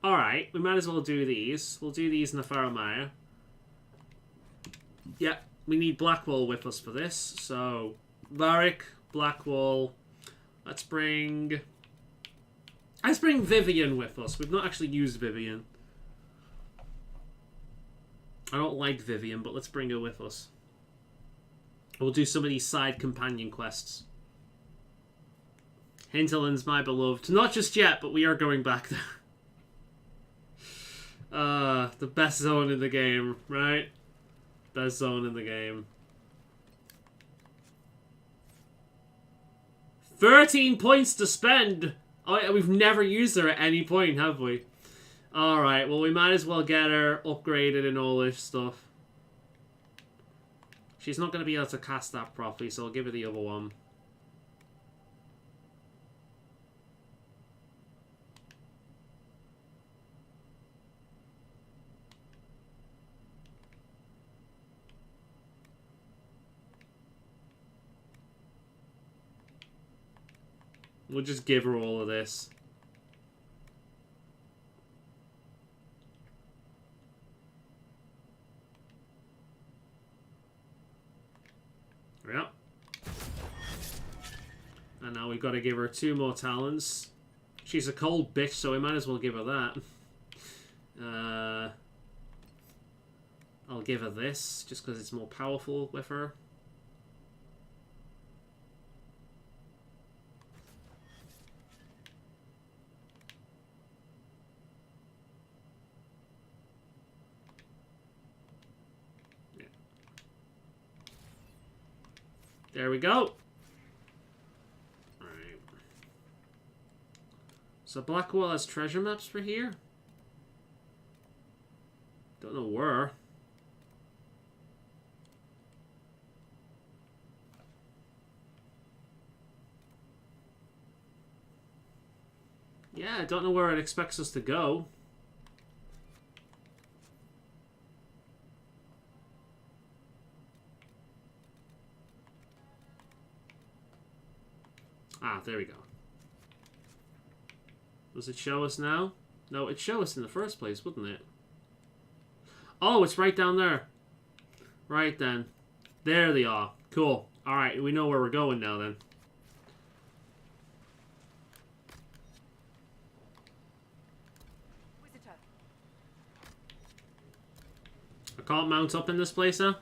Alright, we might as well do these. We'll do these in the Fallowmire. Yeah, we need Blackwall with us for this, so... Varric, Blackwall. Let's bring Vivian with us. We've not actually used Vivian. I don't like Vivian, but let's bring her with us. We'll do some of these side companion quests. Hinterland's my beloved. Not just yet, but we are going back there. The best zone in the game, right? Best zone in the game. 13 points to spend! Oh, yeah, we've never used her at any point, have we? Alright, well, we might as well get her upgraded and all this stuff. She's not going to be able to cast that properly, so I'll give her the other one. We'll just give her all of this. Yep. And now we've got to give her 2 more talents. She's a cold bitch, so we might as well give her that. I'll give her this, just because it's more powerful with her. Yeah. There we go. Alright. So Blackwell has treasure maps for here? Don't know where. Yeah, I don't know where it expects us to go. Ah, there we go. Does it show us now? No, it'd show us in the first place, wouldn't it? Oh, it's right down there. Right then. There they are. Cool. Alright, we know where we're going now then. I can't mount up in this place, huh?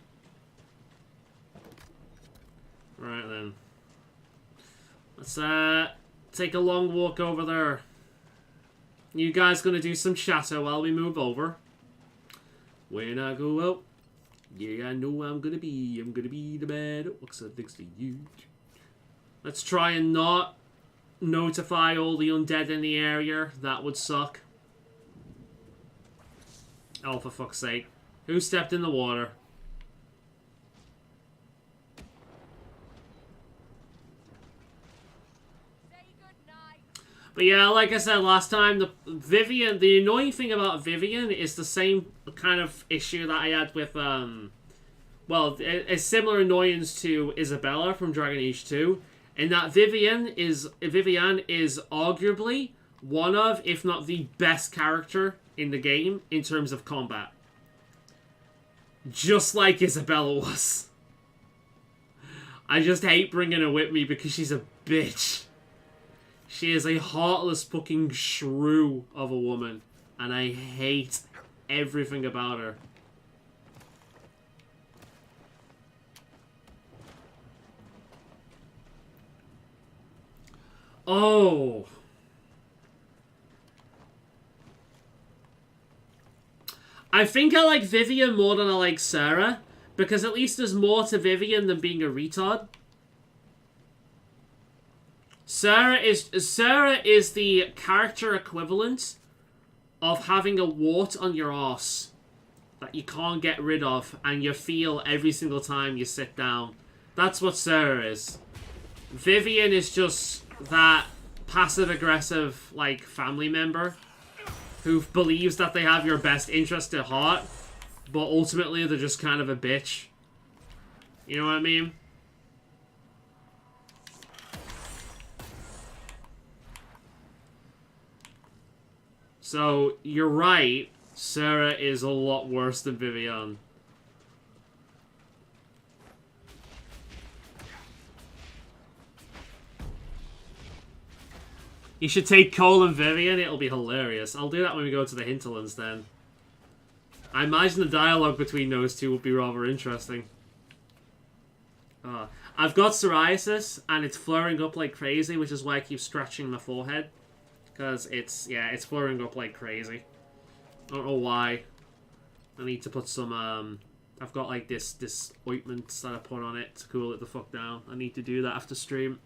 Right then. Let's take a long walk over there. You guys gonna do some chatter while we move over? When I go out, yeah, I know I'm gonna be the man that walks up next to you. Let's try and not notify all the undead in the area. That would suck. Oh, for fuck's sake. Who stepped in the water? But yeah, like I said last time, the annoying thing about Vivian is the same kind of issue that I had with, well, a similar annoyance to Isabella from Dragon Age 2, in that Vivian is arguably one of, if not the best character in the game in terms of combat. Just like Isabella was. I just hate bringing her with me because she's a bitch. She is a heartless fucking shrew of a woman. And I hate everything about her. Oh. I think I like Vivian more than I like Sarah. Because at least there's more to Vivian than being a retard. Sarah is the character equivalent of having a wart on your arse that you can't get rid of and you feel every single time you sit down. That's what Sarah is. Vivian is just that passive-aggressive, like, family member who believes that they have your best interest at heart, but ultimately they're just kind of a bitch. You know what I mean? So, you're right, Sarah is a lot worse than Vivian. You should take Cole and Vivian, it'll be hilarious. I'll do that when we go to the hinterlands then. I imagine the dialogue between those two would be rather interesting. I've got psoriasis, and it's flaring up like crazy, which is why I keep scratching my forehead. Because it's flaring up like crazy. I don't know why. I need to put some, I've got like this ointment that I put on it to cool it the fuck down. I need to do that after stream.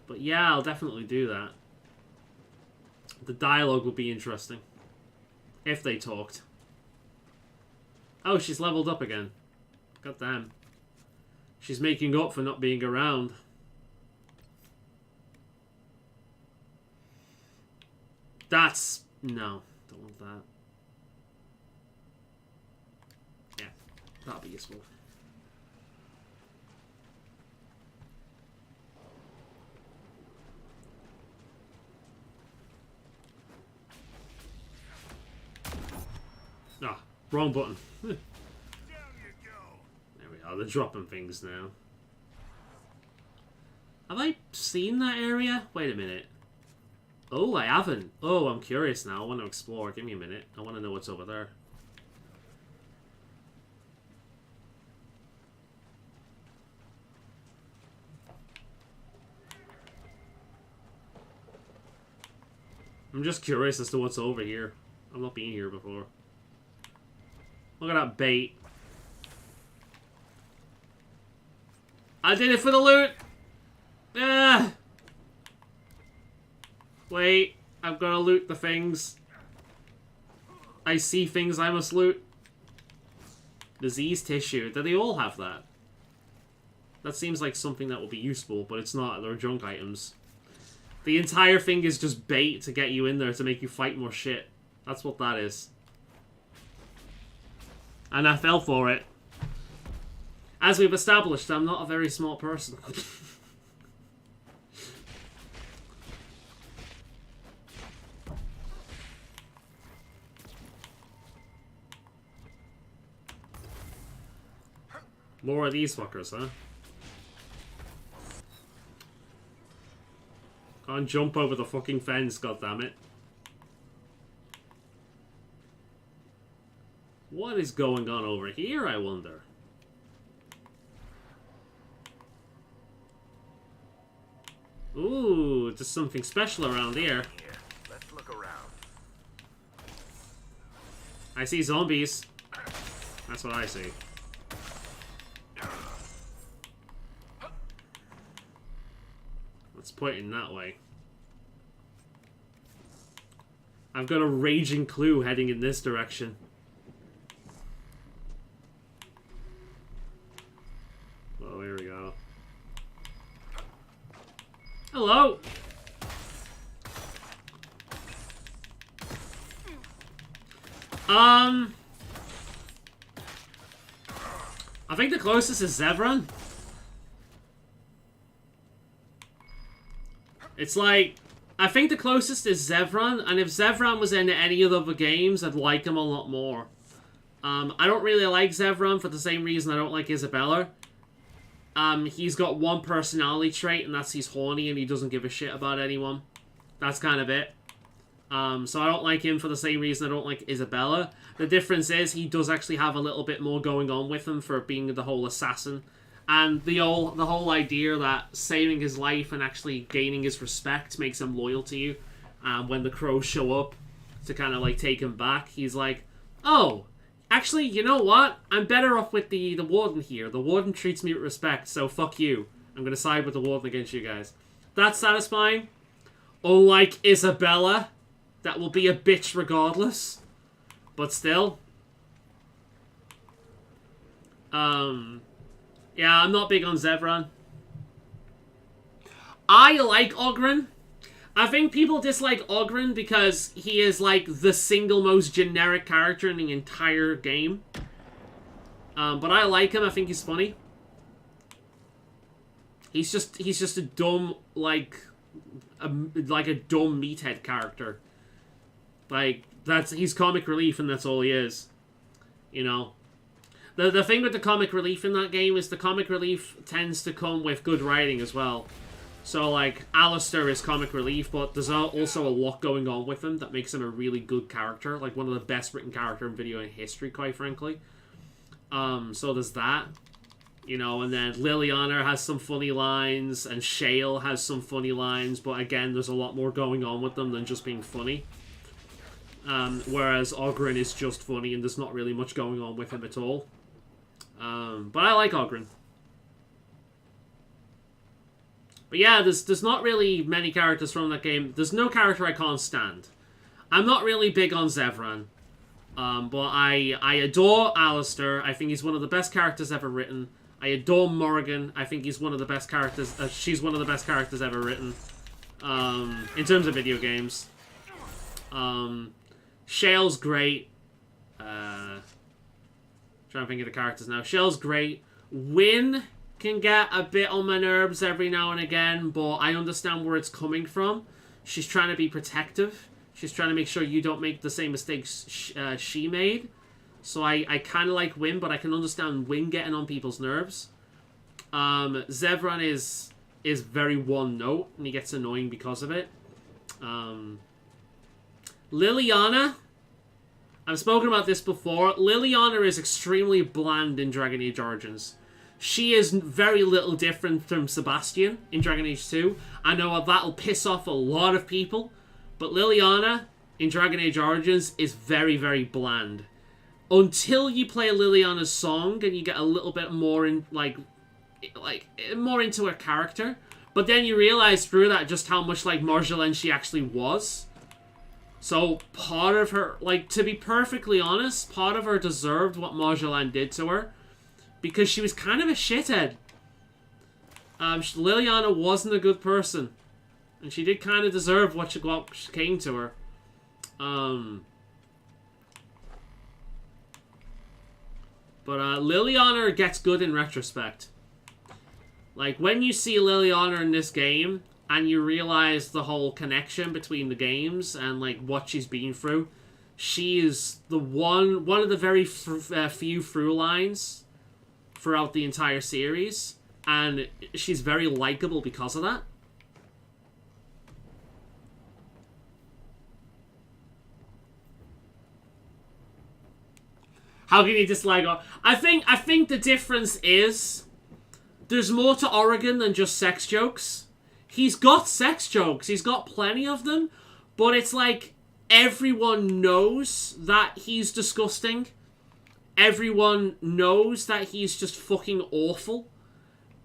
But yeah, I'll definitely do that. The dialogue would be interesting. If they talked. Oh, she's leveled up again. God damn. She's making up for not being around. That's... no. Don't want that. Yeah. That'll be useful. Ah, wrong button. There we are, they're dropping things now. Have I seen that area? Wait a minute. Oh, I haven't. Oh, I'm curious now. I want to explore. Give me a minute. I want to know what's over there. I'm just curious as to what's over here. I've not been here before. Look at that bait. I did it for the loot! Ah! Wait, I'm gonna loot the things. I see things I must loot. Disease tissue. Do they all have that? That seems like something that will be useful, but it's not. They're junk items. The entire thing is just bait to get you in there to make you fight more shit. That's what that is. And I fell for it. As we've established, I'm not a very smart person. More of these fuckers, huh? Can't jump over the fucking fence, goddammit. What is going on over here, I wonder? Ooh, just something special around here. Let's look around. I see zombies. That's what I see. Let's point it that way. I've got a raging clue heading in this direction. Oh, here we go. Hello! I think the closest is Zevran. It's like, I think the closest is Zevran, and if Zevran was in any of the other games, I'd like him a lot more. I don't really like Zevran for the same reason I don't like Isabella. He's got one personality trait, and that's he's horny and he doesn't give a shit about anyone. That's kind of it. So I don't like him for the same reason I don't like Isabella. The difference is he does actually have a little bit more going on with him for being the whole assassin. And the whole idea that saving his life and actually gaining his respect makes him loyal to you. When the crows show up to kind of like take him back, he's like, oh, actually, you know what? I'm better off with the warden here. The warden treats me with respect, so fuck you. I'm going to side with the warden against you guys. That's satisfying. Unlike Isabella, that will be a bitch regardless. But still. Yeah, I'm not big on Zevran. I like Oghren. I think people dislike Oghren because he is like the single most generic character in the entire game. But I like him. I think he's funny. He's just a dumb like a dumb meathead character. Like he's comic relief and that's all he is. You know. The thing with the comic relief in that game is the comic relief tends to come with good writing as well. So, like, Alistair is comic relief, but there's also a lot going on with him that makes him a really good character. Like, one of the best written character in video in history, quite frankly. So there's that. You know, and then Liliana has some funny lines, and Shale has some funny lines, but again, there's a lot more going on with them than just being funny. Whereas Oghren is just funny, and there's not really much going on with him at all. But I like Oghren. But yeah, there's not really many characters from that game. There's no character I can't stand. I'm not really big on Zevran. But I adore Alistair. I think he's one of the best characters ever written. I adore Morrigan. I think he's one of the best characters. She's one of the best characters ever written. In terms of video games. Shale's great. Trying to think of the characters now. Shale's great. Wynn can get a bit on my nerves every now and again, but I understand where it's coming from. She's trying to be protective. She's trying to make sure you don't make the same mistakes she made. So I kind of like Wynn, but I can understand Wynn getting on people's nerves. Zevran is is very one note, and he gets annoying because of it. Liliana, I've spoken about this before. Liliana is extremely bland in Dragon Age Origins. She is very little different from Sebastian in Dragon Age 2. I know that'll piss off a lot of people, but Liliana in Dragon Age Origins is very, very bland. Until you play Liliana's song and you get a little bit more in, like more into her character. But then you realize through that just how much like Marjolaine she actually was. So part of her, like, to be perfectly honest, part of her deserved what Marjolaine did to her. Because she was kind of a shithead. Liliana wasn't a good person. And she did kind of deserve what came to her. But Liliana gets good in retrospect. Like, when you see Liliana in this game, and you realize the whole connection between the games, and, like, what she's been through, she is the one of the very few through lines throughout the entire series, and she's very likable because of that. How can you dislike her? I think the difference is there's more to Oregon than just sex jokes. He's got sex jokes, he's got plenty of them, but it's like everyone knows that he's disgusting. Everyone knows that he's just fucking awful.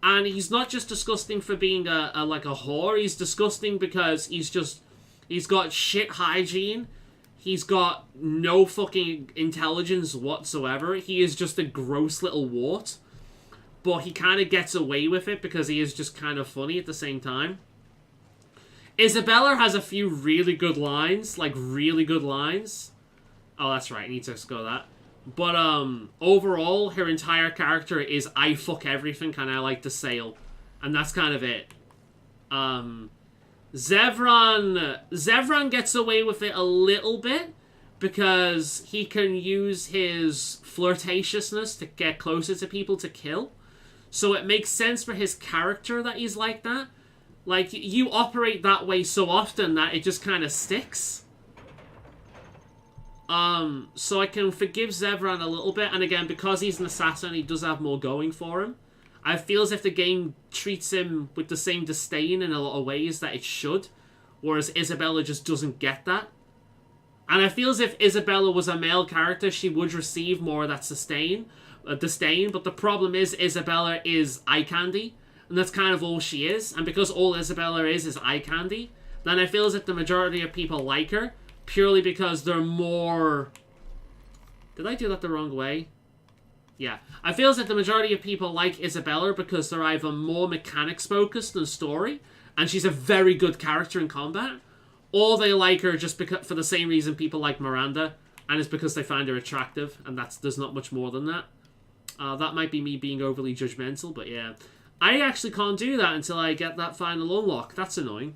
And he's not just disgusting for being a whore. He's disgusting because he's got shit hygiene. He's got no fucking intelligence whatsoever. He is just a gross little wart. But he kind of gets away with it because he is just kind of funny at the same time. Isabella has a few really good lines. Like, really good lines. Oh, that's right. I need to go that. But, overall, her entire character is I fuck everything and I like to sail. And that's kind of it. Zevran gets away with it a little bit because he can use his flirtatiousness to get closer to people to kill. So it makes sense for his character that he's like that. Like, you operate that way so often that it just kind of sticks. So I can forgive Zevran a little bit, and again, because he's an assassin, he does have more going for him. I feel as if the game treats him with the same disdain in a lot of ways that it should, whereas Isabella just doesn't get that. And I feel as if Isabella was a male character, she would receive more of that disdain, but the problem is Isabella is eye candy, and that's kind of all she is, and because all Isabella is eye candy, then I feel as if the majority of people like her, purely because they're more... Did I do that the wrong way? Yeah. I feel as if the majority of people like Isabella because they're either more mechanics-focused than story, and she's a very good character in combat, or they like her just because, for the same reason people like Miranda, and it's because they find her attractive, and there's not much more than that. That might be me being overly judgmental, but yeah. I actually can't do that until I get that final unlock. That's annoying.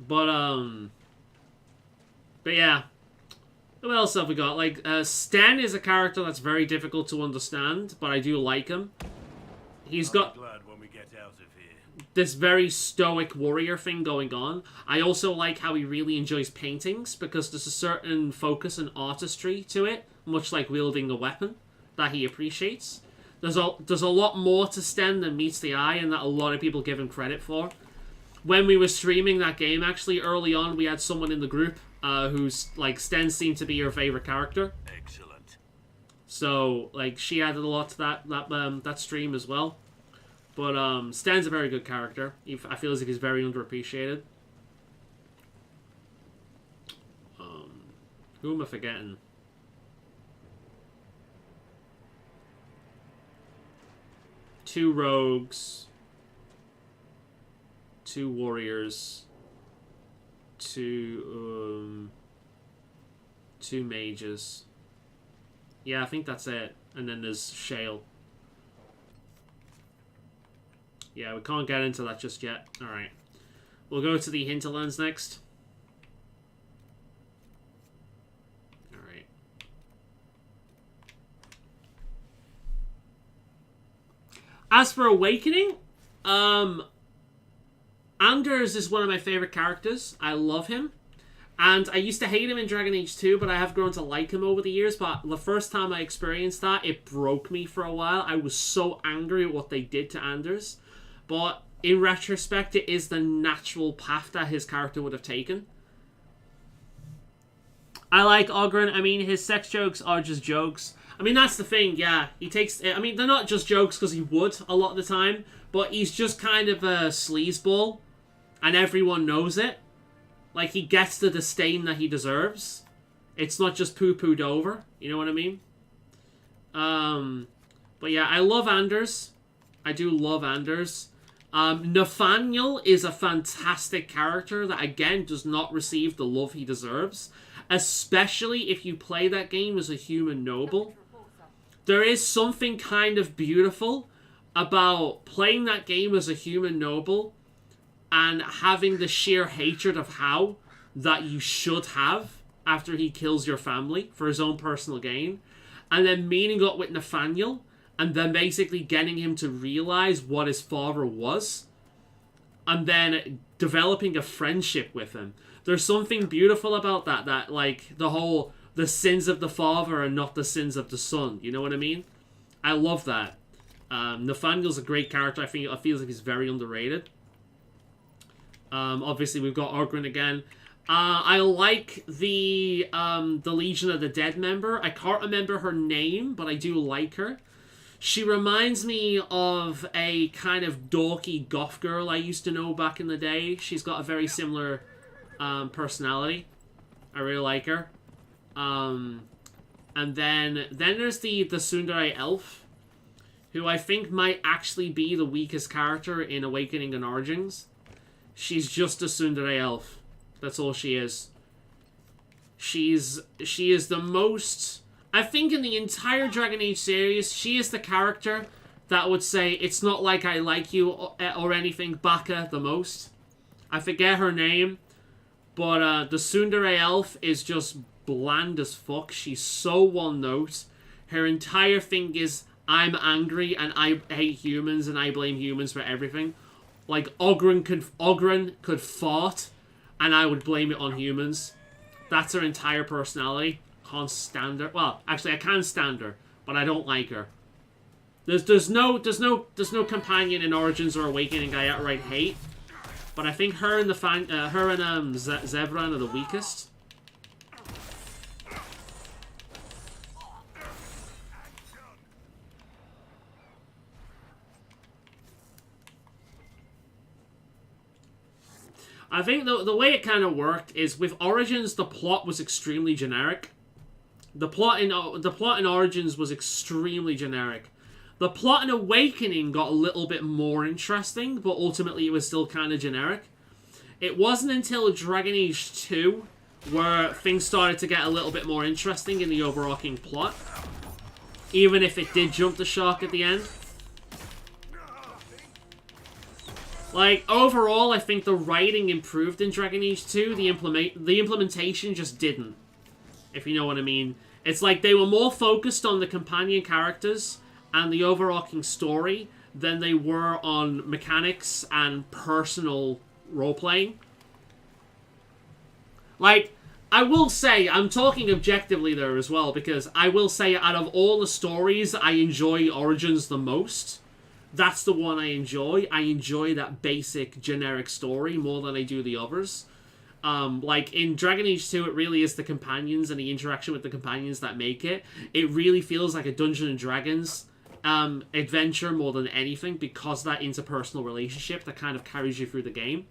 But yeah. Who else have we got? Like, Sten is a character that's very difficult to understand, but I do like him. He's got glad when we get out of here. this very stoic warrior thing going on. I also like how he really enjoys paintings, because there's a certain focus and artistry to it, much like wielding a weapon, that he appreciates. There's a lot more to Sten than meets the eye, and that a lot of people give him credit for. When we were streaming that game, actually, early on, we had someone in the group who's, like, Sten seemed to be her favorite character. Excellent. So, like, she added a lot to that stream as well. But Sten's a very good character. I feel as if he's very underappreciated. Who am I forgetting? Two rogues. 2 warriors, 2 mages. Yeah, I think that's it. And then there's Shale. Yeah, we can't get into that just yet. Alright. We'll go to the hinterlands next. Alright. As for Awakening, Anders is one of my favorite characters. I love him. And I used to hate him in Dragon Age 2, but I have grown to like him over the years. But the first time I experienced that, it broke me for a while. I was so angry at what they did to Anders. But in retrospect, it is the natural path that his character would have taken. I like Ogren. I mean, his sex jokes are just jokes. I mean, that's the thing, yeah. He takes... I mean, they're not just jokes because he would a lot of the time. But he's just kind of a sleazeball. And everyone knows it. Like, he gets the disdain that he deserves. It's not just poo-pooed over. You know what I mean? But yeah, I love Anders. I do love Anders. Nathaniel is a fantastic character that, again, does not receive the love he deserves. Especially if you play that game as a human noble. There is something kind of beautiful about playing that game as a human noble and having the sheer hatred of How that you should have after he kills your family for his own personal gain. And then meeting up with Nathaniel and then basically getting him to realize what his father was. And then developing a friendship with him. There's something beautiful about that. That, like, the sins of the father are not the sins of the son. You know what I mean? I love that. Nathaniel's a great character. I feel like he's very underrated. Obviously, we've got Ogren again. I like the Legion of the Dead member. I can't remember her name, but I do like her. She reminds me of a kind of dorky goth girl I used to know back in the day. She's got a very similar personality. I really like her. And then there's the Tsundere elf, who I think might actually be the weakest character in Awakening and Origins. She's just a Tsundere elf. That's all she is. She is the most... I think in the entire Dragon Age series, she is the character that would say, it's not like I like you or anything, Baka the most. I forget her name, but the Tsundere elf is just bland as fuck. She's so one note. Her entire thing is, I'm angry and I hate humans and I blame humans for everything. Like, Ogren could fart, and I would blame it on humans. That's her entire personality. Can't stand her. Well, actually, I can stand her, but I don't like her. There's no companion in Origins or Awakening I outright hate, but I think her and Zevran are the weakest. I think the way it kind of worked is with Origins, the plot was extremely generic. The plot in Origins was extremely generic. The plot in Awakening got a little bit more interesting, but ultimately it was still kind of generic. It wasn't until Dragon Age 2 where things started to get a little bit more interesting in the overarching plot. Even if it did jump the shark at the end. Like, overall, I think the writing improved in Dragon Age 2. The implementation just didn't. If you know what I mean. It's like they were more focused on the companion characters and the overarching story than they were on mechanics and personal role-playing. Like, I will say, I'm talking objectively there as well, because I will say out of all the stories, I enjoy Origins the most. That's the one I enjoy. I enjoy that basic, generic story more than I do the others. Like, in Dragon Age 2, it really is the companions and the interaction with the companions that make it. It really feels like a Dungeons & Dragons adventure more than anything, because that interpersonal relationship that kind of carries you through the game.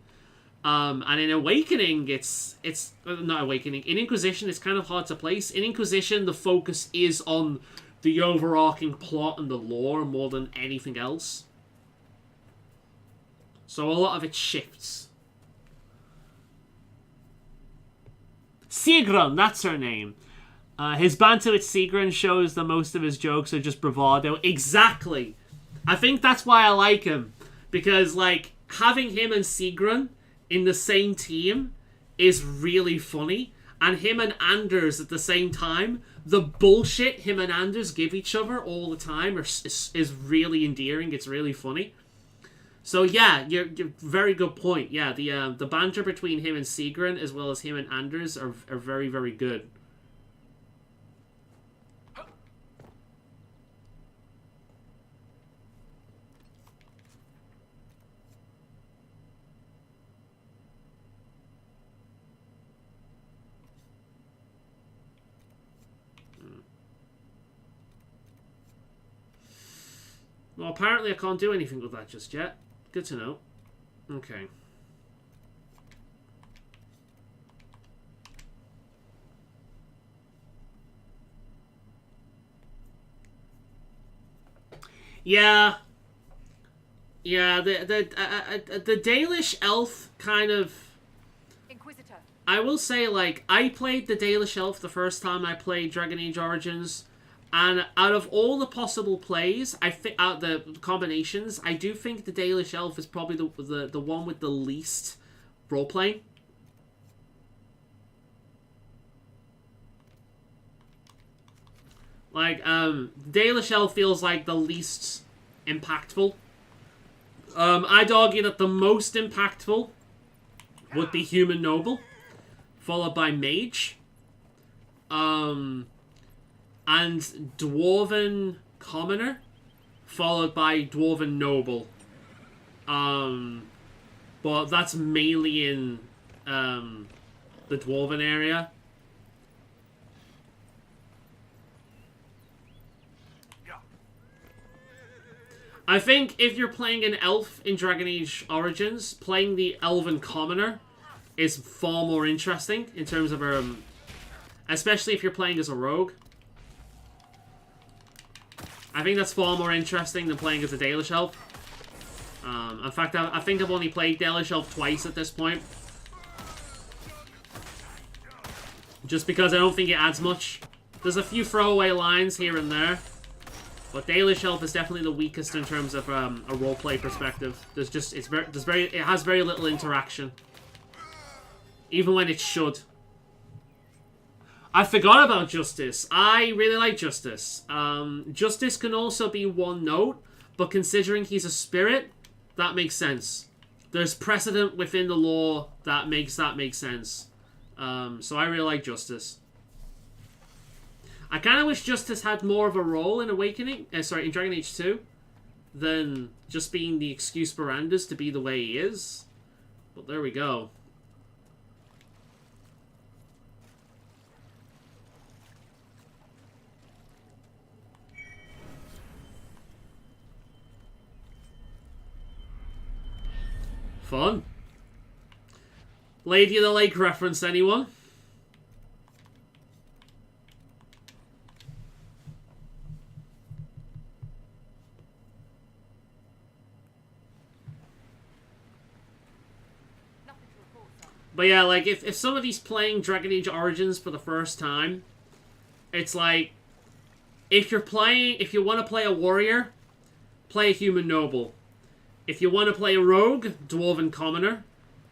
And in Awakening, it's not Awakening. In Inquisition, it's kind of hard to place. In Inquisition, the focus is on the overarching plot and the lore more than anything else. So a lot of it shifts. Sigrun, that's her name. His banter with Sigrun shows that most of his jokes are just bravado. Exactly. I think that's why I like him. Because, like, having him and Sigrun in the same team is really funny. and him and Anders at the same time, the bullshit him and Anders give each other all the time is really endearing. It's really funny. So yeah, you're very good point. Yeah, the banter between him and Sigrun as well as him and Anders are very, very good. Well, apparently I can't do anything with that just yet. Good to know. Okay. Yeah. Yeah, the Dalish elf kind of... Inquisitor. I will say, like, I played the Dalish elf the first time I played Dragon Age Origins. And out of all the possible plays, out the combinations, I do think the Dalish Elf is probably the one with the least role-playing. Like, Dalish Elf feels like the least impactful. I'd argue that the most impactful would be Human Noble, followed by Mage. And Dwarven Commoner, followed by Dwarven Noble. But that's mainly in the Dwarven area. I think if you're playing an elf in Dragon Age Origins, playing the Elven Commoner is far more interesting in terms of especially if you're playing as a rogue. I think that's far more interesting than playing as a Dalish Elf. In fact, I think I've only played Dalish Elf twice at this point. Just because I don't think it adds much. There's a few throwaway lines here and there. But Dalish Elf is definitely the weakest in terms of a roleplay perspective. It has very little interaction. Even when it should. I forgot about Justice. I really like Justice. Justice can also be one note, but considering he's a spirit, that makes sense. There's precedent within the lore that makes sense. So I really like Justice. I kind of wish Justice had more of a role in in Dragon Age 2 than just being the excuse for Anders to be the way he is. But there we go. Fun. Lady of the Lake reference, anyone? But yeah, like, if somebody's playing Dragon Age Origins for the first time, it's like, if you want to play a warrior, play a Human Noble. If you want to play a rogue, Dwarven Commoner.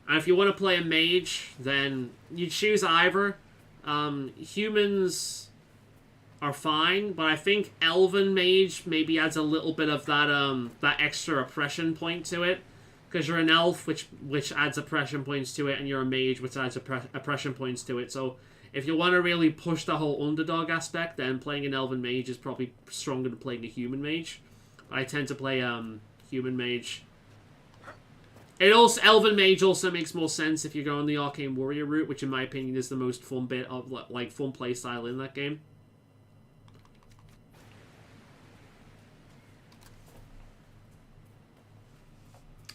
And if you want to play a mage, then you choose either. Humans are fine, but I think Elven Mage maybe adds a little bit of that extra oppression point to it. Because you're an elf, which adds oppression points to it, and you're a mage, which adds oppression points to it. So if you want to really push the whole underdog aspect, then playing an Elven Mage is probably stronger than playing a Human Mage. I tend to play Human Mage. Elven Mage also makes more sense if you go on the Arcane Warrior route, which in my opinion is the most fun bit of fun playstyle in that game.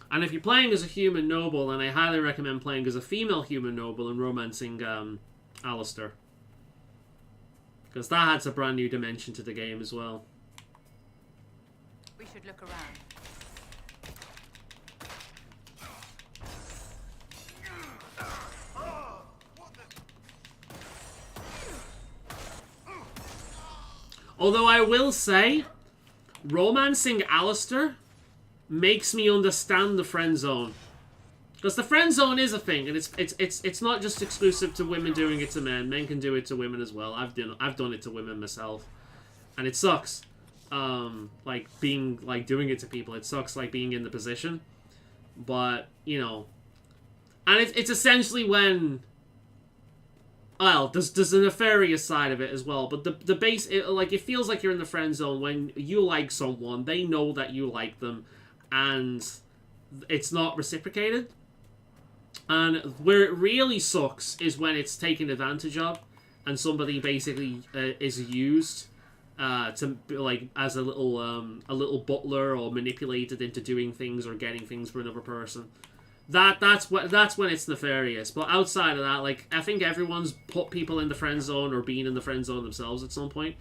And if you're playing as a Human Noble, then I highly recommend playing as a female Human Noble and romancing Alistair. Because that adds a brand new dimension to the game as well. We should look around. Although I will say, romancing Alistair makes me understand the friend zone. Because the friend zone is a thing, and it's not just exclusive to women doing it to men. Men can do it to women as well. I've done it to women myself, and it sucks. Like doing it to people. It sucks like being in the position, but you know, and it's essentially when. Well, there's a nefarious side of it as well, but the base, it feels like you're in the friend zone when you like someone, they know that you like them, and it's not reciprocated. And where it really sucks is when it's taken advantage of, and somebody basically is used to like as a little butler or manipulated into doing things or getting things for another person. That's when it's nefarious. But outside of that, like I think everyone's put people in the friend zone or been in the friend zone themselves at some point.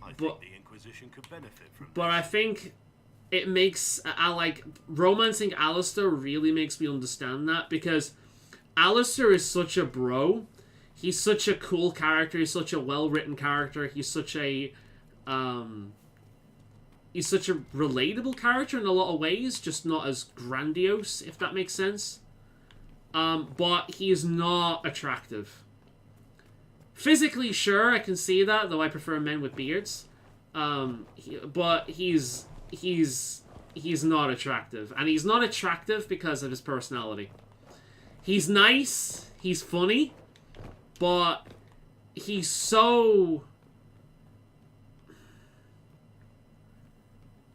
I think the Inquisition could benefit from this. But I think it makes like romancing Alistair really makes me understand that, because Alistair is such a bro. He's such a cool character. He's such a well-written character. He's such a relatable character in a lot of ways, just not as grandiose, if that makes sense. But he is not attractive. Physically, sure, I can see that, though I prefer men with beards. But he's not attractive. And he's not attractive because of his personality. He's nice, he's funny, but he's so...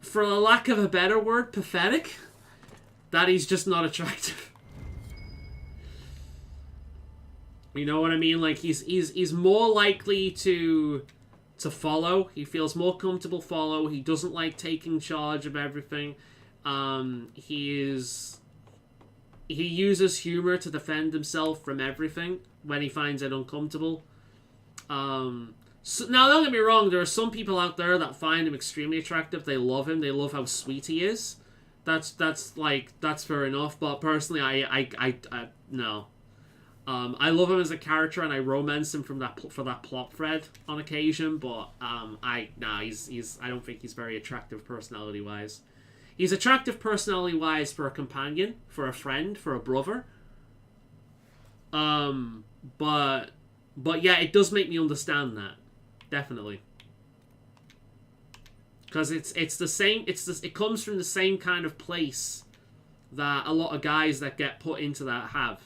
for the lack of a better word, pathetic, that he's just not attractive. You know what I mean? Like, he's more likely to follow. He feels more comfortable follow. He doesn't like taking charge of everything. He uses humor to defend himself from everything when he finds it uncomfortable. So, now, don't get me wrong, there are some people out there that find him extremely attractive. They love him. They love how sweet he is. That's fair enough. But personally, no. I love him as a character, and I romance him for that plot thread on occasion. But I don't think he's very attractive personality wise. He's attractive personality wise for a companion, for a friend, for a brother. But yeah, it does make me understand that. Definitely. Because it's the same, it comes from the same kind of place that a lot of guys that get put into that have.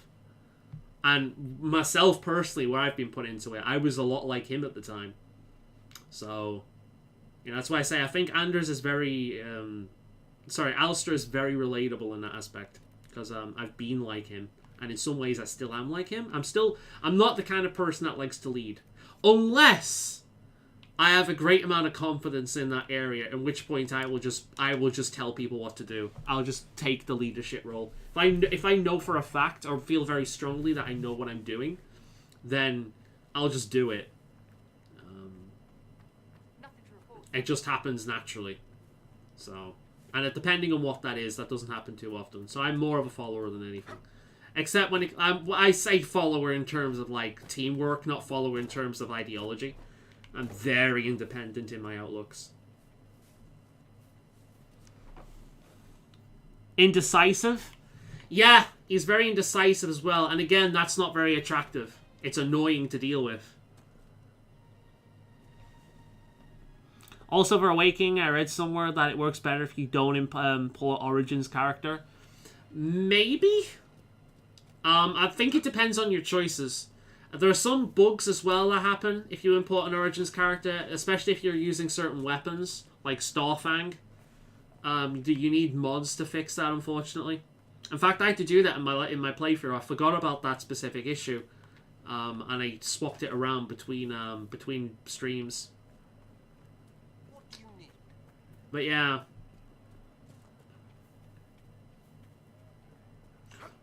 And myself personally, where I've been put into it, I was a lot like him at the time. So, you know, that's why I say I think Alistair is very relatable in that aspect. Because I've been like him. And in some ways I still am like him. I'm not the kind of person that likes to lead. Unless I have a great amount of confidence in that area, at which point I will just tell people what to do. I'll just take the leadership role. If I know for a fact or feel very strongly that I know what I'm doing, then I'll just do it. It just happens naturally. So, and depending on what that is, that doesn't happen too often. So I'm more of a follower than anything. Except when I say follower in terms of like teamwork, not follower in terms of ideology. I'm very independent in my outlooks. Indecisive? Yeah, he's very indecisive as well. And again, that's not very attractive. It's annoying to deal with. Also, for Awakening, I read somewhere that it works better if you don't pull an Origins character. Maybe? I think it depends on your choices. There are some bugs as well that happen if you import an Origins character, especially if you're using certain weapons, like Starfang. You need mods to fix that, unfortunately. In fact, I had to do that in my playthrough. I forgot about that specific issue, and I swapped it around between streams. But yeah.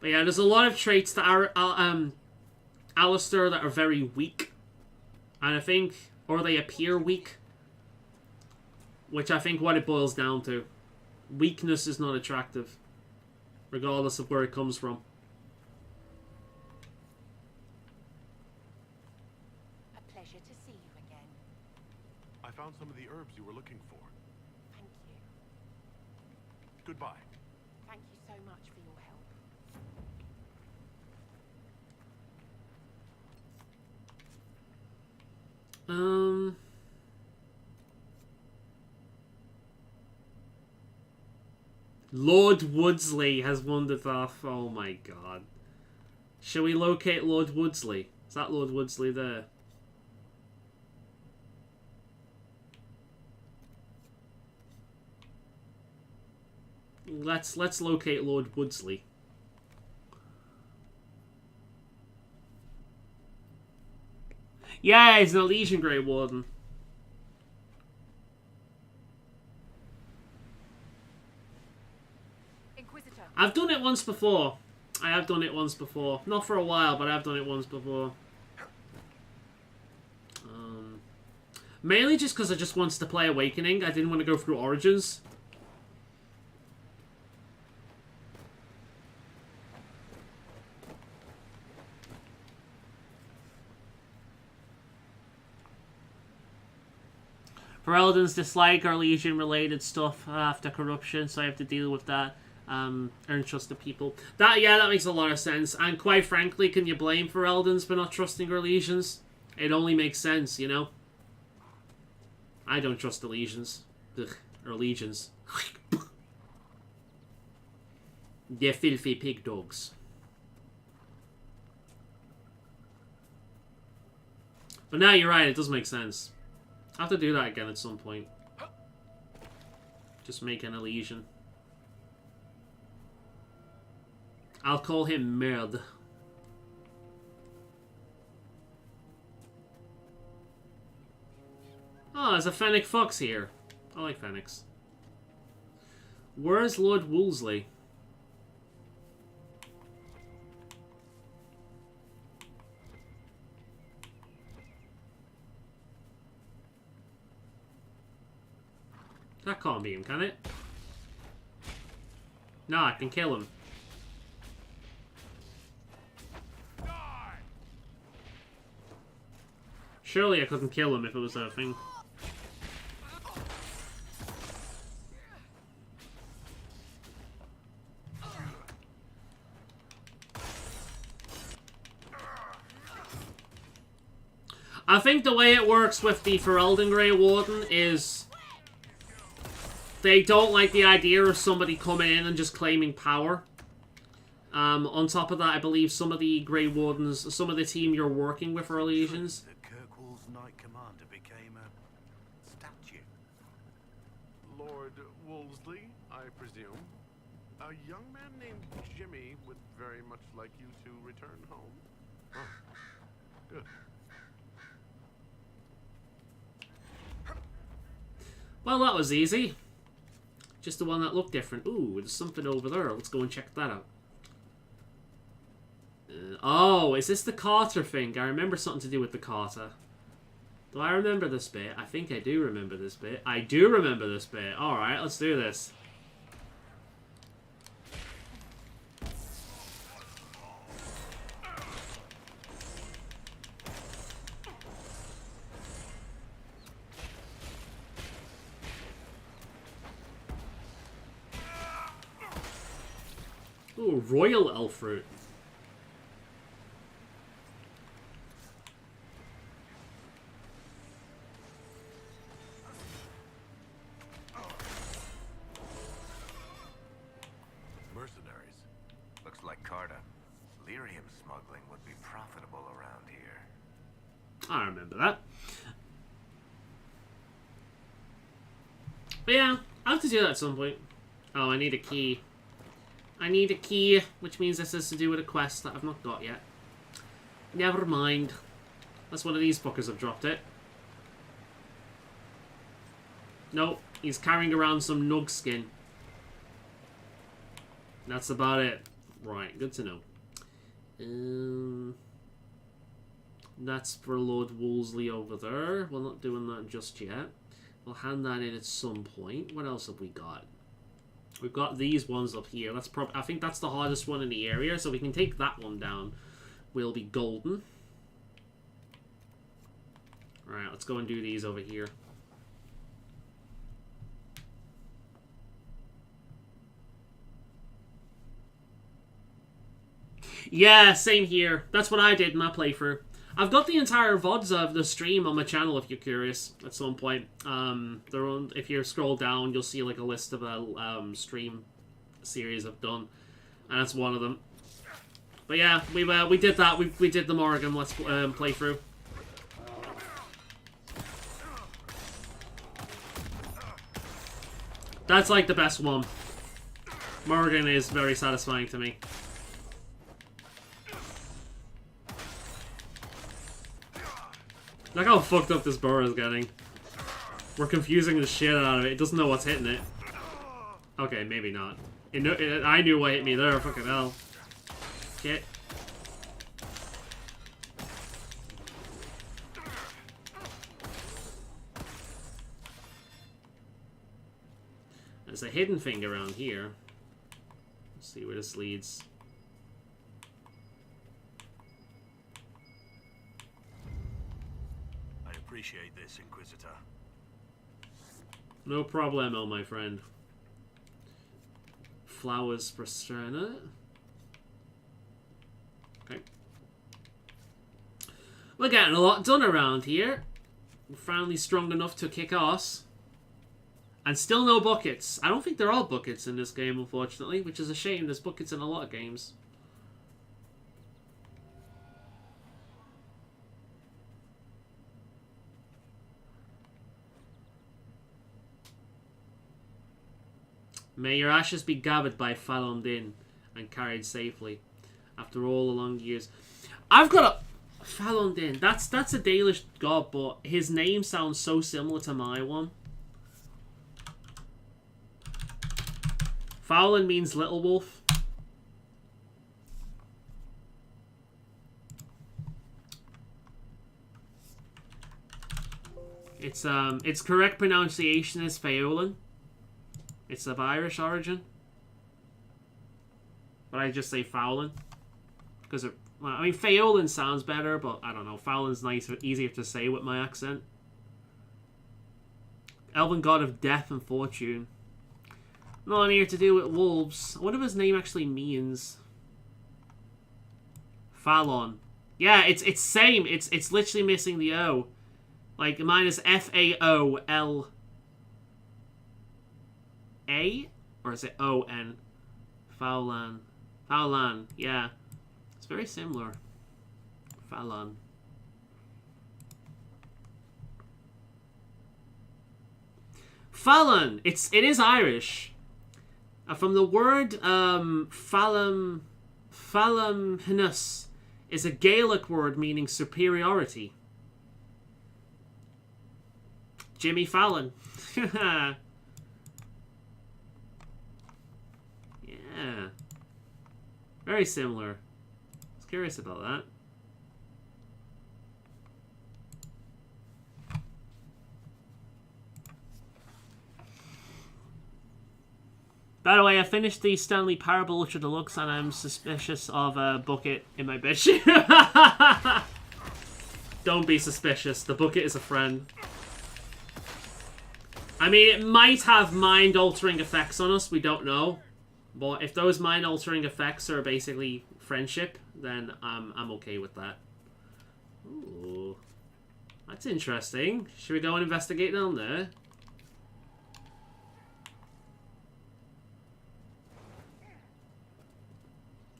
But yeah, there's a lot of traits that are Alistair that are very weak, and I think, or they appear weak, which I think what it boils down to. Weakness is not attractive, regardless of where it comes from. A pleasure to see you again. I found some of the herbs you were looking for. Thank you. Goodbye. Thank you so much for your help. Lord Woodsley has wandered off. Oh my god. Shall we locate Lord Woodsley? Is that Lord Woodsley there? Let's locate Lord Woodsley. Yeah, he's an Elysian Grey Warden. Inquisitor. I've done it once before. I have done it once before. Not for a while, but I've done it once before. Mainly just because I just wanted to play Awakening. I didn't want to go through Origins. For Eldon's dislike or Legion-related stuff after corruption, so I have to deal with that. Earn trust of people. That makes a lot of sense. And quite frankly, can you blame for Eldons for not trusting her Legions? It only makes sense, you know? I don't trust the Legions. Ugh, or Legions. You filthy pig dogs. But now you're right, it does make sense. I'll have to do that again at some point. Just make an Elysian. I'll call him Merd. Oh, there's a Fennec Fox here. I like Fennecs. Where's Lord Woolsey? That can't be him, can it? No, I can kill him. Surely I couldn't kill him if it was a thing. I think the way it works with the Ferelden Grey Warden is they don't like the idea of somebody coming in and just claiming power. On top of that, I believe some of the Grey Wardens, some of the team you're working with are Legions. Kirkwall's Knight Commander became a statue. Lord Wolseley, I presume. A young man named Jimmy would very much like you to return home. Oh, good. Well, that was easy. Just the one that looked different. Ooh, there's something over there. Let's go and check that out. Oh, is this the Carter thing? I remember something to do with the Carter. Do I remember this bit? I think I do remember this bit. I do remember this bit. Alright, let's do this. Ooh, Royal Elf Fruit. Mercenaries. Looks like Carta. Lyrium smuggling would be profitable around here. I remember that. But yeah, I'll have to do that at some point. Oh, I need a key. I need a key, which means this has to do with a quest that I've not got yet. Never mind. That's one of these fuckers have dropped it. Nope, he's carrying around some Nug skin. That's about it. Right, good to know. That's for Lord Wolseley over there. We're not doing that just yet. We'll hand that in at some point. What else have we got? We've got these ones up here. That's I think that's the hardest one in the area, so we can take that one down. We'll be golden. Alright, let's go and do these over here. Yeah, same here. That's what I did in that playthrough. I've got the entire VODs of the stream on my channel if you're curious at some point. If you scroll down, you'll see like a list of a stream series I've done, and that's one of them. But yeah, we did that. We did the Morrigan playthrough. That's like the best one. Morrigan is very satisfying to me. Look how fucked up this burrow is getting. We're confusing the shit out of it. It doesn't know what's hitting it. Okay, maybe not. I knew what hit me there. Fucking hell. Shit. There's a hidden thing around here. Let's see where this leads. Appreciate this, Inquisitor. No problemo, my friend. Flowers for Strana. Okay. We're getting a lot done around here. We're finally strong enough to kick ass. And still no buckets. I don't think there are buckets in this game, unfortunately, which is a shame. There's buckets in a lot of games. May your ashes be gathered by Faolan and carried safely after all the long years. I've got a Faolan. That's a Dalish god, but his name sounds so similar to my one. Faolan means little wolf. Its correct pronunciation is Faolan. It's of Irish origin. But I just say Faolan. Because, well, I mean, Faolan sounds better, but I don't know. Faolan's nicer, easier to say with my accent. Elven god of death and fortune. Nothing here to do with wolves. I wonder what his name actually means. Faolan. Yeah, it's same. It's literally missing the O. Like, mine is Faol. A? Or is it O-N? Faolan. Faolan, yeah. It's very similar. Faolan. Faolan! It is Irish. From the word falamhinus is a Gaelic word meaning superiority. Jimmy Fallon. Yeah. Very similar. I was curious about that. By the way, I finished the Stanley Parable Ultra Deluxe and I'm suspicious of a bucket in my bedsheet. Don't be suspicious. The bucket is a friend. I mean, it might have mind-altering effects on us. We don't know. But if those mind-altering effects are basically friendship, then I'm okay with that. Ooh. That's interesting. Should we go and investigate down there?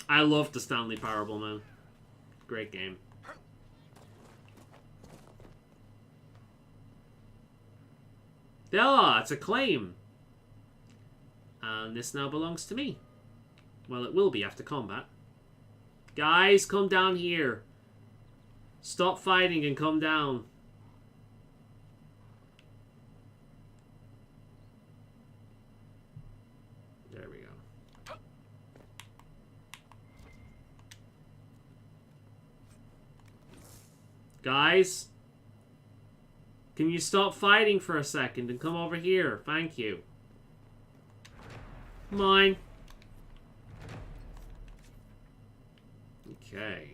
I love the Stanley Parable, man. Great game. Ah, it's a claim. And this now belongs to me. Well, it will be after combat. Guys, come down here. Stop fighting and come down. There we go. Guys, can you stop fighting for a second and come over here? Thank you. Mine. Okay.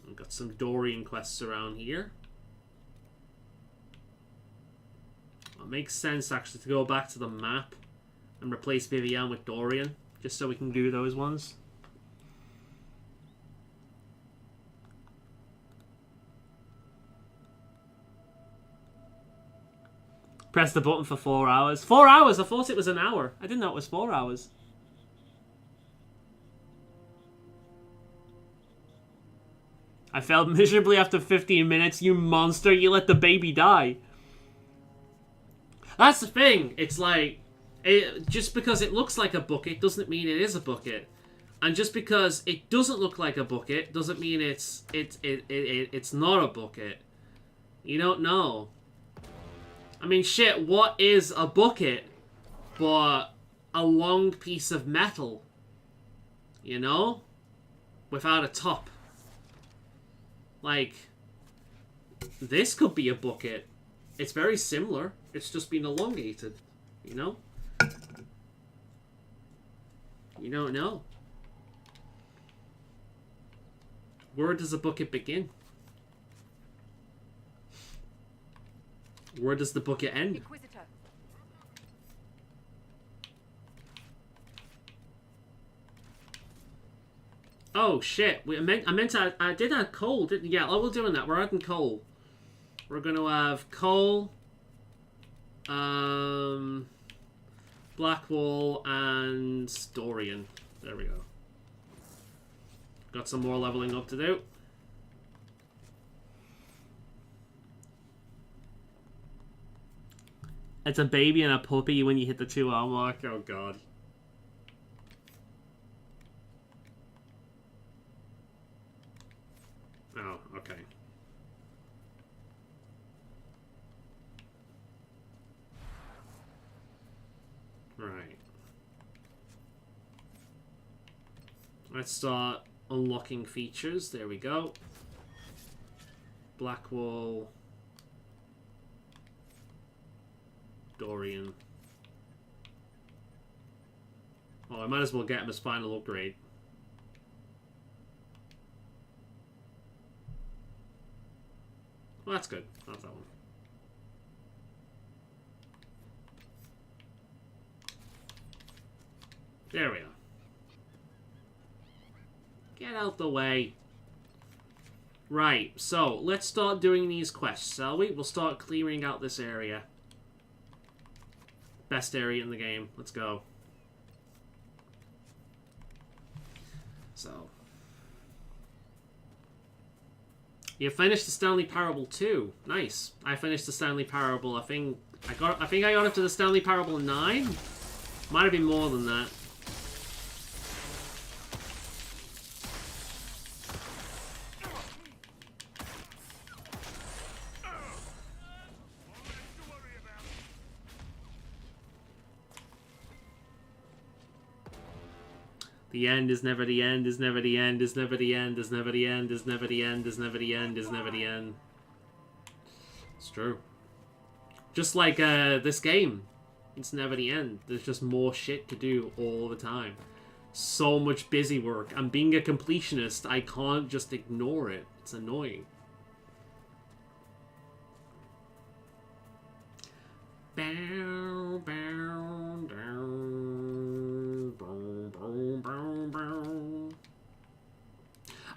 We've got some Dorian quests around here. Well, it makes sense actually to go back to the map and replace Vivian with Dorian, just so we can do those ones. Press the button for 4 hours. 4 hours? I thought it was an hour. I didn't know it was 4 hours. I failed miserably after 15 minutes. You monster. You let the baby die. That's the thing. It's like, just because it looks like a bucket doesn't mean it is a bucket. And just because it doesn't look like a bucket doesn't mean it's not a bucket. You don't know. I mean, shit, what is a bucket but a long piece of metal? You know? Without a top. Like, this could be a bucket. It's very similar. It's just been elongated. You know? You don't know. Where does a bucket begin? Where does the bucket end? Inquisitor. Oh shit! I did add coal, didn't? Yeah, oh, we're doing that. We're adding coal. We're gonna have coal, Blackwall, and Dorian. There we go. Got some more leveling up to do. It's a baby and a puppy when you hit the 2 hour mark. Oh god. Oh, okay. Right. Let's start unlocking features. There we go. Blackwall. Dorian. Oh, I might as well get him a spinal upgrade. Well, that's good. That's that one. There we are. Get out the way. Right, so let's start doing these quests, shall we? We'll start clearing out this area. Best area in the game. Let's go. So. You finished the Stanley Parable 2. Nice. I finished the Stanley Parable. I think I got up to the Stanley Parable 9. Might have been more than that. The end is never the end, is never the end, is never the end, is never the end, is never the end, is never the end, is never the end. It's true. Just like this game. It's never the end. There's just more shit to do all the time. So much busy work. And being a completionist, I can't just ignore it. It's annoying. Bow, bow, down, bow, bow, bow, bow.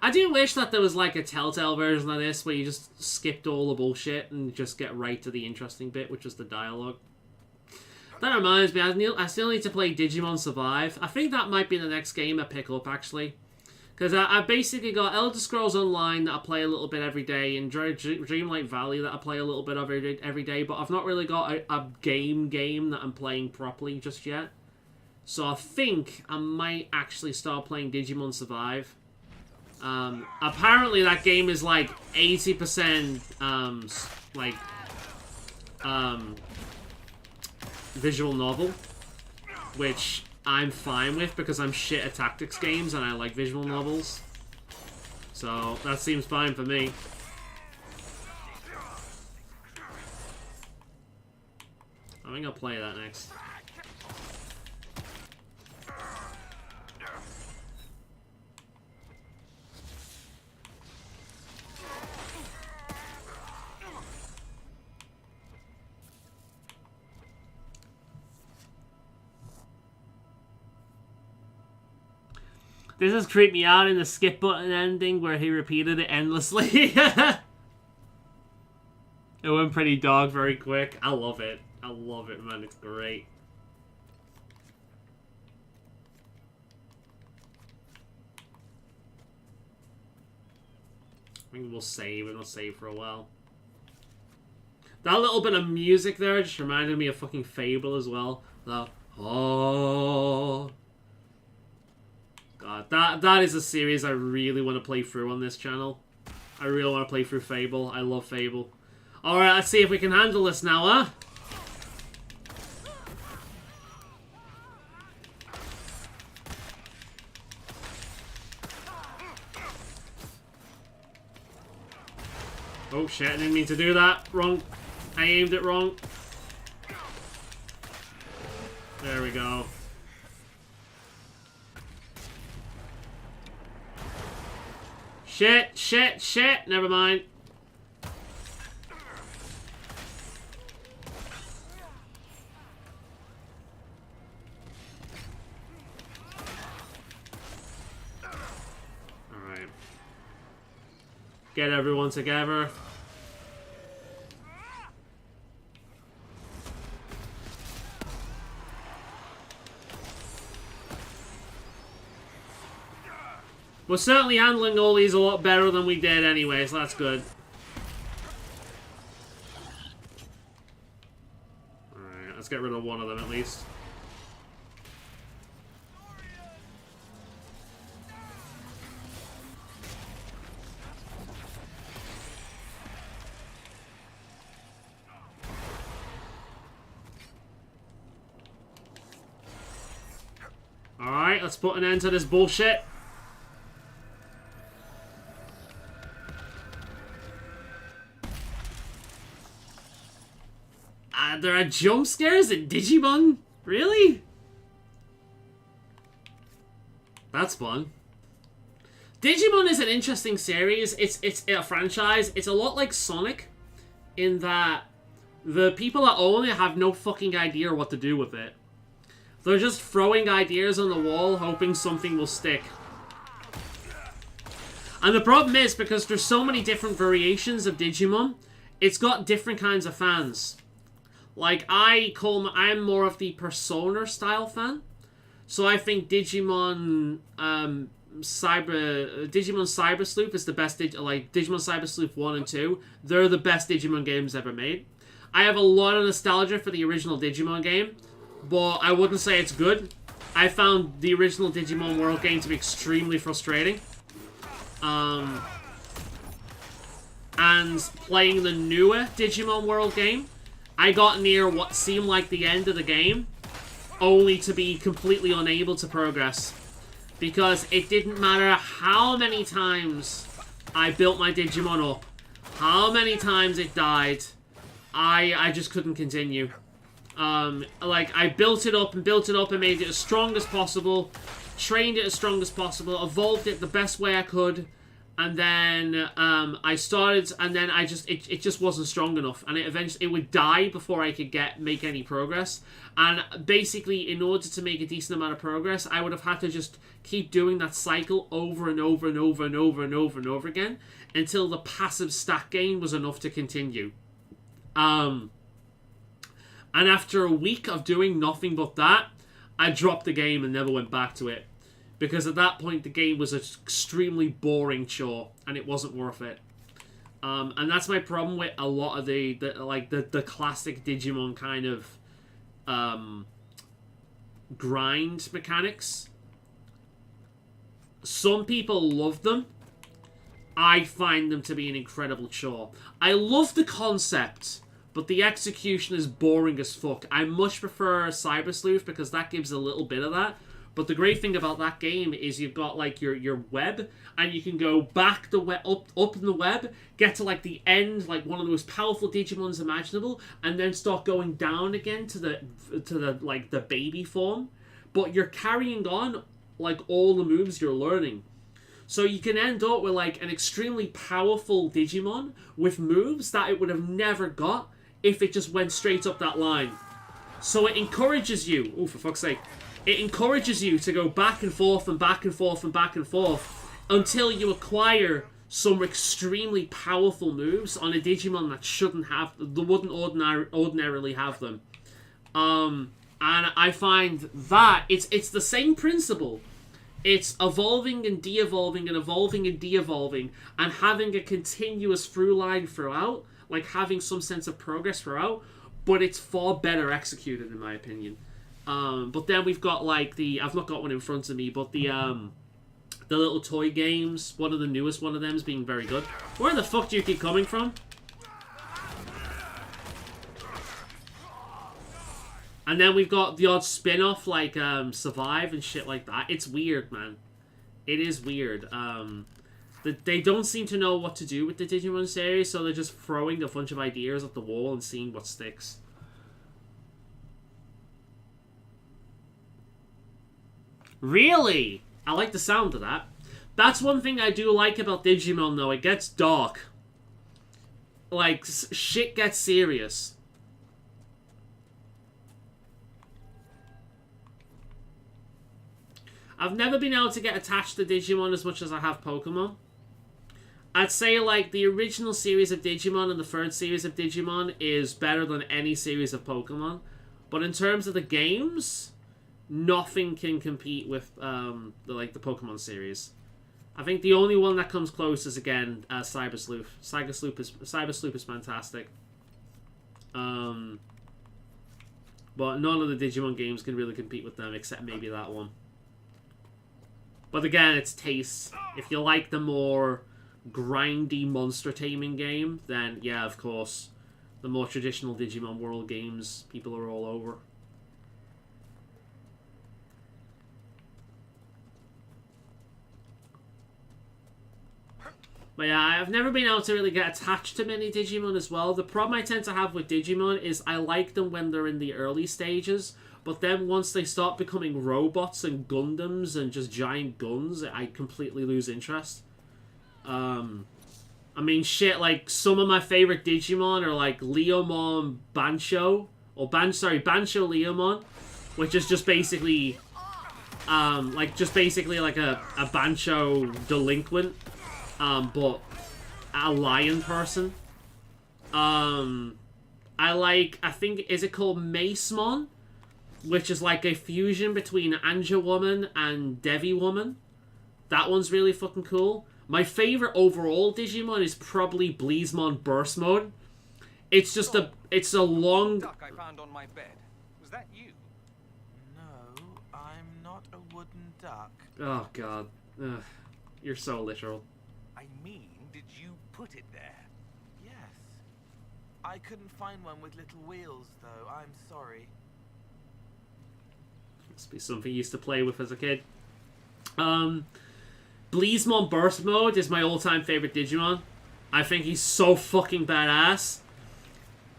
I do wish that there was like a Telltale version of this where you just skipped all the bullshit and just get right to the interesting bit, which is the dialogue. That reminds me, I still need to play Digimon Survive. I think that might be the next game I pick up, actually. Because I basically got Elder Scrolls Online that I play a little bit every day, and Dreamlight Valley that I play a little bit of every day, but I've not really got a game that I'm playing properly just yet. So I think I might actually start playing Digimon Survive. Apparently that game is like 80% visual novel, which I'm fine with because I'm shit at tactics games and I like visual novels. So that seems fine for me. I think I'll play that next. This has creeped me out in the skip button ending where he repeated it endlessly. It went pretty dark very quick. I love it. I love it, man. It's great. I think we'll save, and we'll save for a while. That little bit of music there just reminded me of fucking Fable as well. The oh god, that is a series I really want to play through on this channel. I really want to play through Fable. I love Fable. Alright, let's see if we can handle this now, huh? Oh shit, I didn't mean to do that. Wrong. I aimed it wrong. There we go. Shit, shit, shit. Never mind. Alright. Get everyone together. We're certainly handling all these a lot better than we did anyway, so that's good. Alright, let's get rid of one of them at least. Alright, let's put an end to this bullshit. There are jump scares in Digimon? Really? That's fun. Digimon is an interesting series. It's a franchise. It's a lot like Sonic in that the people that own it have no fucking idea what to do with it. They're just throwing ideas on the wall hoping something will stick. And the problem is, because there's so many different variations of Digimon, it's got different kinds of fans. Like, I'm more of the Persona style fan. So I think Digimon Cyber Sleuth is the best, Digimon Cyber Sleuth 1 and 2. They're the best Digimon games ever made. I have a lot of nostalgia for the original Digimon game, but I wouldn't say it's good. I found the original Digimon World game to be extremely frustrating. And playing the newer Digimon World game, I got near what seemed like the end of the game, only to be completely unable to progress. Because it didn't matter how many times I built my Digimon up, how many times it died, I just couldn't continue. Like, I built it up and made it as strong as possible, trained it as strong as possible, evolved it the best way I could, and then I started, and then it just wasn't strong enough, and it would die before I could make any progress. And basically, in order to make a decent amount of progress, I would have had to just keep doing that cycle over and over and over and over and over and over again until the passive stat gain was enough to continue. And after a week of doing nothing but that, I dropped the game and never went back to it. Because at that point, the game was an extremely boring chore, and it wasn't worth it. And that's my problem with a lot of the classic Digimon kind of grind mechanics. Some people love them. I find them to be an incredible chore. I love the concept, but the execution is boring as fuck. I much prefer Cyber Sleuth because that gives a little bit of that. But the great thing about that game is you've got like your web, and you can go back the web up in the web, get to like the end, like one of the most powerful Digimons imaginable, and then start going down again to the like the baby form. But you're carrying on like all the moves you're learning. So you can end up with like an extremely powerful Digimon with moves that it would have never got if it just went straight up that line. So it encourages you, oh for fuck's sake, it encourages you to go back and forth and back and forth and back and forth until you acquire some extremely powerful moves on a Digimon that wouldn't ordinarily have them. And I find that it's the same principle. It's evolving and de-evolving and evolving and de-evolving and having a continuous through line throughout, like having some sense of progress throughout, but it's far better executed in my opinion. But then we've got like I've not got one in front of me, but the little toy games, one of the newest one of them is being very good. Where the fuck do you keep coming from? And then we've got the odd spin-off like Survive and shit like that. It's weird, man. It is weird. They don't seem to know what to do with the Digimon series, so they're just throwing a bunch of ideas at the wall and seeing what sticks. Really? I like the sound of that. That's one thing I do like about Digimon, though. It gets dark. Like, shit gets serious. I've never been able to get attached to Digimon as much as I have Pokemon. I'd say, like, the original series of Digimon and the third series of Digimon is better than any series of Pokemon. But in terms of the games, nothing can compete with, the Pokemon series. I think the only one that comes close is, again, Cyber Sleuth. Cyber Sleuth is fantastic. But none of the Digimon games can really compete with them, except maybe that one. But again, it's taste. If you like the more grindy monster taming game, then yeah, of course, the more traditional Digimon World games, people are all over. But yeah, I've never been able to really get attached to many Digimon as well. The problem I tend to have with Digimon is I like them when they're in the early stages, but then once they start becoming robots and Gundams and just giant guns, I completely lose interest. I mean, shit, like, some of my favorite Digimon are, like, Leomon Bancho, or Bancho Leomon, which is just basically, like a Bancho delinquent, but a lion person. I think, is it called Macemon? Which is like a fusion between Anja Woman and Devi Woman. That one's really fucking cool. My favorite overall Digimon is probably Bleezemon Burst Mode. It's just it's a long... Duck I found on my bed. Was that you? No, I'm not a wooden duck. Oh god. Ugh. You're so literal. I mean, did you put it there? Yes. I couldn't find one with little wheels, though. I'm sorry. Must be something you used to play with as a kid. Bleezemon Burst Mode is my all-time favorite Digimon. I think he's so fucking badass.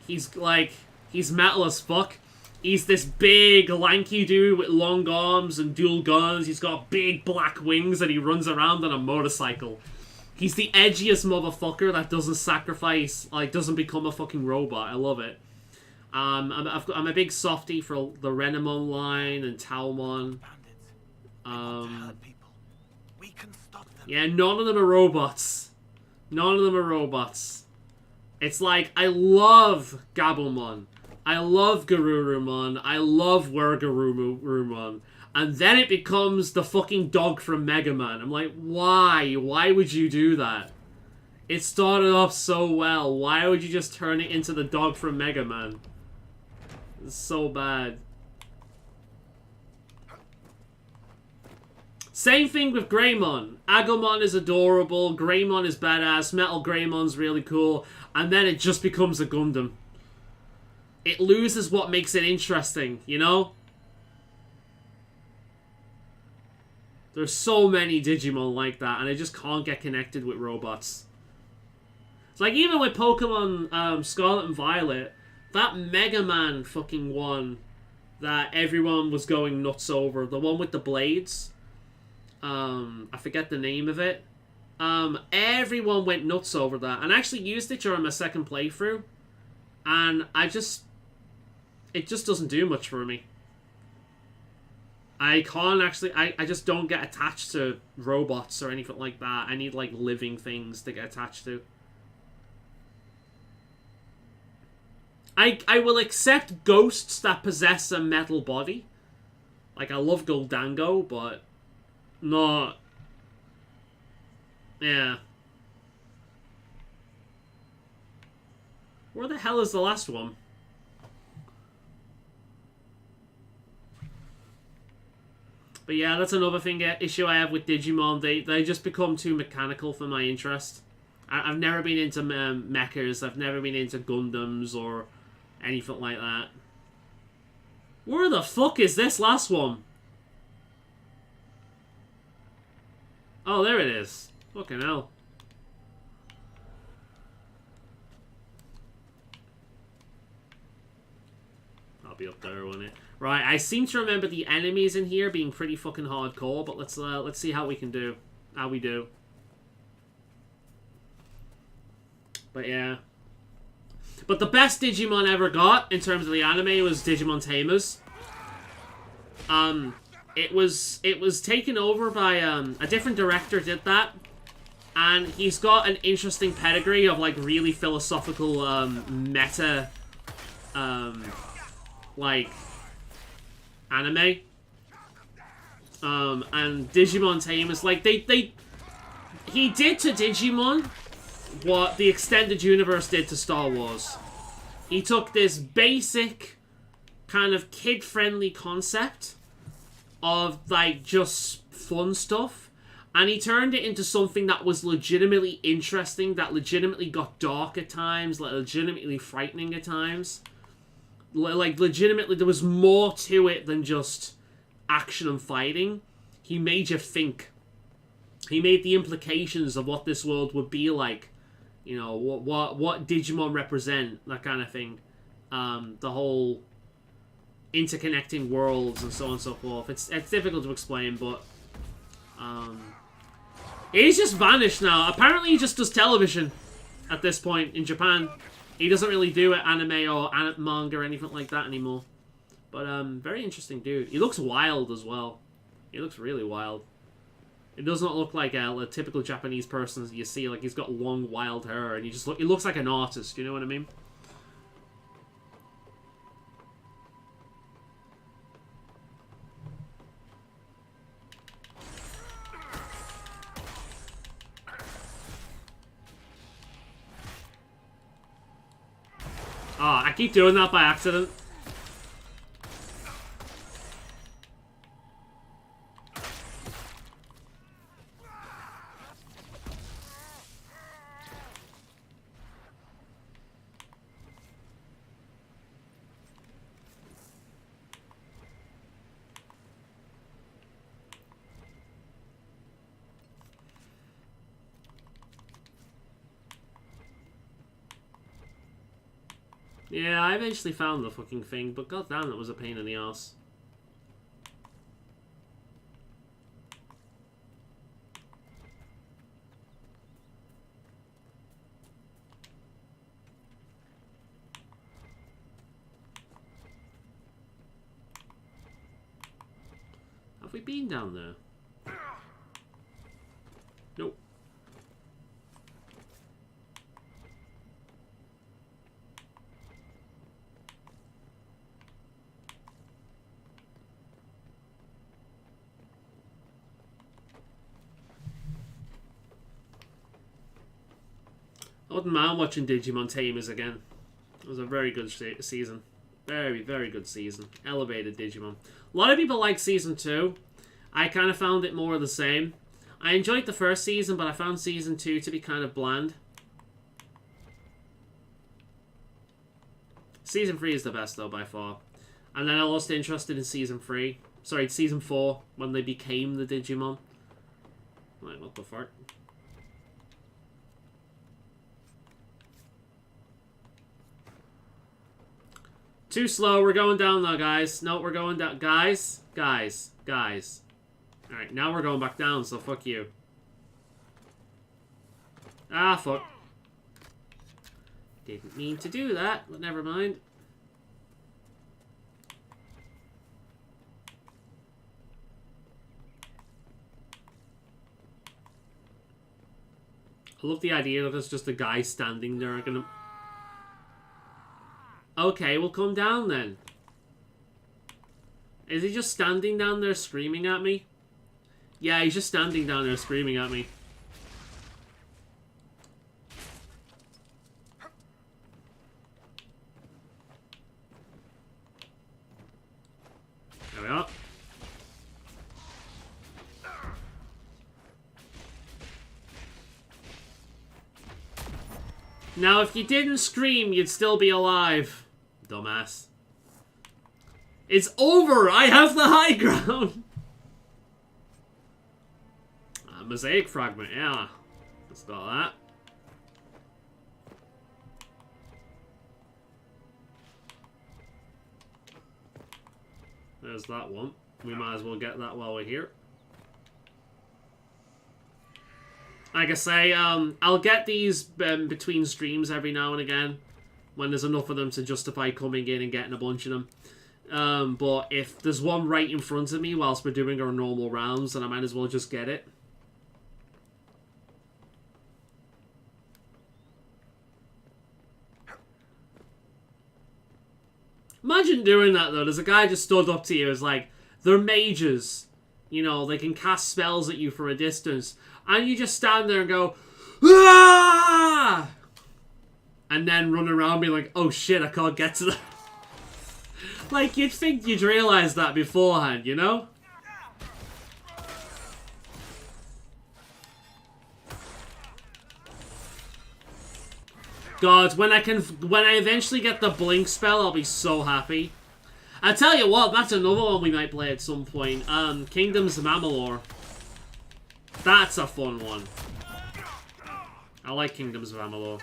He's metal as fuck. He's this big, lanky dude with long arms and dual guns. He's got big black wings and he runs around on a motorcycle. He's the edgiest motherfucker that doesn't sacrifice, like, doesn't become a fucking robot. I love it. I'm a big softie for the Renamon line and Talmon. We can stop them. Yeah, none of them are robots. None of them are robots. It's like, I love Gabumon. I love Garurumon. I love Wergarurumon. And then it becomes the fucking dog from Mega Man. I'm like, why? Why would you do that? It started off so well. Why would you just turn it into the dog from Mega Man? It's so bad. Same thing with Greymon. Agumon is adorable. Greymon is badass. Metal Greymon's really cool. And then it just becomes a Gundam. It loses what makes it interesting, you know? There's so many Digimon like that, and I just can't get connected with robots. It's like, even with Pokemon Scarlet and Violet, that Mega Man fucking one that everyone was going nuts over, the one with the blades, I forget the name of it. Everyone went nuts over that, and I actually used it during my second playthrough, and it just doesn't do much for me. I can't actually, I just don't get attached to robots or anything like that. I need, like, living things to get attached to. I will accept ghosts that possess a metal body. Like, I love Goldango, but not... Yeah. Where the hell is the last one? But yeah, that's another issue I have with Digimon. They just become too mechanical for my interest. I've never been into mechas. I've never been into Gundams or anything like that. Where the fuck is this last one? Oh, there it is. Fucking hell. I'll be up there, won't it? Right, I seem to remember the enemies in here being pretty fucking hardcore, but let's see how we can do. How we do. But yeah. But the best Digimon ever got in terms of the anime was Digimon Tamers. It was taken over by a different director did that, and he's got an interesting pedigree of like really philosophical meta like anime. And Digimon Tamers, like he did to Digimon what the extended universe did to Star Wars. He took this basic kind of kid-friendly concept of like just fun stuff, and he turned it into something that was legitimately interesting, that legitimately got dark at times, like legitimately frightening at times. Like legitimately there was more to it than just action and fighting. He made you think. He made the implications of what this world would be like. You know, what Digimon represent, that kind of thing. The whole interconnecting worlds and so on and so forth. It's difficult to explain, but he's just vanished now. Apparently he just does television at this point in Japan. He doesn't really do anime or manga or anything like that anymore. But very interesting dude. He looks wild as well. He looks really wild. It does not look like a typical Japanese person you see. Like, he's got long, wild hair, and he looks like an artist. You know what I mean? Oh, I keep doing that by accident. Yeah, I eventually found the fucking thing, but goddamn, it was a pain in the ass. Have we been down there? Nope. I wouldn't mind watching Digimon Tamers again. It was a very good season. Very, very good season. Elevated Digimon. A lot of people like Season 2. I kind of found it more of the same. I enjoyed the first season, but I found Season 2 to be kind of bland. Season 3 is the best, though, by far. And then I lost interest in Season 3. Sorry, Season 4, when they became the Digimon. Wait, what the fuck? Too slow. We're going down, though, guys. No, we're going down. Guys. Alright, now we're going back down, so fuck you. Ah, fuck. Didn't mean to do that, but never mind. I love the idea that there's just a guy standing there gonna... Okay, we'll come down then. Is he just standing down there screaming at me? Yeah, he's just standing down there screaming at me. There we are. Now, if you didn't scream, you'd still be alive. Dumbass. It's over! I have the high ground! A mosaic fragment, yeah. Let's got that. There's that one. We might as well get that while we're here. Like I say, I'll get these between streams every now and again. When there's enough of them to justify coming in and getting a bunch of them. But if there's one right in front of me whilst we're doing our normal rounds, then I might as well just get it. Imagine doing that, though. There's a guy just stood up to you. It's like, they're mages. You know, they can cast spells at you from a distance. And you just stand there and go, ah! And then run around being like, oh shit, I can't get to that. Like, you'd think you'd realise that beforehand, you know? God, when I eventually get the blink spell, I'll be so happy. I tell you what, that's another one we might play at some point. Kingdoms of Amalur. That's a fun one. I like Kingdoms of Amalur.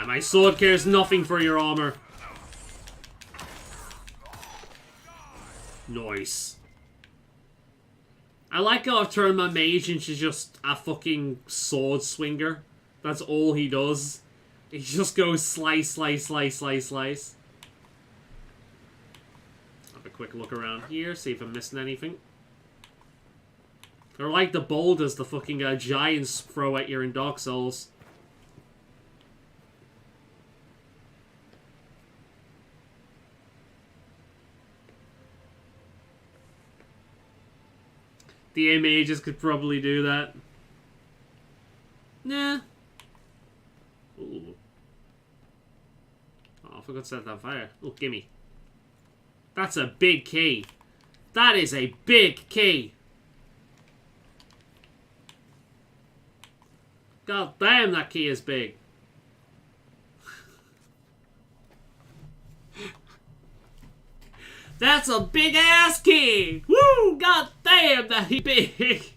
My sword cares nothing for your armor. Nice. I like how I've turned my mage into just a fucking sword swinger. That's all he does. He just goes slice, slice, slice, slice, slice. Have a quick look around here, see if I'm missing anything. They're like the boulders the fucking giants throw at you in Dark Souls. The mages could probably do that. Nah. Ooh. Oh, I forgot to set that fire. Oh, gimme. That's a big key. That is a big key. God damn, that key is big. That's a big ass key! Woo! God damn, that he big!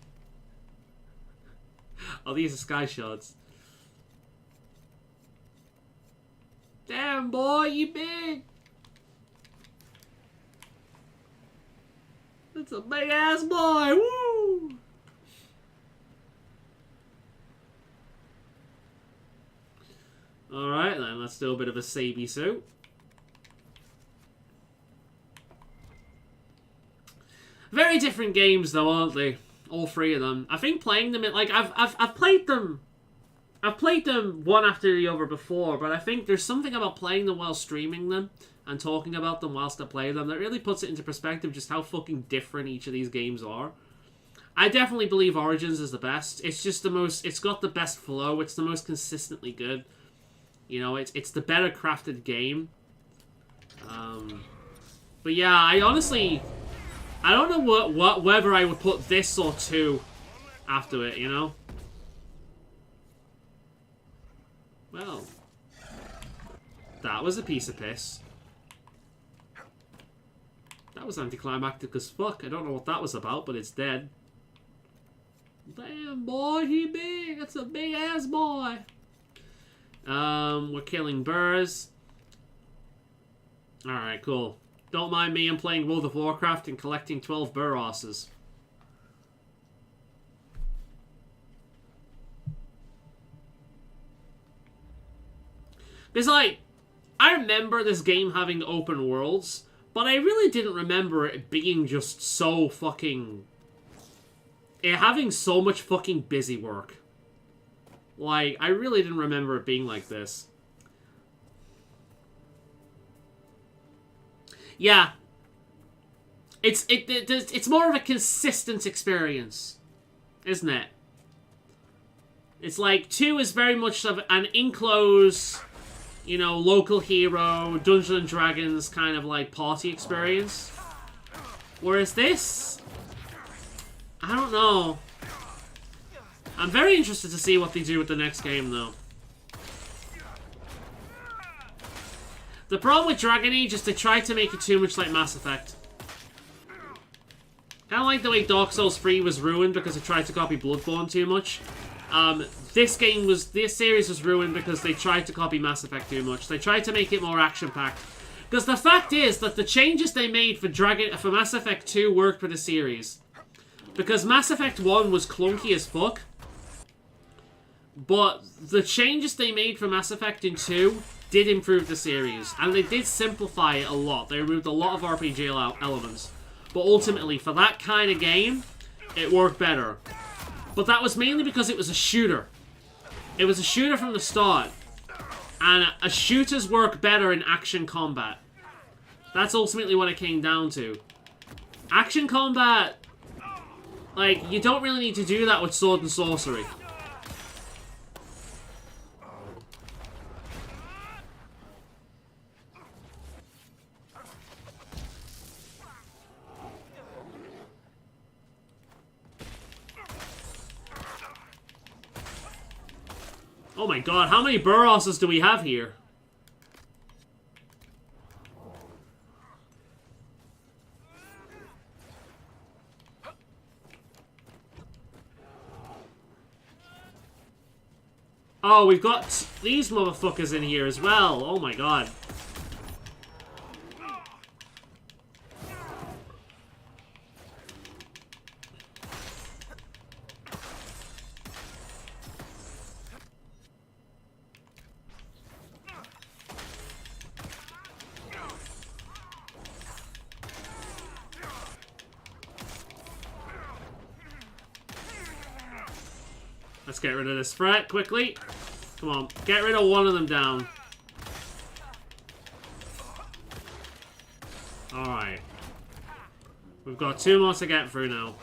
Oh, these are sky shards. Damn, boy, you big! That's a big ass boy! Woo! Alright then, let's do a bit of a Sabi suit. Very different games though, aren't they? All three of them. I think playing them, like I've played them. I've played them one after the other before, but I think there's something about playing them while streaming them and talking about them whilst I play them that really puts it into perspective just how fucking different each of these games are. I definitely believe Origins is the best. It's just the most, it's got the best flow, it's the most consistently good. You know, it's the better crafted game. But yeah, I honestly, I don't know whether I would put this or 2 after it, you know? Well, that was a piece of piss. That was anticlimactic as fuck. I don't know what that was about, but it's dead. Damn, boy, he big. That's a big ass boy. We're killing birds. Alright, cool. Don't mind me, I'm playing World of Warcraft and collecting 12 burr asses. Because, like, I remember this game having open worlds, but I really didn't remember it being just so fucking it having so much fucking busy work. Like, I really didn't remember it being like this. Yeah. It's more of a consistent experience, isn't it? It's like 2 is very much of an enclosed, you know, local hero, Dungeons and Dragons kind of like party experience. Whereas this, I don't know. I'm very interested to see what they do with the next game, though. The problem with Dragon Age is they tried to make it too much like Mass Effect. Kind of like the way Dark Souls 3 was ruined because it tried to copy Bloodborne too much. This series was ruined because they tried to copy Mass Effect too much. They tried to make it more action-packed. Because the fact is that the changes they made for Mass Effect 2 worked for the series. Because Mass Effect 1 was clunky as fuck. But the changes they made for Mass Effect in 2 did improve the series. And they did simplify it a lot. They removed a lot of RPG elements. But ultimately, for that kind of game, it worked better. But that was mainly because it was a shooter. It was a shooter from the start. And shooters work better in action combat. That's ultimately what it came down to. Action combat, like, you don't really need to do that with sword and sorcery. Oh my god, how many Burrosses do we have here? Oh, we've got these motherfuckers in here as well. Oh my god. Let's get rid of this threat quickly. Come on, get rid of one of them down. Alright. We've got 2 more to get through now.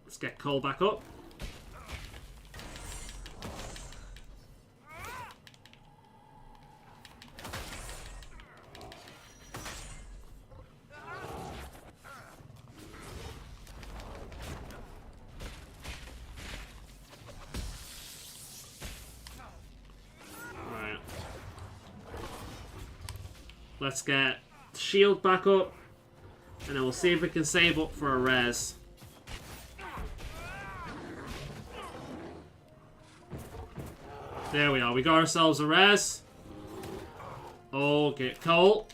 Let's get Cole back up. Let's get shield back up, and then we'll see if we can save up for a res. There we are, we got ourselves a res. Okay, Cole.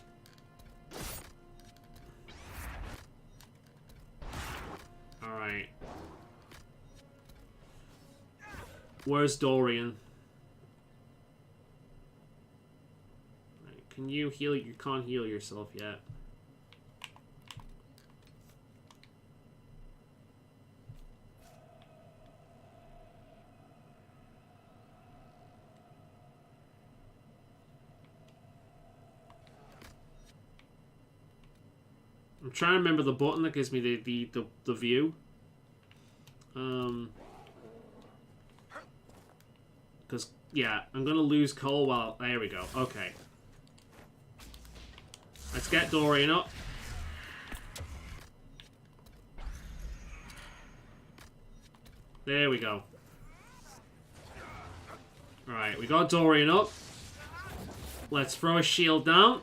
Alright. Where's Dorian? Can you heal? You can't heal yourself yet. I'm trying to remember the button that gives me the view. Because, yeah, I'm gonna lose Cole while... There we go. Okay. Let's get Dorian up. There we go. Alright, we got Dorian up. Let's throw a shield down.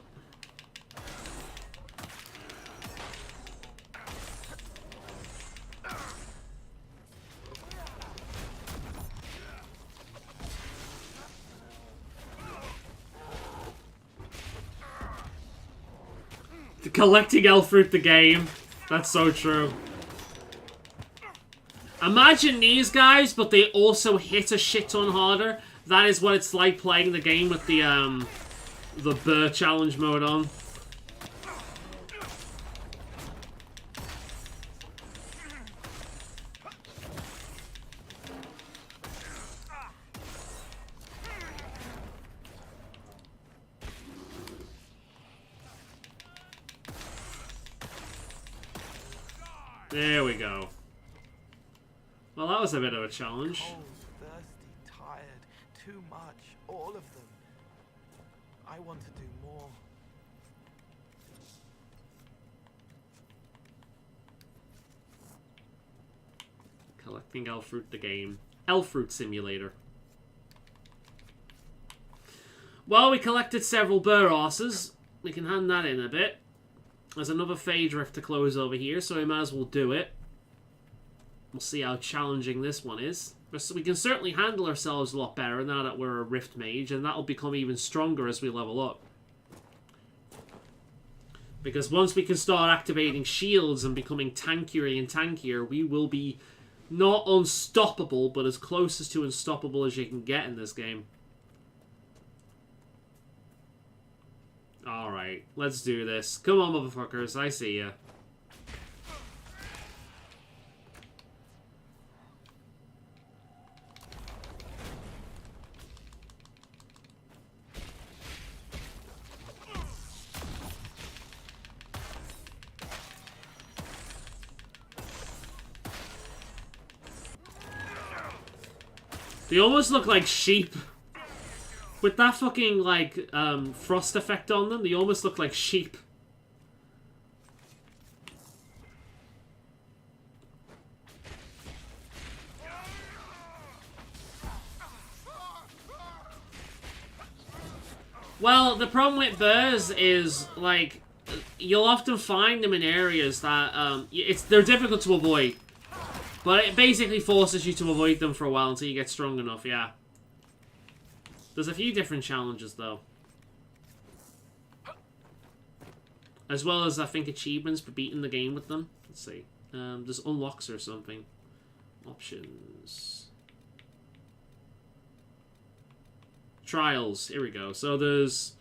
Collecting elf fruit the game. That's so true. Imagine these guys, but they also hit a shit ton harder. That is what it's like playing the game with the Burr challenge mode on. There we go. Well, that was a bit of a challenge. Cold, thirsty, tired, too much, all of them. I want to do more. Collecting elf fruit, the game. Elf fruit simulator. Well, we collected several burr horses. We can hand that in a bit. There's another phage rift to close over here, so we might as well do it. We'll see how challenging this one is. We can certainly handle ourselves a lot better now that we're a rift mage, and that'll become even stronger as we level up. Because once we can start activating shields and becoming tankier and tankier, we will be not unstoppable, but as close as to unstoppable as you can get in this game. Alright, let's do this. Come on, motherfuckers, I see ya. They almost look like sheep. With that fucking, like, frost effect on them, they almost look like sheep. Well, the problem with burrs is, like, you'll often find them in areas that, they're difficult to avoid. But it basically forces you to avoid them for a while until you get strong enough, yeah. There's a few different challenges, though. As well as, I think, achievements for beating the game with them. Let's see. There's unlocks or something. Options. Trials. Here we go. So there's...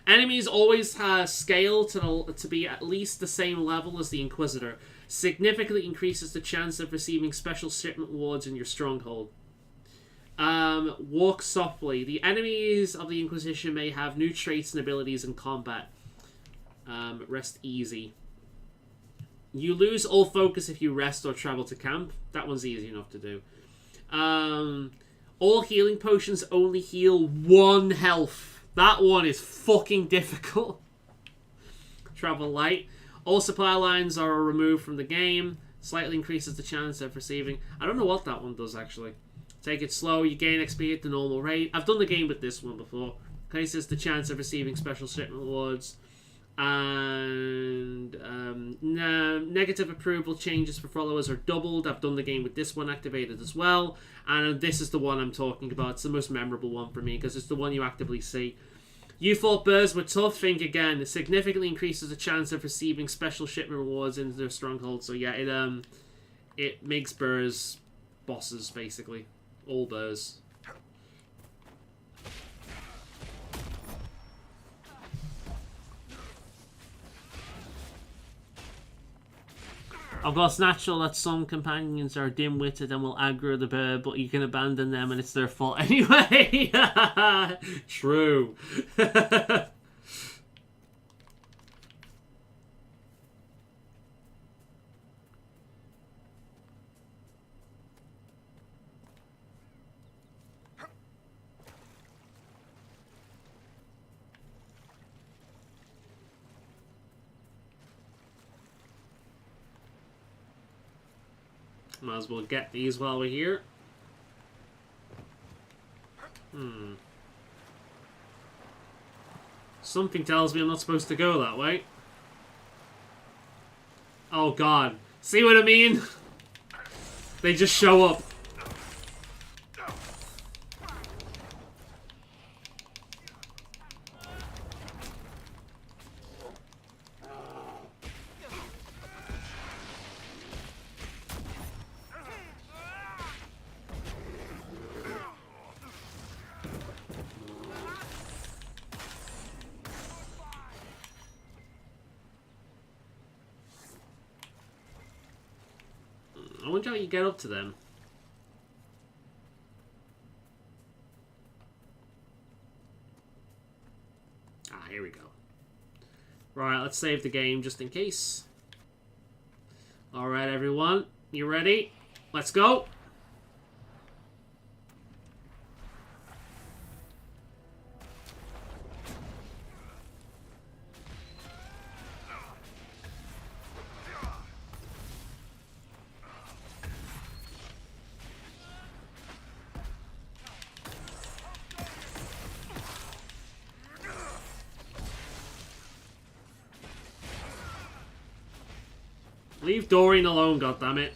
Enemies always have scale to be at least the same level as the Inquisitor. Significantly increases the chance of receiving special shipment rewards in your stronghold. Walk softly. The enemies of the Inquisition may have new traits and abilities in combat. Rest easy. You lose all focus if you rest or travel to camp. That one's easy enough to do. All healing potions only heal 1 health. That one is fucking difficult. Travel light. All supply lines are removed from the game. Slightly increases the chance of receiving... I don't know what that one does, actually. Take it slow. You gain XP at the normal rate. I've done the game with this one before. Increases the chance of receiving special shipment rewards. And... negative approval changes for followers are doubled. I've done the game with this one activated as well. And this is the one I'm talking about. It's the most memorable one for me because it's the one you actively see. You thought burrs were tough. Think again. It significantly increases the chance of receiving special shipment rewards into their stronghold. So yeah, it makes burrs bosses basically. All burrs. Of course, natural that some companions are dim-witted and will aggro the burr, but you can abandon them and it's their fault anyway. True. Might as well get these while we're here. Something tells me I'm not supposed to go that way. Oh god. See what I mean? They just show up. wonder how you get up to them. Ah, here we go. Right, let's save the game just in case. Alright, everyone. You ready? Let's go! Leave Doreen alone, goddammit.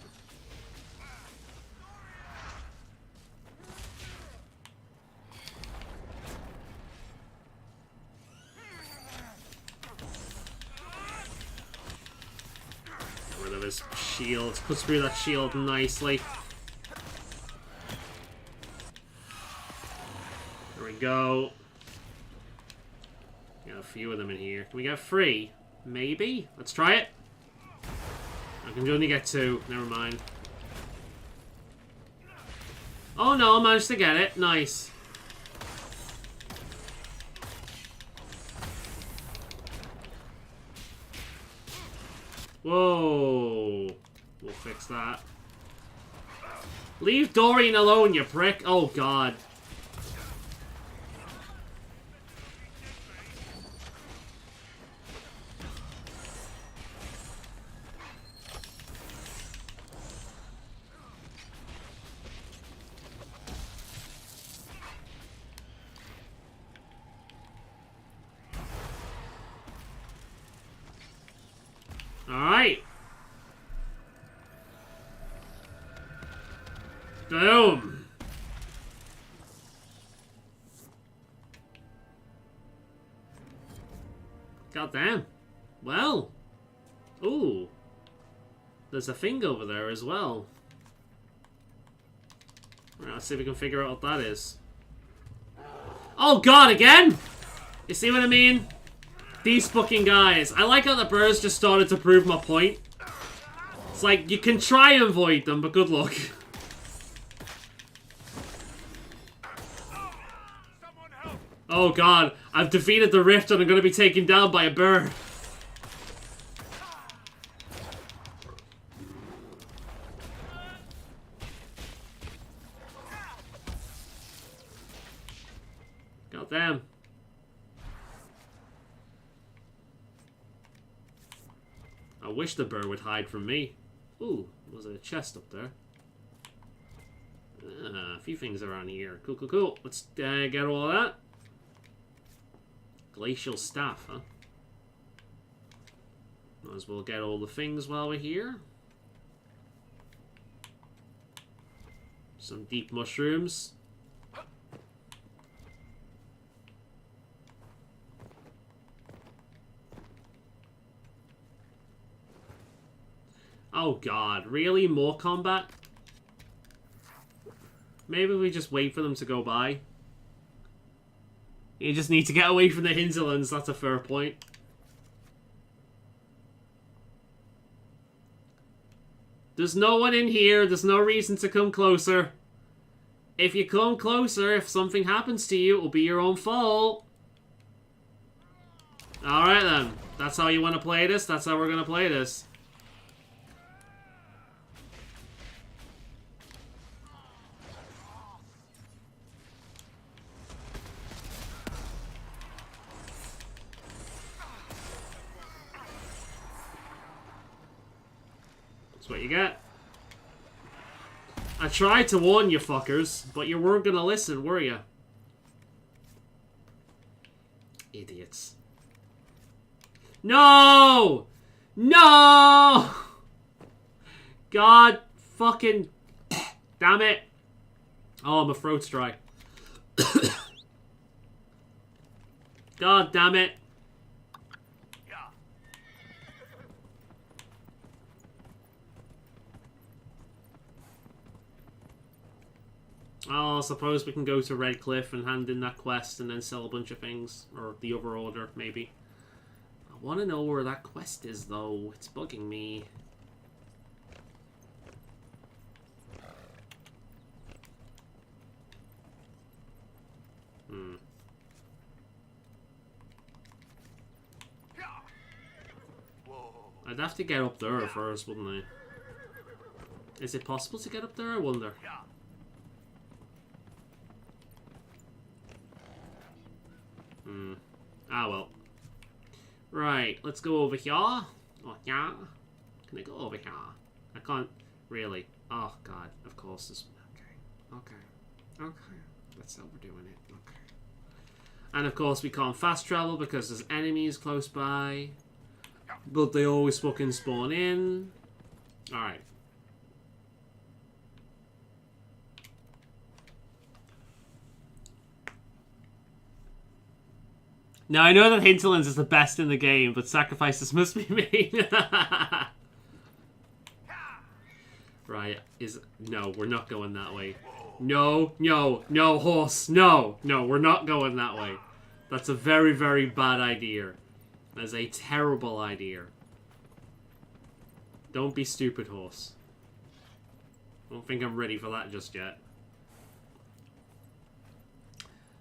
Get rid of his shield. Cuts through that shield nicely. There we go. Got a few of them in here. Can we get 3? Maybe? Let's try it. I can only get 2. Never mind. Oh no, I managed to get it. Nice. Whoa. We'll fix that. Leave Doreen alone, you prick. Oh god. Alright. Boom. Goddamn. Well. Ooh. There's a thing over there as well. Right, let's see if we can figure out what that is. Oh god, again? You see what I mean? These fucking guys. I like how the birds just started to prove my point. It's like, you can try and avoid them, but good luck. Oh god, I've defeated the rift and I'm gonna be taken down by a bird. God damn. I wish the bird would hide from me. Ooh, there's a chest up there. A few things around here. Cool, cool, cool. Let's get all of that. Glacial staff, huh? Might as well get all the things while we're here. Some deep mushrooms. Oh god, really? More combat? Maybe we just wait for them to go by. You just need to get away from the hinterlands, that's a fair point. There's no one in here, there's no reason to come closer. If you come closer, if something happens to you, it will be your own fault. Alright then, that's how you want to play this, that's how we're going to play this. That's what you get. I tried to warn you fuckers, but you weren't gonna listen, were you? Idiots. No! No! God fucking damn it. Oh, my throat's dry. God damn it. Oh, I suppose we can go to Red Cliff and hand in that quest and then sell a bunch of things. Or the other order, maybe. I want to know where that quest is, though. It's bugging me. I'd have to get up there first, wouldn't I? Is it possible to get up there? I wonder. Ah, well. Right, let's go over here. Oh, yeah. Can I go over here? I can't really. Oh, God. Of course. This. Okay. That's how we're doing it. Okay. And, of course, we can't fast travel because there's enemies close by. But they always fucking spawn in. Alright. Now, I know that Hinterlands is the best in the game, but sacrifices must be made. Right, no, we're not going that way. No, horse, no, we're not going that way. That's a very, very bad idea. That's a terrible idea. Don't be stupid, horse. I don't think I'm ready for that just yet.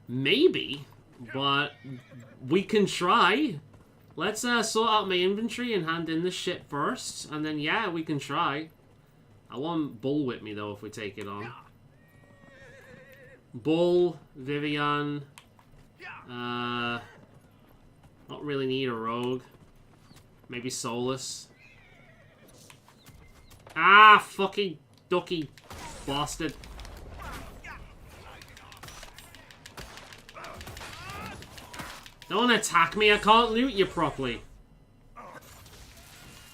Maybe, but we can try. Let's sort out my inventory and hand in the shit first, and then yeah, we can try. I want Bull with me though if we take it on. Bull, Vivian. Not really need a rogue. Maybe Solus. Ah, fucking ducky bastard. Don't attack me, I can't loot you properly.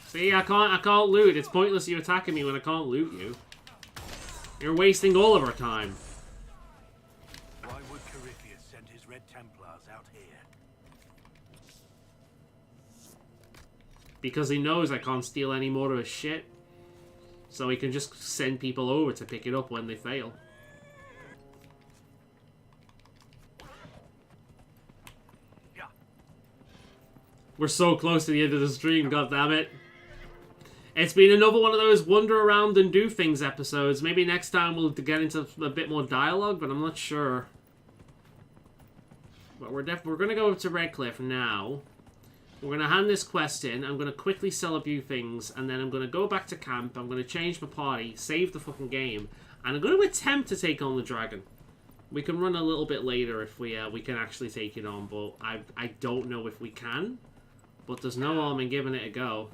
See, I can't loot. It's pointless you attacking me when I can't loot you. You're wasting all of our time. Why would Corypheus send his Red Templars out here? Because he knows I can't steal any more of his shit. So he can just send people over to pick it up when they fail. We're so close to the end of the stream, goddammit. It's been another one of those wander around and do things episodes. Maybe next time we'll get into a bit more dialogue, but I'm not sure. But we're going to go up to Redcliffe now. We're going to hand this quest in. I'm going to quickly sell a few things, and then I'm going to go back to camp. I'm going to change my party, save the fucking game, and I'm going to attempt to take on the dragon. We can run a little bit later if we can actually take it on, but I don't know if we can. But there's no harm in giving it a go.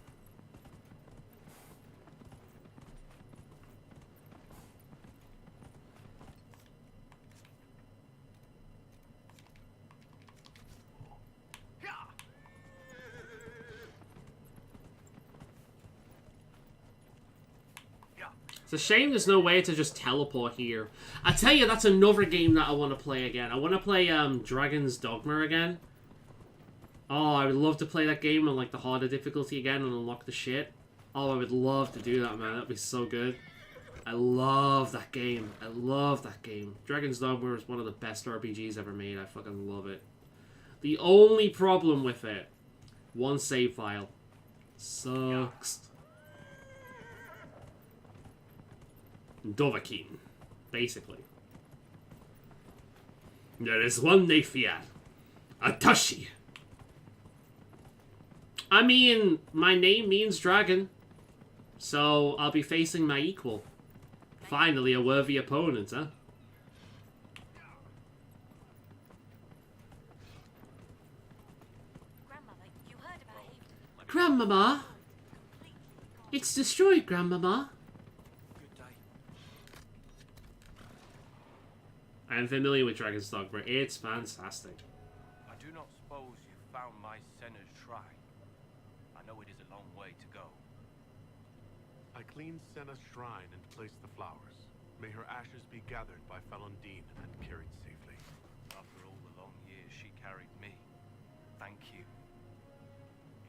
It's a shame there's no way to just teleport here. I tell you, that's another game that I want to play again. I want to play Dragon's Dogma again. Oh, I would love to play that game on like the harder difficulty again and unlock the shit. Oh, I would love to do that, man. That'd be so good. I love that game. I love that game. Dragon's Dogma is one of the best RPGs ever made. I fucking love it. The only problem with it, one save file. Sucks. Dovahkiin, basically. There is one they fear. Atashi. I mean, my name means dragon. So, I'll be facing my equal. Finally, a worthy opponent, huh? Grandmama? It's destroyed, Grandmama. I am familiar with Dragon's Dogma. It's fantastic. I do not suppose you found my Senna's shrine. I know it is a long way to go. I cleaned Senna's shrine and placed the flowers. May her ashes be gathered by Faolan and carried safely. After all the long years she carried me, thank you.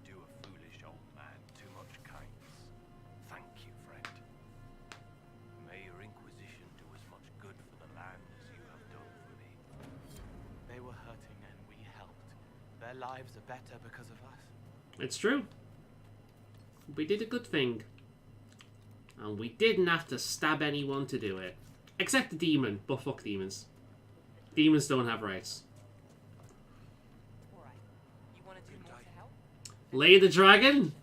You do a foolish old man too much kindness. Thank you, friend. May your Inquisition do as much good for the land as you have done for me. They were hurting and we helped. Their lives are better because of us. It's true. We did a good thing. And we didn't have to stab anyone to do it. Except the demon, but fuck demons. Demons don't have rights. Alright. You want to do more to help? Lay the dragon?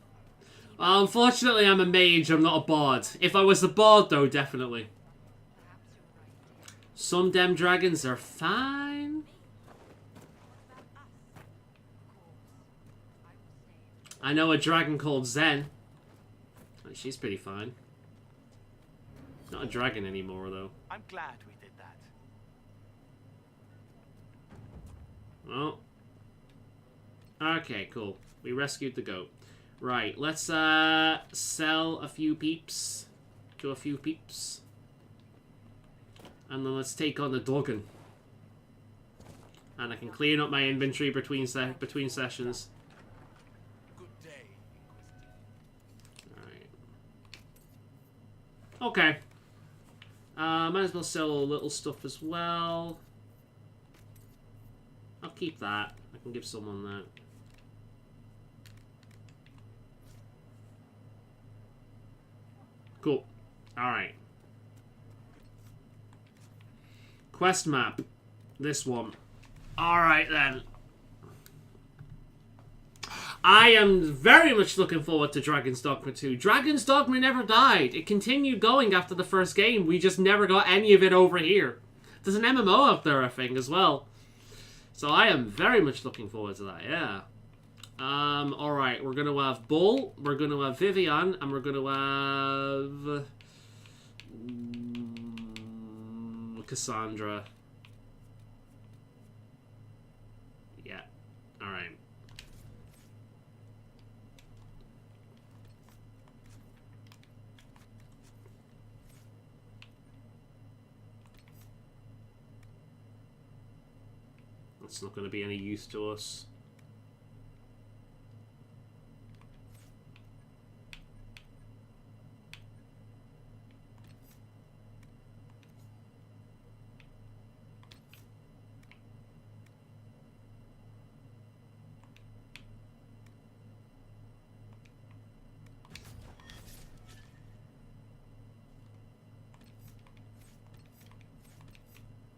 Unfortunately, I'm a mage. I'm not a bard. If I was a bard, though, definitely. Some damn dragons are fine. I know a dragon called Zen. She's pretty fine. Not a dragon anymore, though. I'm glad we did that. Well. Okay, cool. We rescued the goat. Right, let's sell a few peeps to a few peeps. And then let's take on the Doggon. And I can clean up my inventory between sessions. Good day, Alright. Okay. Might as well sell a little stuff as well. I'll keep that. I can give someone that. Cool. Alright. Quest map. This one. Alright then. I am very much looking forward to Dragon's Dogma 2. Dragon's Dogma never died. It continued going after the first game. We just never got any of it over here. There's an MMO out there, I think, as well. So I am very much looking forward to that, yeah. Alright, we're going to have Bull, we're going to have Vivian, and we're going to have... Cassandra. Yeah, alright. That's not going to be any use to us.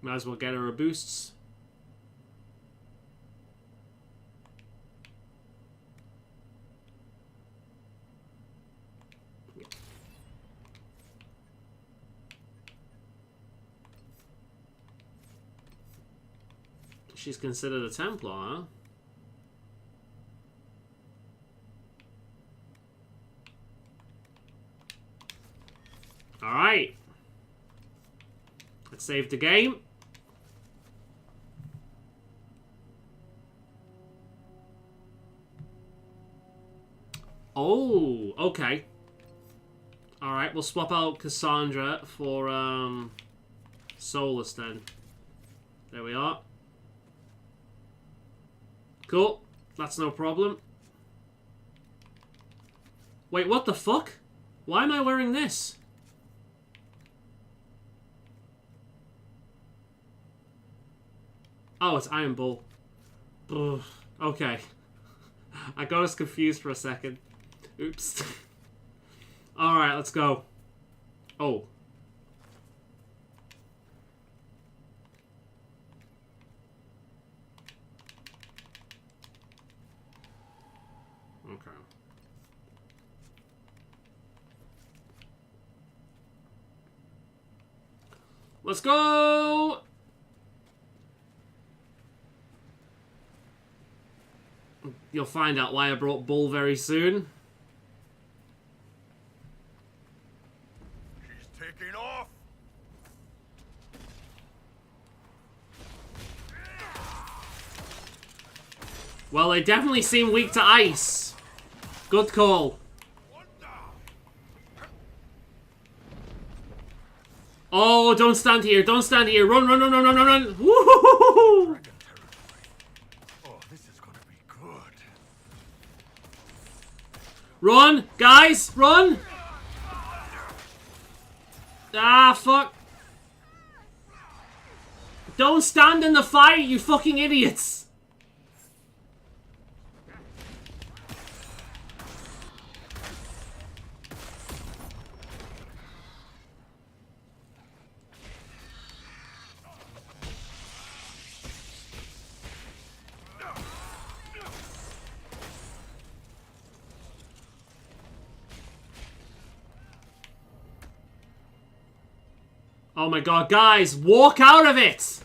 Might as well get her a boosts. She's considered a Templar, huh? Alright. Let's save the game. Oh, okay. Alright, we'll swap out Cassandra for, Solus then. There we are. Cool. That's no problem. Wait, what the fuck? Why am I wearing this? Oh, it's Iron Bull. Ugh. Okay. I got us confused for a second. Oops. Alright, let's go. Oh. Okay. Let's go! You'll find out why I brought Bull very soon. She's taking off. Well, they definitely seem weak to ice. Good call. Oh, don't stand here. Don't stand here. Run, run, run, run, run, run, run. Woo-hoo-hoo-hoo! Oh, this is gonna be good. Run, guys, run. Ah, fuck. Don't stand in the fire, you fucking idiots. Oh my god, guys, walk out of it!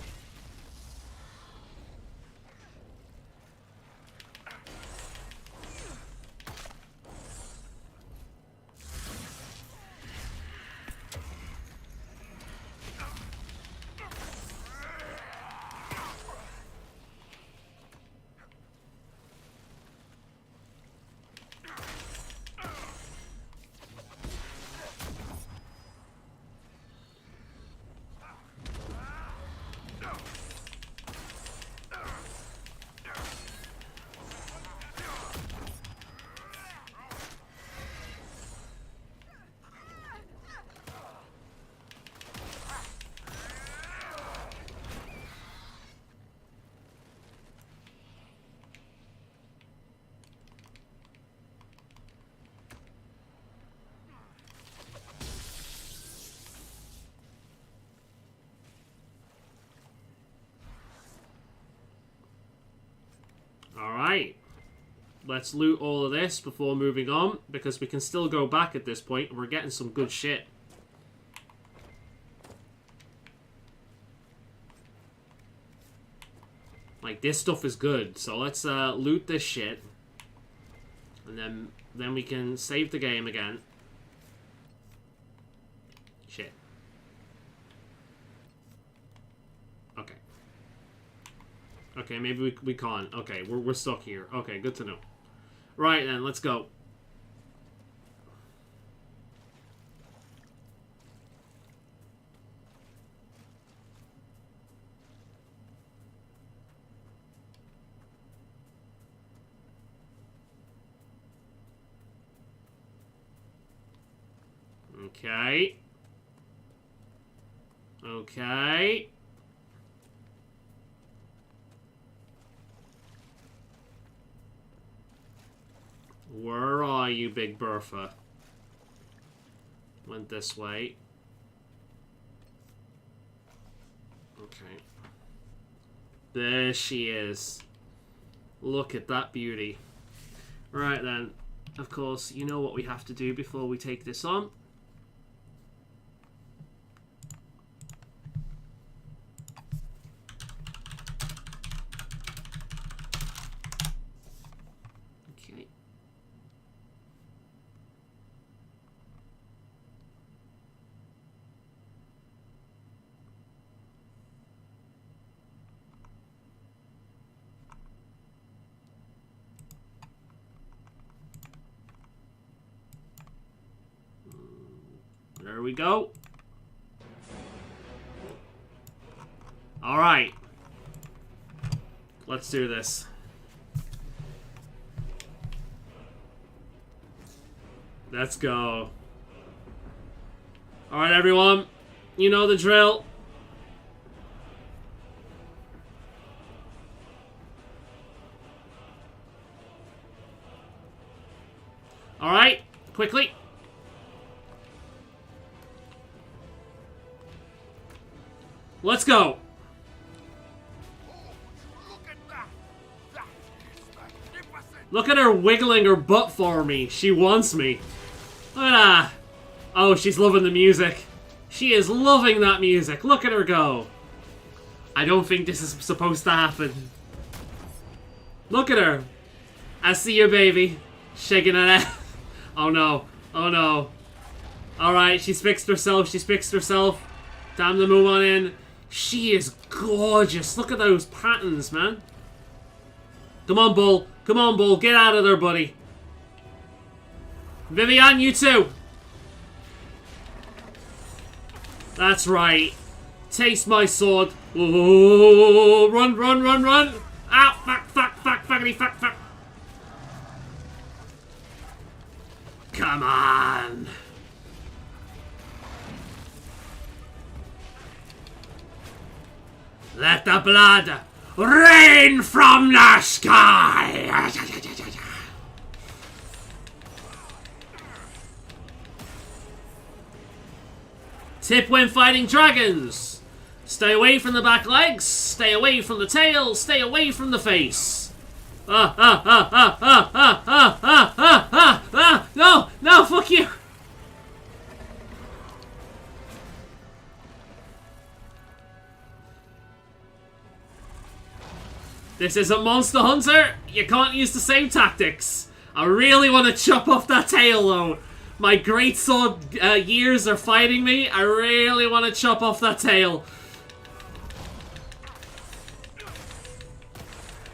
Alright. Let's loot all of this before moving on, because we can still go back at this point, and we're getting some good shit. Like, this stuff is good, so let's loot this shit. And then we can save the game again. Shit. Okay. Okay, maybe we can't. Okay, we're stuck here. Okay, good to know. Right then, let's go. Okay. Okay. Where are you, Big Bertha? Went this way. Okay. There she is. Look at that beauty. Right then. Of course, you know what we have to do before we take this on. Okay. There we go. All right. Let's do this. Let's go. All right, everyone. You know the drill. All right. Quickly. Let's go. Look at her wiggling her butt for me. She wants me. Look at that. Oh, she's loving the music. She is loving that music. Look at her go. I don't think this is supposed to happen. Look at her. I see you, baby. Shaking her head. Oh no. Oh no. Alright, she's fixed herself. She's fixed herself. Time to move on in. She is gorgeous. Look at those patterns, man. Come on, Bull. Come on, Bull. Get out of there, buddy. Vivian, you too. That's right. Taste my sword. Oh, run, run, run, run. Ah, fuck, fuck, fuck, fuckity, fuck, fuck. Come on. Let the blood rain from the sky! Tip when fighting dragons! Stay away from the back legs, stay away from the tail, stay away from the face! No, no, fuck you! This isn't Monster Hunter. You can't use the same tactics. I really want to chop off that tail, though. My greatsword years are fighting me. I really want to chop off that tail.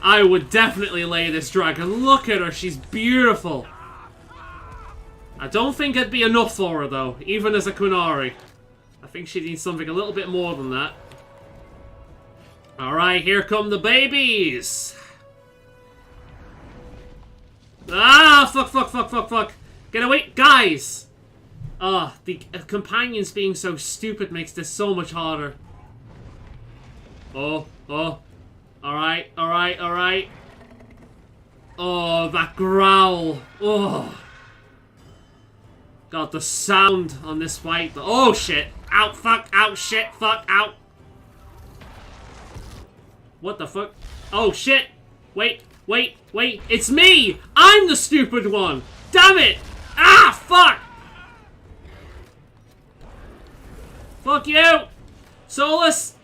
I would definitely lay this dragon. Look at her. She's beautiful. I don't think it'd be enough for her, though, even as a Kunari. I think she needs something a little bit more than that. Alright, here come the babies! Ah, fuck. Get away, guys! The companions being so stupid makes this so much harder. Oh. Alright. Oh, that growl. Oh. God, the sound on this fight. Oh, shit. Out, fuck, out, shit, fuck, out. What the fuck? Oh, shit. Wait. It's me! I'm the stupid one! Damn it! Ah, fuck! Fuck you! Solus!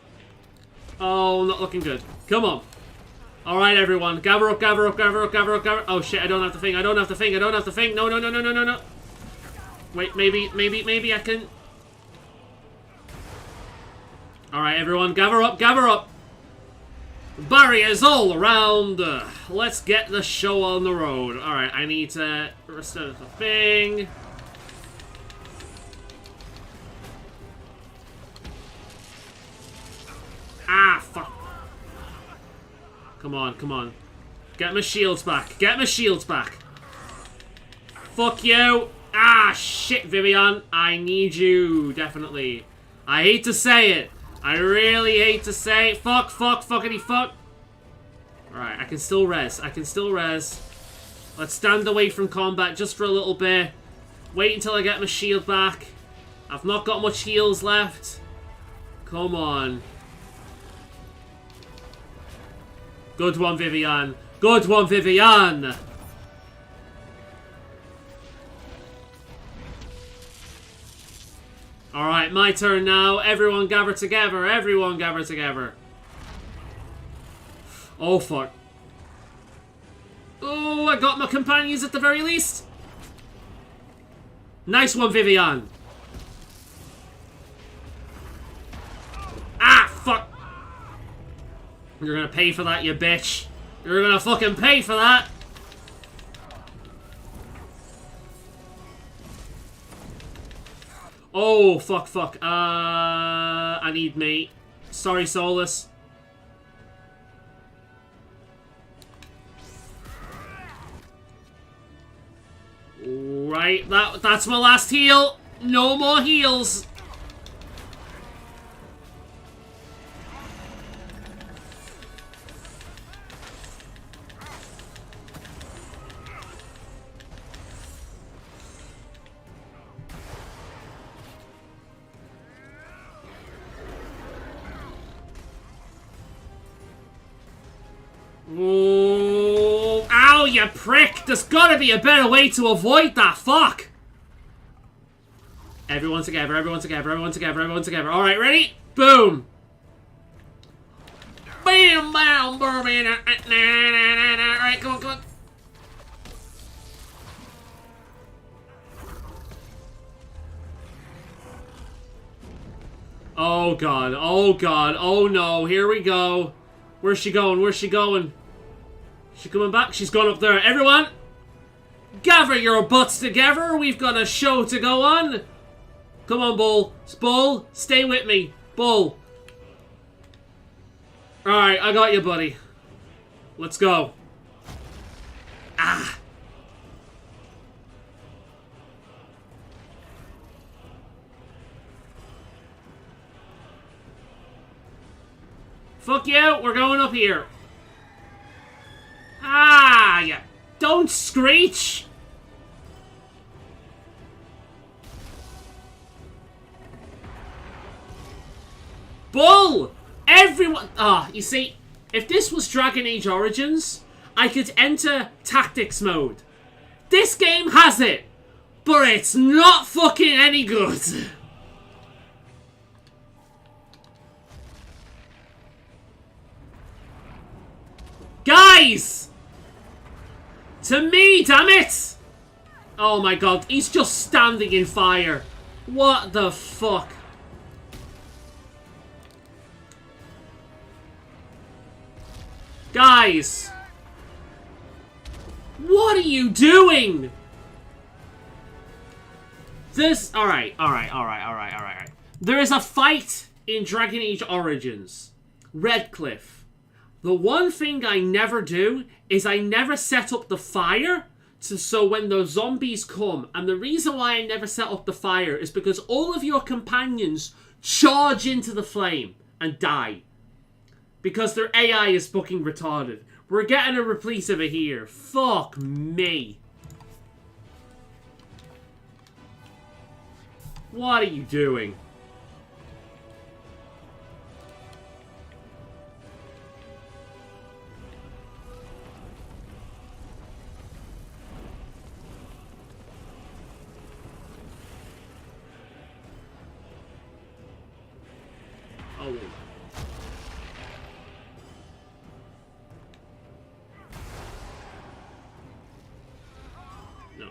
Oh, not looking good. Come on. Alright, everyone. Gather up. Oh, shit, I don't have the thing. No. Wait, maybe I can... Alright, everyone, gather up. Barriers all around. Let's get the show on the road. Alright, I need to restart the thing. Ah, fuck. Come on. Get my shields back. Fuck you. Ah, shit, Vivian. I need you, definitely. I hate to say it. I really hate to say it. Fuckity fuck. Alright, I can still res. Let's stand away from combat just for a little bit. Wait until I get my shield back. I've not got much heals left. Come on. Good one, Vivian. Alright, my turn now. Everyone gather together. Oh, fuck. Oh, I got my companions at the very least. Nice one, Vivian. Ah, fuck. You're gonna pay for that, you bitch. You're gonna fucking pay for that. Oh, fuck. I need mate. Sorry, Solus. Right, that's my last heal. No more heals. Oh, ow, you prick! There's gotta be a better way to avoid that, fuck! Everyone together. Alright, ready? Boom! Bam, bam, boom, alright, come on. Oh god, oh no, here we go. Where's she going? She coming back? She's gone up there. Everyone, gather your butts together. We've got a show to go on. Come on, Bull. Bull, stay with me. Bull. Alright, I got you, buddy. Let's go. Ah. Fuck you, we're going up here. Ah, yeah. Don't screech. Bull! Everyone... you see, if this was Dragon Age Origins, I could enter tactics mode. This game has it, but it's not fucking any good. Guys! To me, damn it! Oh my god, he's just standing in fire. What the fuck? Guys! What are you doing? This... Alright. There is a fight in Dragon Age Origins. Redcliffe. The one thing I never do is I never set up the fire so when the zombies come. And the reason why I never set up the fire is because all of your companions charge into the flame and die. Because their AI is fucking retarded. We're getting a replace of it here. Fuck me. What are you doing? Oh. No.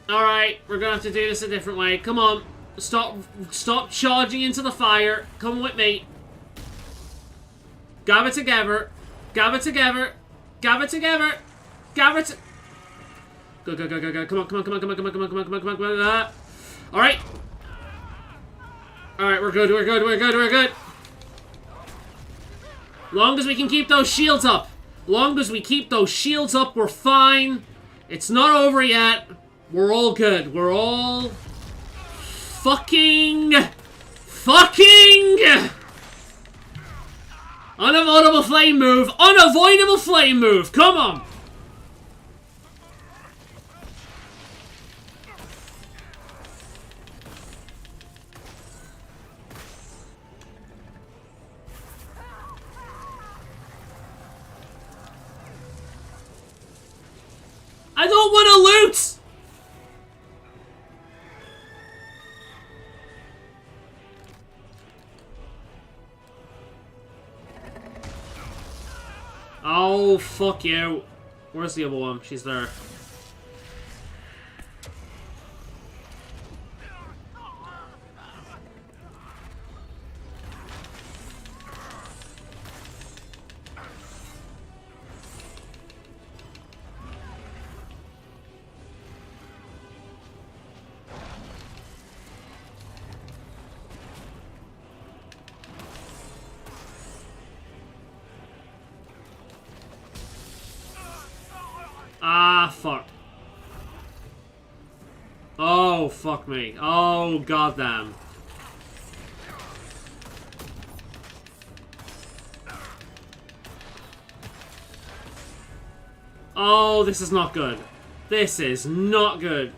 Alright, we're gonna have to do this a different way. Come on, stop charging into the fire. Come with me. Gather together. Gather together. Gather together. Gather to... Go. Come on. Alright. Alright, we're good. Long as we can keep those shields up. We're fine. It's not over yet. We're all good. We're all... Fucking... Unavoidable flame move. Come on. I don't want to loot! Oh, fuck you. Where's the other one? She's there. Ah, fuck. Oh, fuck me. Oh, goddamn. Oh, this is not good. This is not good.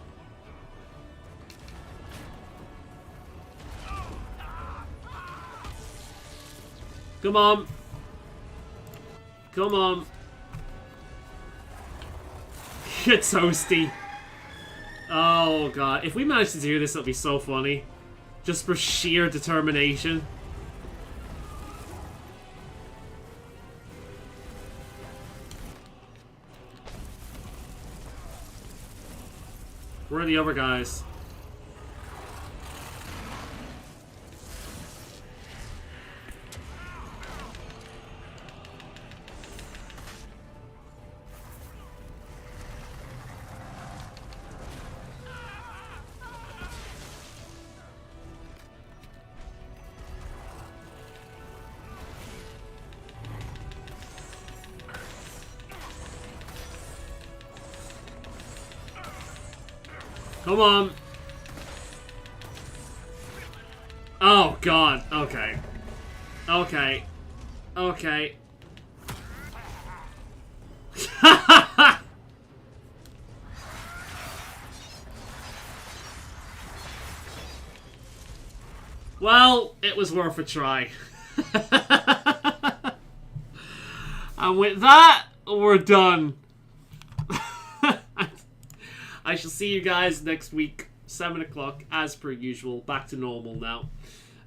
Come on. Come on. Get toasty. Oh god. If we manage to do this, it'll be so funny. Just for sheer determination. Where are the other guys? Come on. Oh, God. Okay. Okay. Okay. Well, it was worth a try. And with that, we're done. I shall see you guys next week, 7 o'clock, as per usual. Back to normal now.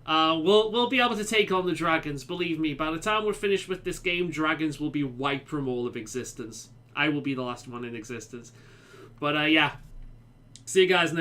We'll be able to take on the dragons. Believe me, by the time we're finished with this game, dragons will be wiped from all of existence. I will be the last one in existence. But yeah, see you guys next.